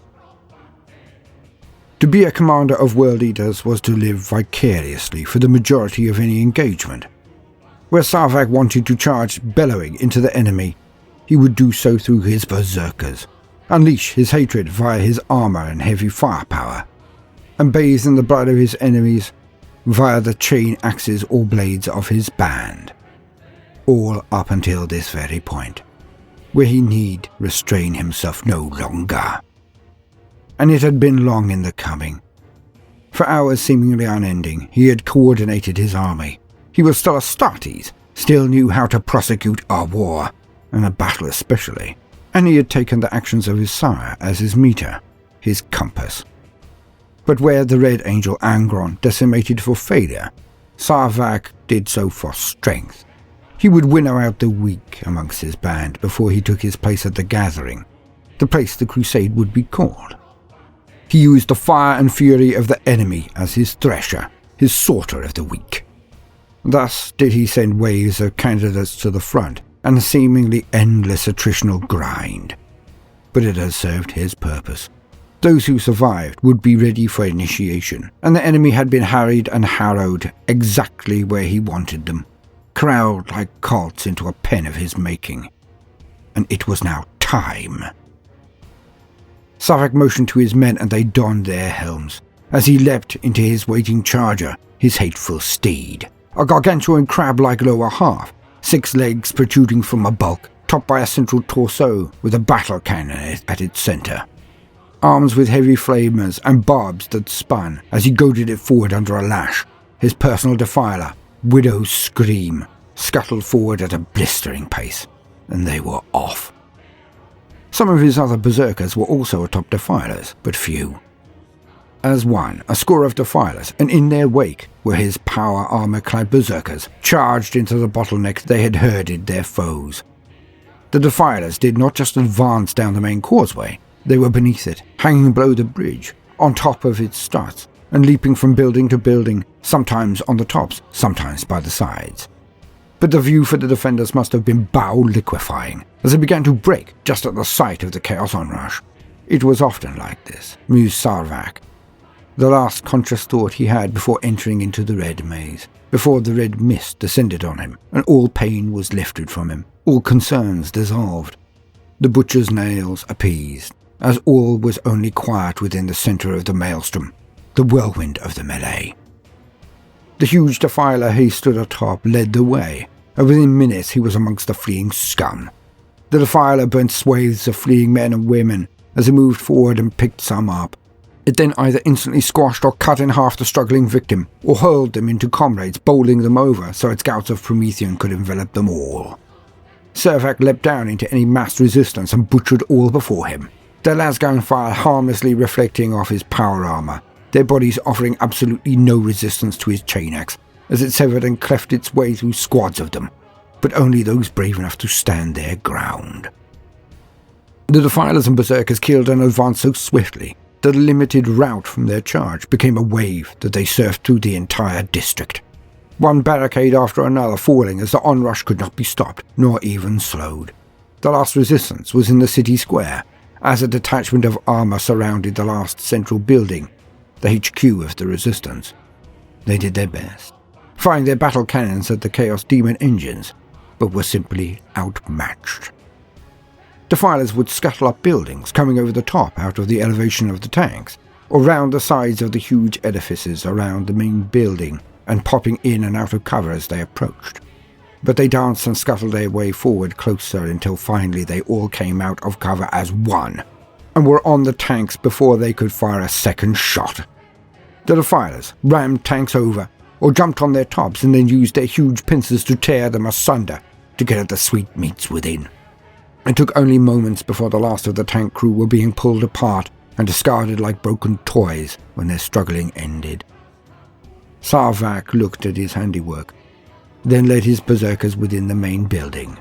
To be a commander of World Eaters was to live vicariously for the majority of any engagement. Where Sarvak wanted to charge bellowing into the enemy, he would do so through his berserkers, unleash his hatred via his armor and heavy firepower, and bathe in the blood of his enemies via the chain axes or blades of his band. All up until this very point, where he need restrain himself no longer. And it had been long in the coming. For hours seemingly unending, he had coordinated his army. He was still Astartes, still knew how to prosecute our war, and a battle especially. And he had taken the actions of his sire as his meter, his compass. But where the Red Angel Angron decimated for failure, Sarvak did so for strength. He would winnow out the weak amongst his band before he took his place at the gathering, the place the Crusade would be called. He used the fire and fury of the enemy as his thresher, his sorter of the weak. Thus did he send waves of candidates to the front, and a seemingly endless attritional grind. But it had served his purpose. Those who survived would be ready for initiation, and the enemy had been harried and harrowed exactly where he wanted them, corralled like colts into a pen of his making. and it was now time. Sarvak motioned to his men and they donned their helms, as he leapt into his waiting charger, his hateful steed, a gargantuan crab-like lower half, 6 legs protruding from a bulk, topped by a central torso with a battle cannon at its centre. Arms with heavy flamers and barbs that spun as he goaded it forward under a lash. His personal defiler, Widow's Scream, scuttled forward at a blistering pace, and they were off. Some of his other berserkers were also atop defilers, but few. As one, a score of defilers, and in their wake were his power armor-clad berserkers, charged into the bottlenecks they had herded their foes. The defilers did not just advance down the main causeway, they were beneath it, hanging below the bridge, on top of its struts, and leaping from building to building, sometimes on the tops, sometimes by the sides. But the view for the defenders must have been bow-liquefying, as they began to break just at the sight of the chaos onrush. It was often like this, mused Sarvak. The last conscious thought he had before entering into the red maze, before the red mist descended on him, and all pain was lifted from him, all concerns dissolved. The butcher's nails appeased, as all was only quiet within the centre of the maelstrom, the whirlwind of the melee. The huge defiler he stood atop led the way, and within minutes he was amongst the fleeing scum. The defiler burnt swathes of fleeing men and women as he moved forward and picked some up. It then either instantly squashed or cut in half the struggling victim, or hurled them into comrades, bowling them over so its gouts of Promethean could envelop them all. Sarvak leapt down into any massed resistance and butchered all before him, their lasgun fire harmlessly reflecting off his power armor, their bodies offering absolutely no resistance to his chain axe, as it severed and cleft its way through squads of them, but only those brave enough to stand their ground. The defilers and berserkers killed and advanced so swiftly that a limited rout from their charge became a wave that they surfed through the entire district, one barricade after another falling as the onrush could not be stopped, nor even slowed. The last resistance was in the city square, as a detachment of armor surrounded the last central building, the HQ of the resistance. They did their best, firing their battle cannons at the Chaos Daemon Engines, but were simply outmatched. Defilers would scuttle up buildings, coming over the top out of the elevation of the tanks, or round the sides of the huge edifices around the main building, and popping in and out of cover as they approached. But they danced and scuttled their way forward closer until finally they all came out of cover as one, and were on the tanks before they could fire a second shot. The defilers rammed tanks over, or jumped on their tops and then used their huge pincers to tear them asunder to get at the sweetmeats within. It took only moments before the last of the tank crew were being pulled apart and discarded like broken toys when their struggling ended. Sarvak looked at his handiwork, then led his berserkers within the main building.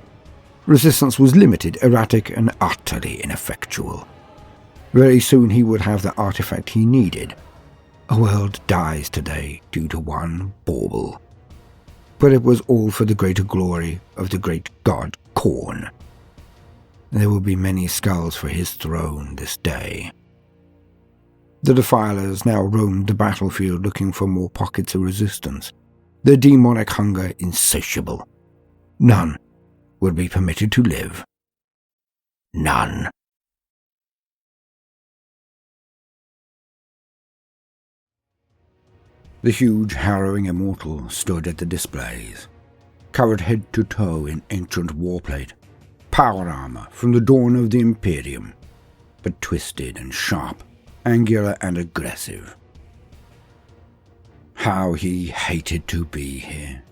Resistance was limited, erratic, and utterly ineffectual. Very soon he would have the artifact he needed. A world dies today due to one bauble. But it was all for the greater glory of the great god Khorne. There will be many skulls for his throne this day. The defilers now roamed the battlefield looking for more pockets of resistance, their demonic hunger insatiable. None would be permitted to live. None. The huge, harrowing immortal stood at the displays, covered head to toe in ancient warplate, power armor from the dawn of the Imperium, but twisted and sharp, angular and aggressive. How he hated to be here,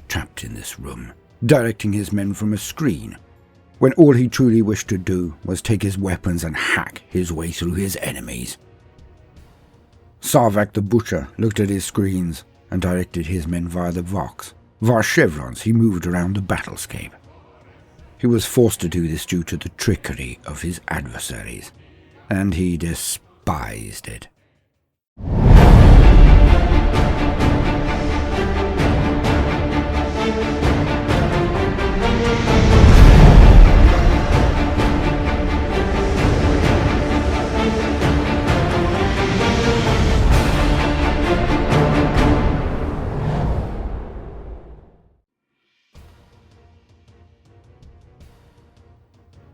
trapped in this room, directing his men from a screen, when all he truly wished to do was take his weapons and hack his way through his enemies. Sarvak the Butcher looked at his screens and directed his men via the Vox, via chevrons he moved around the battlescape. He was forced to do this due to the trickery of his adversaries, and he despised it.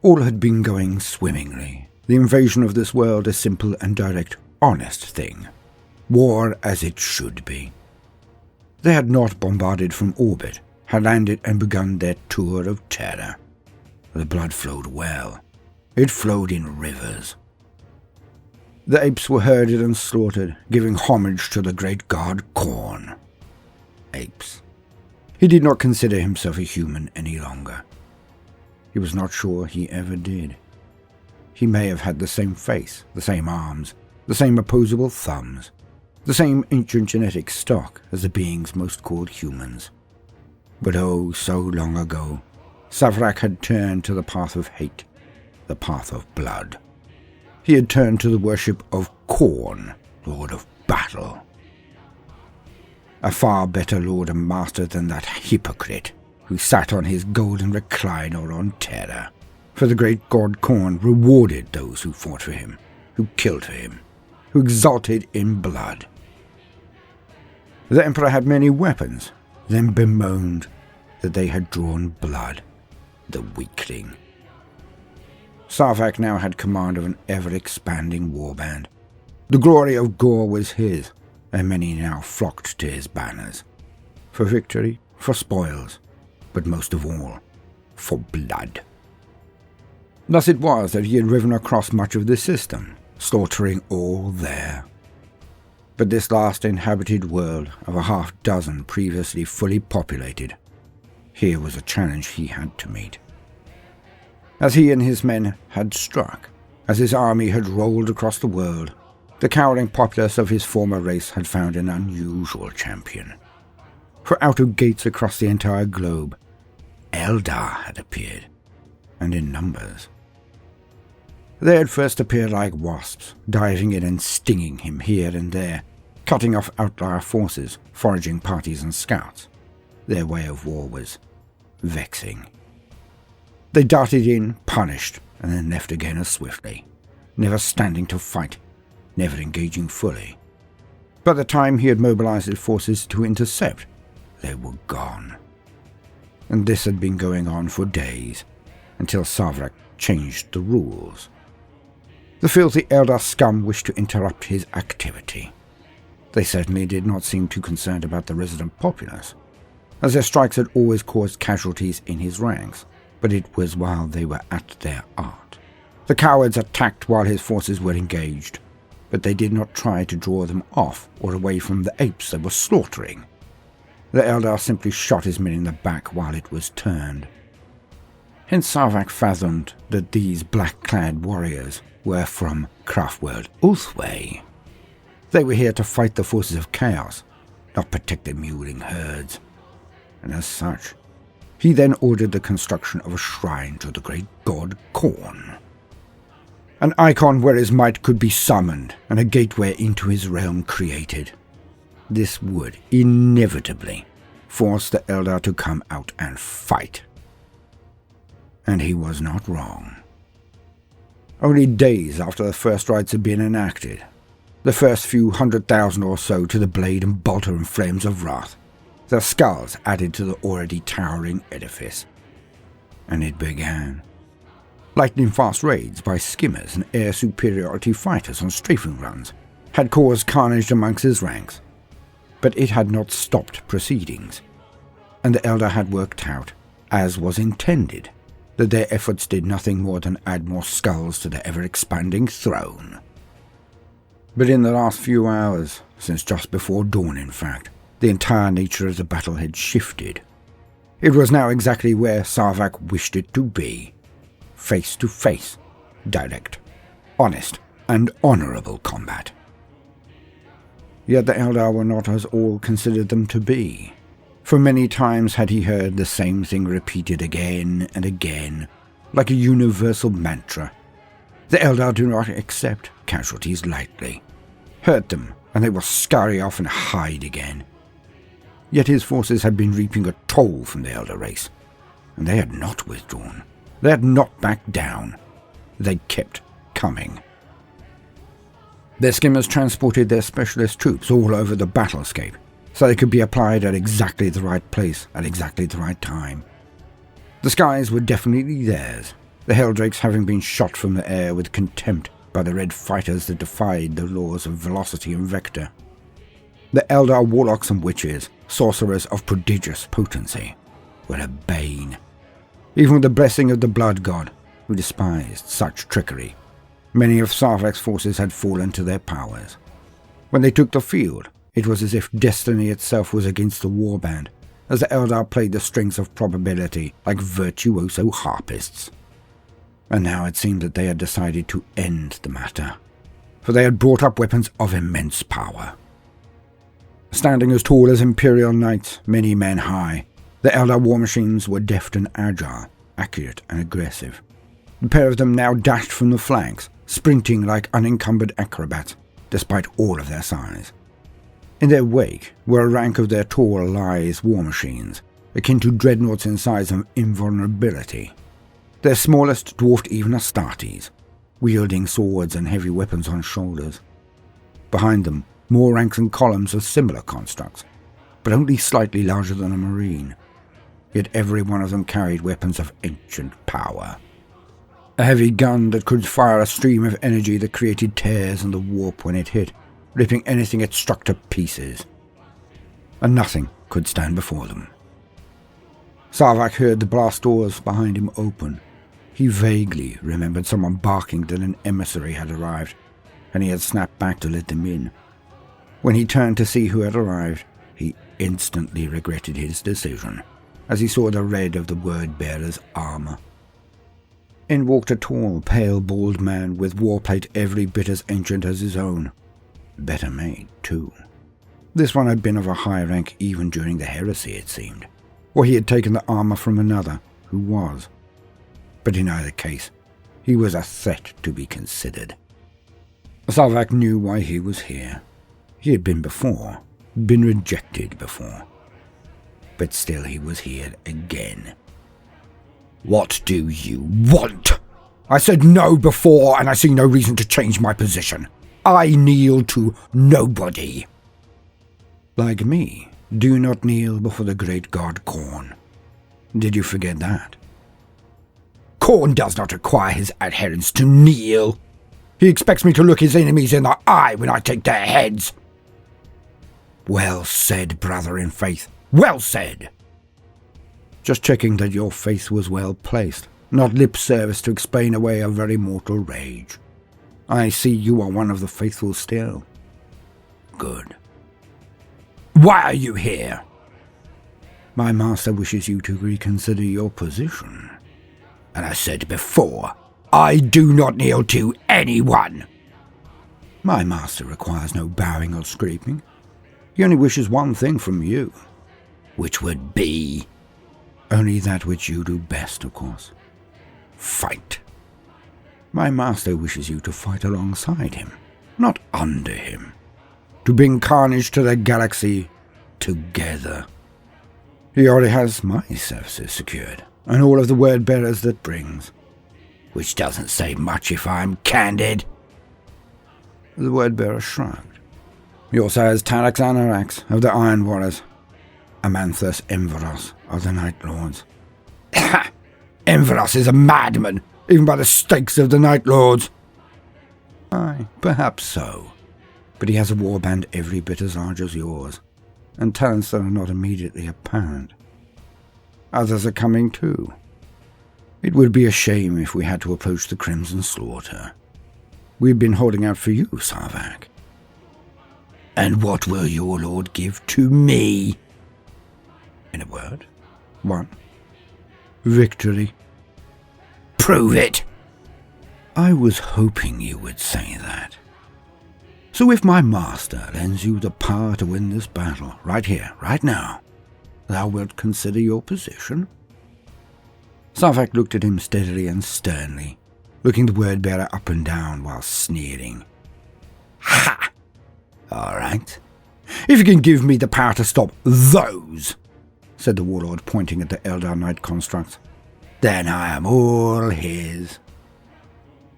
All had been going swimmingly. The invasion of this world a simple and direct, honest thing. War as it should be. They had not bombarded from orbit, had landed and begun their tour of terror. The blood flowed well. It flowed in rivers. The apes were herded and slaughtered, giving homage to the great god Khorne. Apes. He did not consider himself a human any longer. He was not sure he ever did. He may have had the same face, the same arms, the same opposable thumbs, the same ancient genetic stock as the beings most called humans. But oh, so long ago, Savrak had turned to the path of hate, the path of blood. He had turned to the worship of Khorne, Lord of Battle. A far better lord and master than that hypocrite who sat on his golden recliner on terror. For the great god Khorne rewarded those who fought for him, who killed for him, who exulted in blood. The Emperor had many weapons, then bemoaned that they had drawn blood, the weakling. Sarvak now had command of an ever-expanding warband. The glory of gore was his, and many now flocked to his banners. For victory, for spoils, but most of all, for blood. Thus it was that he had riven across much of the system, slaughtering all there. But this last inhabited world of a half-dozen previously fully populated, here was a challenge he had to meet. As he and his men had struck, as his army had rolled across the world, the cowering populace of his former race had found an unusual champion. For out of gates across the entire globe, Eldar had appeared, and in numbers. They had first appeared like wasps, diving in and stinging him here and there, cutting off outlier forces, foraging parties and scouts. Their way of war was vexing. They darted in, punished, and then left again as swiftly, never standing to fight, never engaging fully. By the time he had mobilized his forces to intercept, they were gone. And this had been going on for days, until Savrak changed the rules. The filthy Eldar scum wished to interrupt his activity. They certainly did not seem too concerned about the resident populace, as their strikes had always caused casualties in his ranks, but it was while they were at their art. The cowards attacked while his forces were engaged, but they did not try to draw them off or away from the apes they were slaughtering. The Eldar simply shot his men in the back while it was turned. Hence Sarvak fathomed that these black-clad warriors were from craftworld Ulthway. They were here to fight the forces of chaos, not protect the mewling herds. And as such, he then ordered the construction of a shrine to the great god Khorne. An icon where his might could be summoned, and a gateway into his realm created. This would, inevitably, force the Eldar to come out and fight. And he was not wrong. Only days after the first rites had been enacted, the first few 100,000 or so to the blade and bolter and flames of wrath, their skulls added to the already towering edifice. And it began. Lightning-fast raids by skimmers and air superiority fighters on strafing runs had caused carnage amongst his ranks, but it had not stopped proceedings, and the Eldar had worked out, as was intended, that their efforts did nothing more than add more skulls to the ever-expanding throne. But in the last few hours, since just before dawn in fact, the entire nature of the battle had shifted. It was now exactly where Sarvak wished it to be. Face to face, direct, honest, and honorable combat. Yet the Eldar were not as all considered them to be. For many times had he heard the same thing repeated again and again, like a universal mantra. The Eldar do not accept casualties lightly. Hurt them, and they will scurry off and hide again. Yet his forces had been reaping a toll from the Elder race, and they had not withdrawn. They had not backed down. They kept coming. Their skimmers transported their specialist troops all over the battlescape, so they could be applied at exactly the right place at exactly the right time. The skies were definitely theirs, the Helldrakes having been shot from the air with contempt by the red fighters that defied the laws of velocity and vector. The Eldar warlocks and witches, sorcerers of prodigious potency, were a bane. Even with the blessing of the blood god, who despised such trickery, many of Sarvak's forces had fallen to their powers. When they took the field, it was as if destiny itself was against the warband, as the Eldar played the strings of probability like virtuoso harpists. And now it seemed that they had decided to end the matter, for they had brought up weapons of immense power. Standing as tall as Imperial Knights, many men high, the Eldar war machines were deft and agile, accurate and aggressive. The pair of them now dashed from the flanks, sprinting like unencumbered acrobats, despite all of their size. In their wake were a rank of their tall, lithe war machines, akin to dreadnoughts in size and invulnerability. Their smallest dwarfed even Astartes, wielding swords and heavy weapons on shoulders. Behind them, more ranks and columns of similar constructs, but only slightly larger than a marine. Yet every one of them carried weapons of ancient power. A heavy gun that could fire a stream of energy that created tears in the warp when it hit, ripping anything it struck to pieces. And nothing could stand before them. Sarvak heard the blast doors behind him open. He vaguely remembered someone barking that an emissary had arrived, and he had snapped back to let them in. When he turned to see who had arrived, he instantly regretted his decision, as he saw the red of the word-bearer's armor. In walked a tall, pale, bald man with warplate every bit as ancient as his own. Better made, too. This one had been of a high rank even during the heresy, it seemed, or he had taken the armor from another, who was. But in either case, he was a threat to be considered. Sarvak knew why he was here. He had been before, been rejected before. But still he was here again. What do you want? I said no before, and I see no reason to change my position. I kneel to nobody. Like me, do not kneel before the great god Khorne. Did you forget that? Khorne does not require his adherents to kneel. He expects me to look his enemies in the eye when I take their heads. Well said, brother in faith. Well said. Just checking that your faith was well placed, not lip service to explain away a very mortal rage. I see you are one of the faithful still. Good. Why are you here? My master wishes you to reconsider your position. And I said before, I do not kneel to anyone. My master requires no bowing or scraping. He only wishes one thing from you. Which would be? Only that which you do best, of course. Fight. My master wishes you to fight alongside him, not under him. To bring carnage to the galaxy together. He already has my services secured, and all of the word bearers that brings. Which doesn't say much if I'm candid. The word bearer shrugged. He also has Tarax Anarax of the Iron Warriors, Amanthus Enveros of the Night Lords. Enveros is a madman, even by the stakes of the Night Lords. Aye, perhaps so. But he has a warband every bit as large as yours, and talents that are not immediately apparent. Others are coming too. It would be a shame if we had to approach the Crimson Slaughter. We've been holding out for you, Sarvak. And what will your lord give to me? In a word, one. Victory. Prove it! I was hoping you would say that. So if my master lends you the power to win this battle, right here, right now, thou wilt consider your position? Sarvak looked at him steadily and sternly, looking the word-bearer up and down while sneering. Ha! All right. If you can give me the power to stop those, said the warlord, pointing at the Eldar Knight constructs, then I am all his.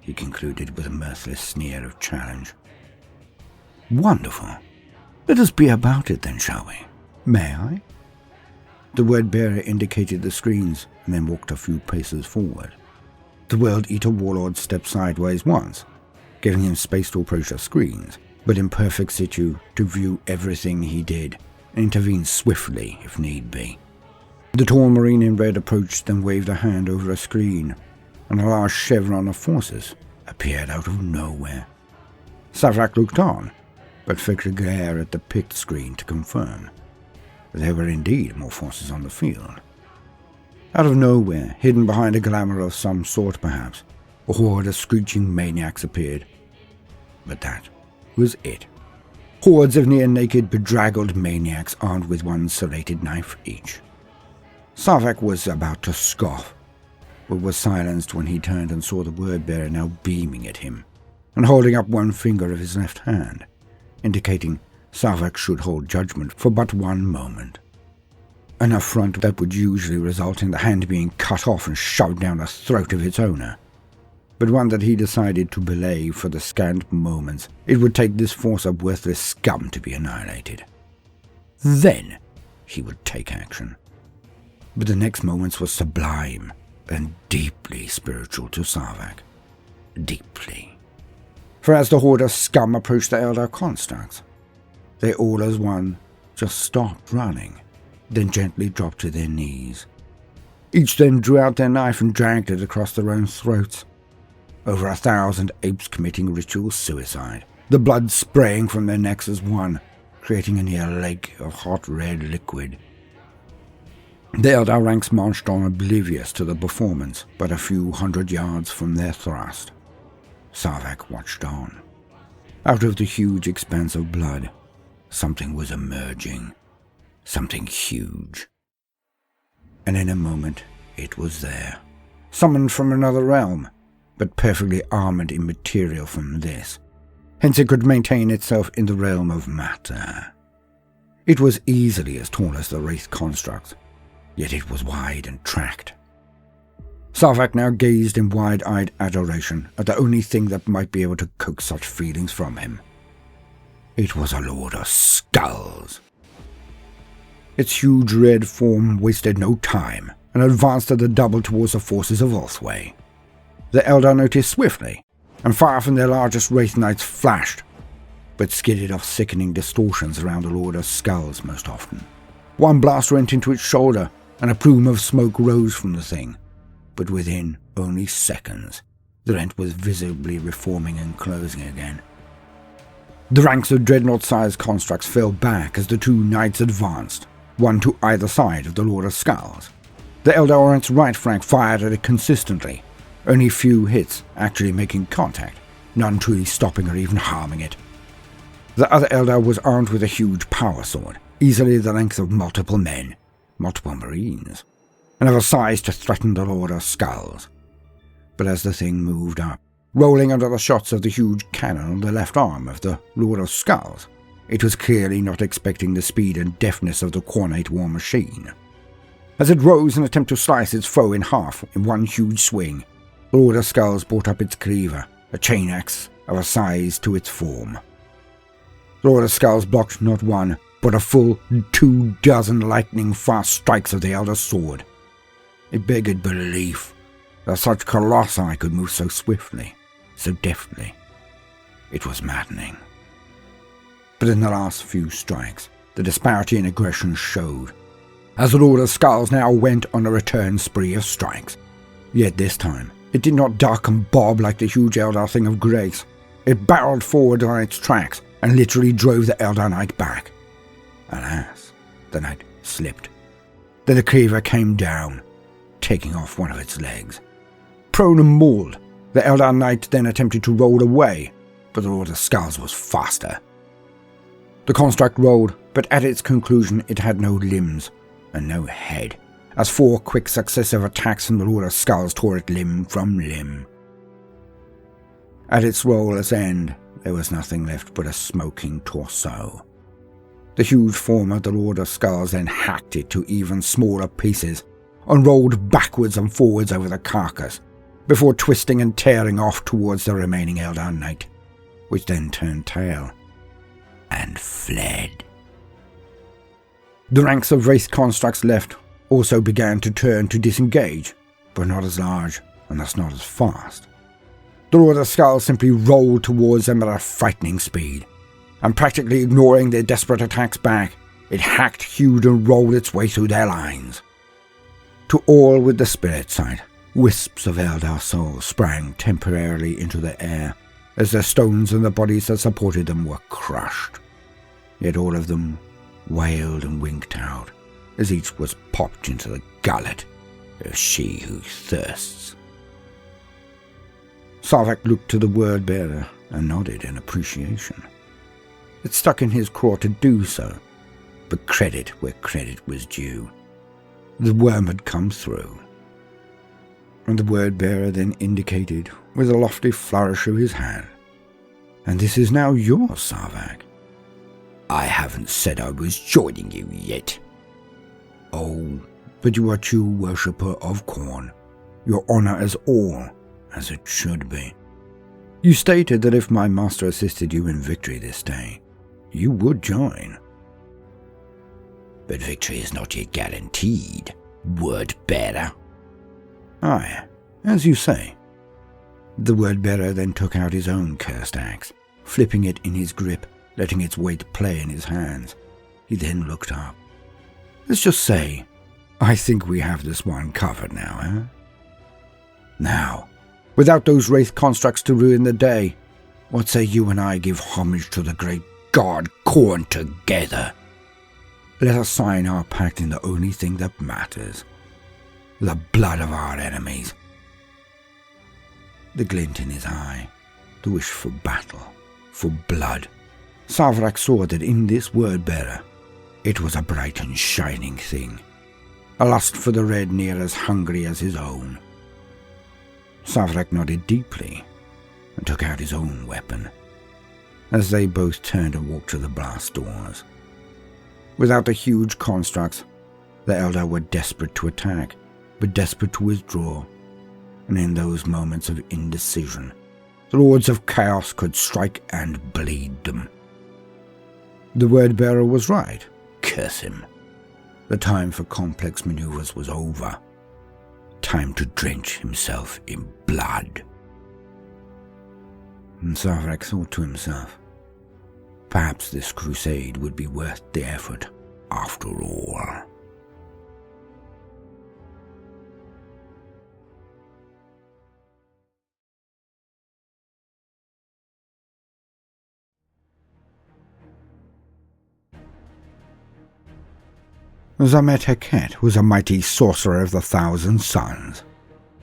He concluded with a mirthless sneer of challenge. Wonderful. Let us be about it then, shall we? May I? The word-bearer indicated the screens and then walked a few paces forward. The World Eater Warlord stepped sideways once, giving him space to approach the screens, but in perfect situ to view everything he did and intervene swiftly if need be. The tall Marine in red approached and waved a hand over a screen, and a large chevron of forces appeared out of nowhere. Savrak looked on, but fixed a glare at the picked screen to confirm. There were indeed more forces on the field. Out of nowhere, hidden behind a glamour of some sort perhaps, a horde of screeching maniacs appeared. But that was it. Hordes of near-naked, bedraggled maniacs armed with one serrated knife each. Savrak was about to scoff, but was silenced when he turned and saw the word-bearer now beaming at him, and holding up one finger of his left hand, indicating Savrak should hold judgment for but one moment. An affront that would usually result in the hand being cut off and shoved down the throat of its owner, but one that he decided to belay for the scant moments it would take this force of worthless scum to be annihilated. Then he would take action. But the next moments were sublime and deeply spiritual to Savrak. Deeply. For as the horde of scum approached the elder constructs, they all as one just stopped running, then gently dropped to their knees. Each then drew out their knife and dragged it across their own throats. Over 1,000 apes committing ritual suicide, the blood spraying from their necks as one, creating a near lake of hot red liquid. The elder ranks marched on oblivious to the performance, but a few hundred yards from their thrust. Savrak watched on. Out of the huge expanse of blood, something was emerging. Something huge. And in a moment, it was there. Summoned from another realm, but perfectly armored in material from this. Hence it could maintain itself in the realm of matter. It was easily as tall as the wraith construct, yet it was wide and tracked. Savrak now gazed in wide-eyed adoration at the only thing that might be able to coax such feelings from him. It was a lord of skulls. Its huge red form wasted no time and advanced at a double towards the forces of Ulthway. The Eldar noticed swiftly, and fire from their largest wraith knights flashed, but skidded off sickening distortions around the Lord of Skulls most often. One blast went into its shoulder, and a plume of smoke rose from the thing, but within only seconds, the rent was visibly reforming and closing again. The ranks of dreadnought-sized constructs fell back as the two knights advanced, one to either side of the Lord of Skulls. The Eldar on its right flank fired at it consistently, only few hits actually making contact, none truly stopping or even harming it. The other Eldar was armed with a huge power sword, easily the length of multiple men, multiple marines, and of a size to threaten the Lord of Skulls. But as the thing moved up, rolling under the shots of the huge cannon on the left arm of the Lord of Skulls, it was clearly not expecting the speed and deftness of the Khornate war machine. As it rose in an attempt to slice its foe in half in one huge swing, the Lord of Skulls brought up its cleaver, a chain axe of a size to its form. The Lord of Skulls blocked not one, but a full 24 lightning-fast strikes of the Elder Sword. It beggared belief that such colossi could move so swiftly, so deftly. It was maddening. But in the last few strikes, the disparity in aggression showed, as the Lord of Skulls now went on a return spree of strikes. Yet this time, it did not duck and bob like the huge Eldar thing of grace. It barreled forward on its tracks and literally drove the Eldar Knight back. Alas, the Knight slipped. Then the cleaver came down, taking off one of its legs. Prone and mauled, the Eldar Knight then attempted to roll away, but the Lord of Skulls was faster. The construct rolled, but at its conclusion it had no limbs and no head, as 4 quick successive attacks from the Lord of Skulls tore it limb from limb. At its roller's end, there was nothing left but a smoking torso. The huge form of the Lord of Skulls then hacked it to even smaller pieces and rolled backwards and forwards over the carcass, before twisting and tearing off towards the remaining Eldar Knight, which then turned tail and fled. The ranks of wraith constructs left also began to turn to disengage, but not as large and thus not as fast. The Lord of Skull simply rolled towards them at a frightening speed, and practically ignoring their desperate attacks back, it hacked, hewed, and rolled its way through their lines. To all with the spirit sight, wisps of Eldar souls sprang temporarily into the air as the stones and the bodies that supported them were crushed. Yet all of them wailed and winked out as each was popped into the gullet of she who thirsts. Sarvak looked to the word-bearer and nodded in appreciation. It stuck in his craw to do so, but credit where credit was due. The worm had come through. And the word-bearer then indicated with a lofty flourish of his hand, "And this is now yours, Sarvak." "I haven't said I was joining you yet." "Oh, but you are true worshipper of Khorne. Your honor is all, as it should be. You stated that if my master assisted you in victory this day, you would join." "But victory is not yet guaranteed, word-bearer." "Aye, as you say." The word-bearer then took out his own cursed axe, flipping it in his grip, letting its weight play in his hands. He then looked up. "Let's just say, I think we have this one covered now, eh? Now, without those wraith constructs to ruin the day, what say you and I give homage to the great god Khorne together? Let us sign our pact in the only thing that matters, the blood of our enemies." The glint in his eye, the wish for battle, for blood. Sarvak saw that in this word-bearer, it was a bright and shining thing, a lust for the red near as hungry as his own. Sarvak nodded deeply and took out his own weapon, as they both turned and walked to the blast doors. Without the huge constructs, the Eldar were desperate to attack, but desperate to withdraw, and in those moments of indecision, the Lords of Chaos could strike and bleed them. The word-bearer was right. Curse him. The time for complex maneuvers was over. Time to drench himself in blood. And Sarvak thought to himself, perhaps this crusade would be worth the effort after all. Zamet Heket was a mighty sorcerer of the Thousand Suns.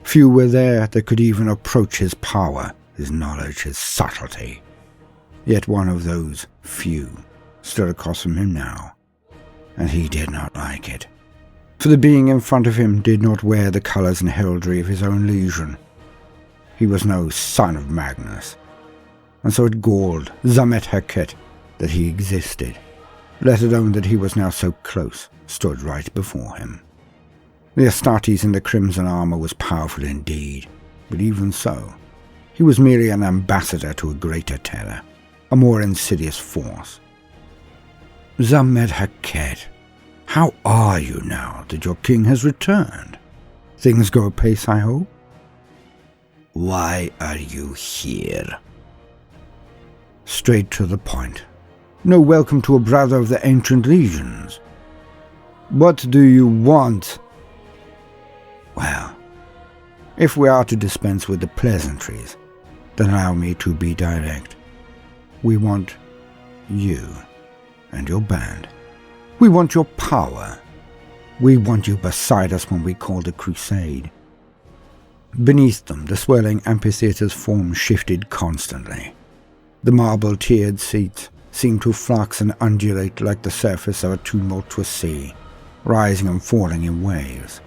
Few were there that could even approach his power, his knowledge, his subtlety. Yet one of those few stood across from him now, and he did not like it. For the being in front of him did not wear the colours and heraldry of his own legion. He was no son of Magnus, and so it galled Zamet Heket that he existed, let alone that he was now so close, stood right before him. The Astartes in the crimson armour was powerful indeed, but even so, he was merely an ambassador to a greater terror, a more insidious force. Zamet Heket, how are you now that your king has returned? Things go apace, I hope? Why are you here? Straight to the point. No welcome to a brother of the ancient legions. What do you want? Well, if we are to dispense with the pleasantries, then allow me to be direct. We want you and your band. We want your power. We want you beside us when we call the crusade. Beneath them, the swirling amphitheater's form shifted constantly. The marble-tiered seats seemed to flux and undulate like the surface of a tumultuous sea, rising and falling in waves.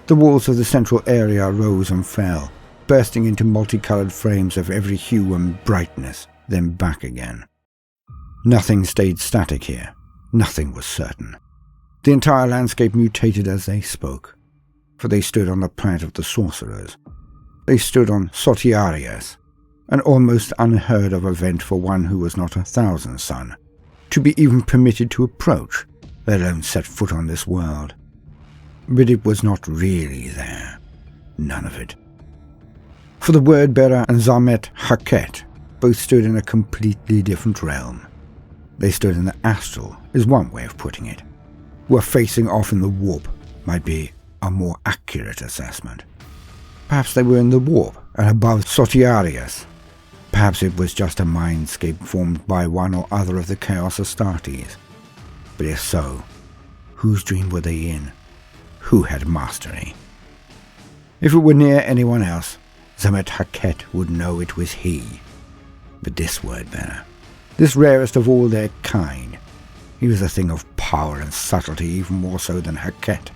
The walls of the central area rose and fell, bursting into multicolored frames of every hue and brightness, then back again. Nothing stayed static here. Nothing was certain. The entire landscape mutated as they spoke, for they stood on the planet of the sorcerers. They stood on Sotiarius, an almost unheard of event for one who was not a Thousand Son, to be even permitted to approach, let alone set foot on this world. But it was not really there. None of it. For the Word-Bearer and Zamet Haket both stood in a completely different realm. They stood in the astral, is one way of putting it. Were facing off in the warp might be a more accurate assessment. Perhaps they were in the warp and above Sotiarius. Perhaps it was just a mindscape formed by one or other of the Chaos Astartes. But if so, whose dream were they in? Who had mastery? If it were near anyone else, Zamet Haket would know it was he. But this Word-Bearer, this rarest of all their kind, he was a thing of power and subtlety even more so than Haket.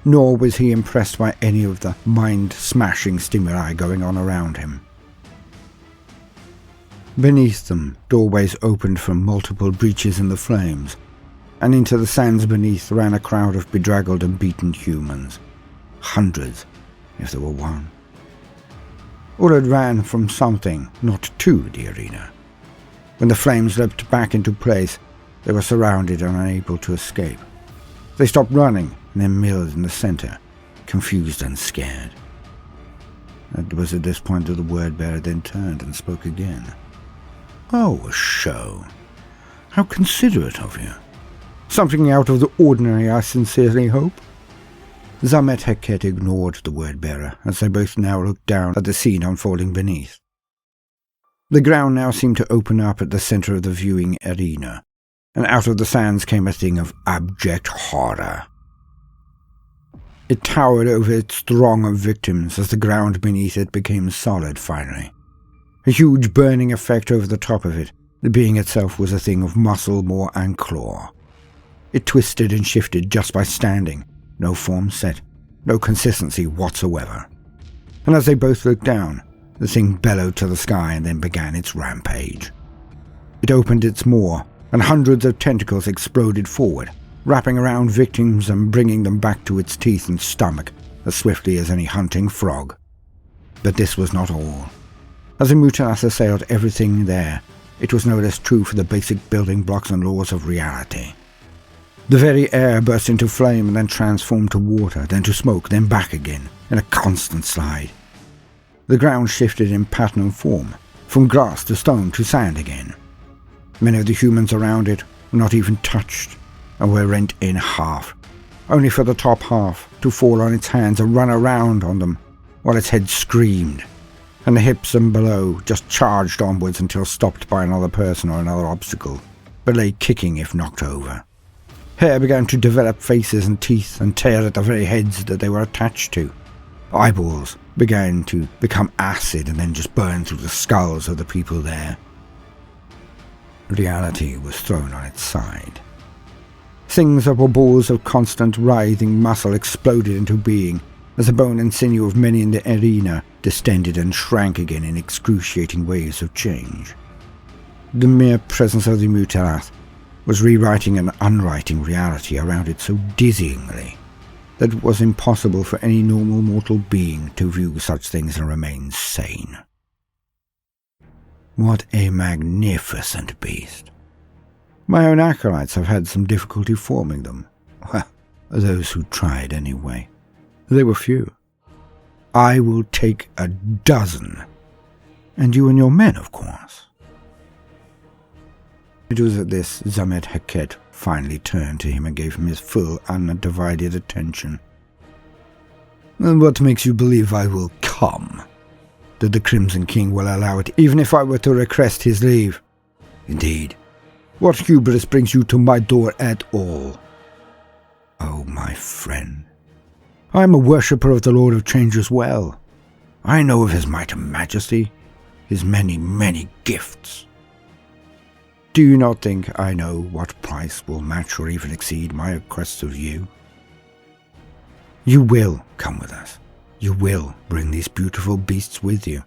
Nor was he impressed by any of the mind-smashing stimuli going on around him. Beneath them, doorways opened from multiple breaches in the flames, and into the sands beneath ran a crowd of bedraggled and beaten humans. Hundreds, if there were one. All had ran from something, not to the arena. When the flames leapt back into place, they were surrounded and unable to escape. They stopped running and then milled in the center, confused and scared. It was at this point that the Word-Bearer then turned and spoke again. "Oh, a show. How considerate of you. Something out of the ordinary, I sincerely hope." Zamet Haket ignored the Word-Bearer as they both now looked down at the scene unfolding beneath. The ground now seemed to open up at the center of the viewing arena, and out of the sands came a thing of abject horror. It towered over its throng of victims as the ground beneath it became solid finally. A huge burning effect over the top of it. The being itself was a thing of muscle, maw, and claw. It twisted and shifted just by standing, no form set, no consistency whatsoever. And as they both looked down, the thing bellowed to the sky and then began its rampage. It opened its maw, and hundreds of tentacles exploded forward, wrapping around victims and bringing them back to its teeth and stomach as swiftly as any hunting frog. But this was not all. As the Mutalith assailed everything there, it was no less true for the basic building blocks and laws of reality. The very air burst into flame and then transformed to water, then to smoke, then back again, in a constant slide. The ground shifted in pattern and form, from grass to stone to sand again. Many of the humans around it were not even touched, and were rent in half, only for the top half to fall on its hands and run around on them, while its head screamed, and the hips and below just charged onwards until stopped by another person or another obstacle, but lay kicking if knocked over. Hair began to develop faces and teeth and tear at the very heads that they were attached to. Eyeballs began to become acid and then just burn through the skulls of the people there. Reality was thrown on its side. Things that were balls of constant writhing muscle exploded into being as the bone and sinew of many in the arena distended and shrank again in excruciating waves of change. The mere presence of the Mutalith was rewriting and unwriting reality around it so dizzyingly that it was impossible for any normal mortal being to view such things and remain sane. What a magnificent beast! My own acolytes have had some difficulty forming them. Well, those who tried anyway. They were few. I will take 12. And you and your men, of course. It was at this Zamet Haket finally turned to him and gave him his full, undivided attention. "And what makes you believe I will come? That the Crimson King will allow it, even if I were to request his leave? Indeed. What hubris brings you to my door at all?" "Oh, my friend, I am a worshipper of the Lord of Change as well. I know of his might and majesty, his many, many gifts. Do you not think I know what price will match or even exceed my requests of you? You will come with us. You will bring these beautiful beasts with you,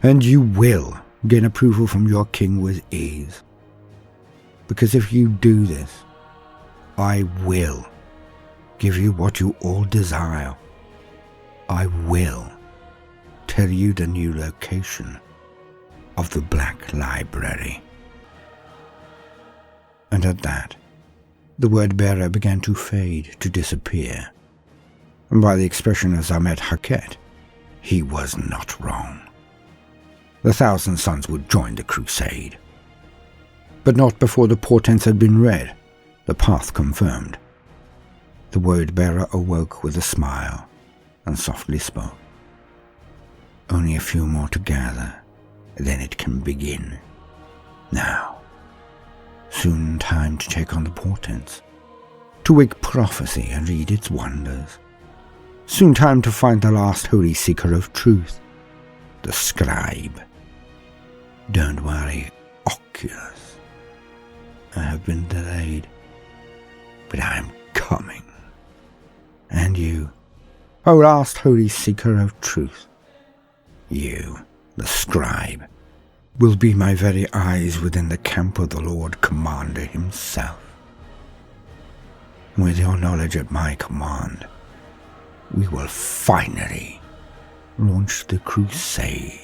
and you will gain approval from your king with ease. Because if you do this, I will give you what you all desire. I will tell you the new location of the Black Library." And at that, the Word-Bearer began to fade, to disappear, and by the expression of Zamet Haket, He was not wrong. The Thousand Sons would join the Crusade. But not before the portents had been read, the path confirmed. The word-bearer awoke with a smile and softly spoke. Only a few more to gather, then it can begin. Now, soon time to take on the portents, to wake prophecy and read its wonders. Soon time to find the last holy seeker of truth, the scribe. Don't worry, Oculus. I have been delayed, but I am coming. And you, O last holy seeker of truth, you, the scribe, will be my very eyes within the camp of the Lord Commander himself. With your knowledge at my command, we will finally launch the Crusade.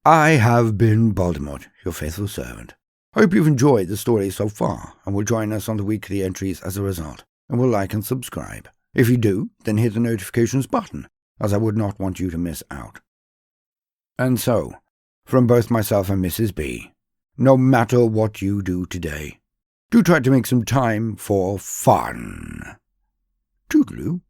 I have been Baldermort, your faithful servant. I hope you've enjoyed the story so far and will join us on the weekly entries as a result, and will like and subscribe. If you do, then hit the notifications button, as I would not want you to miss out. And so, from both myself and Mrs. B, no matter what you do today, do try to make some time for fun. Toodaloo.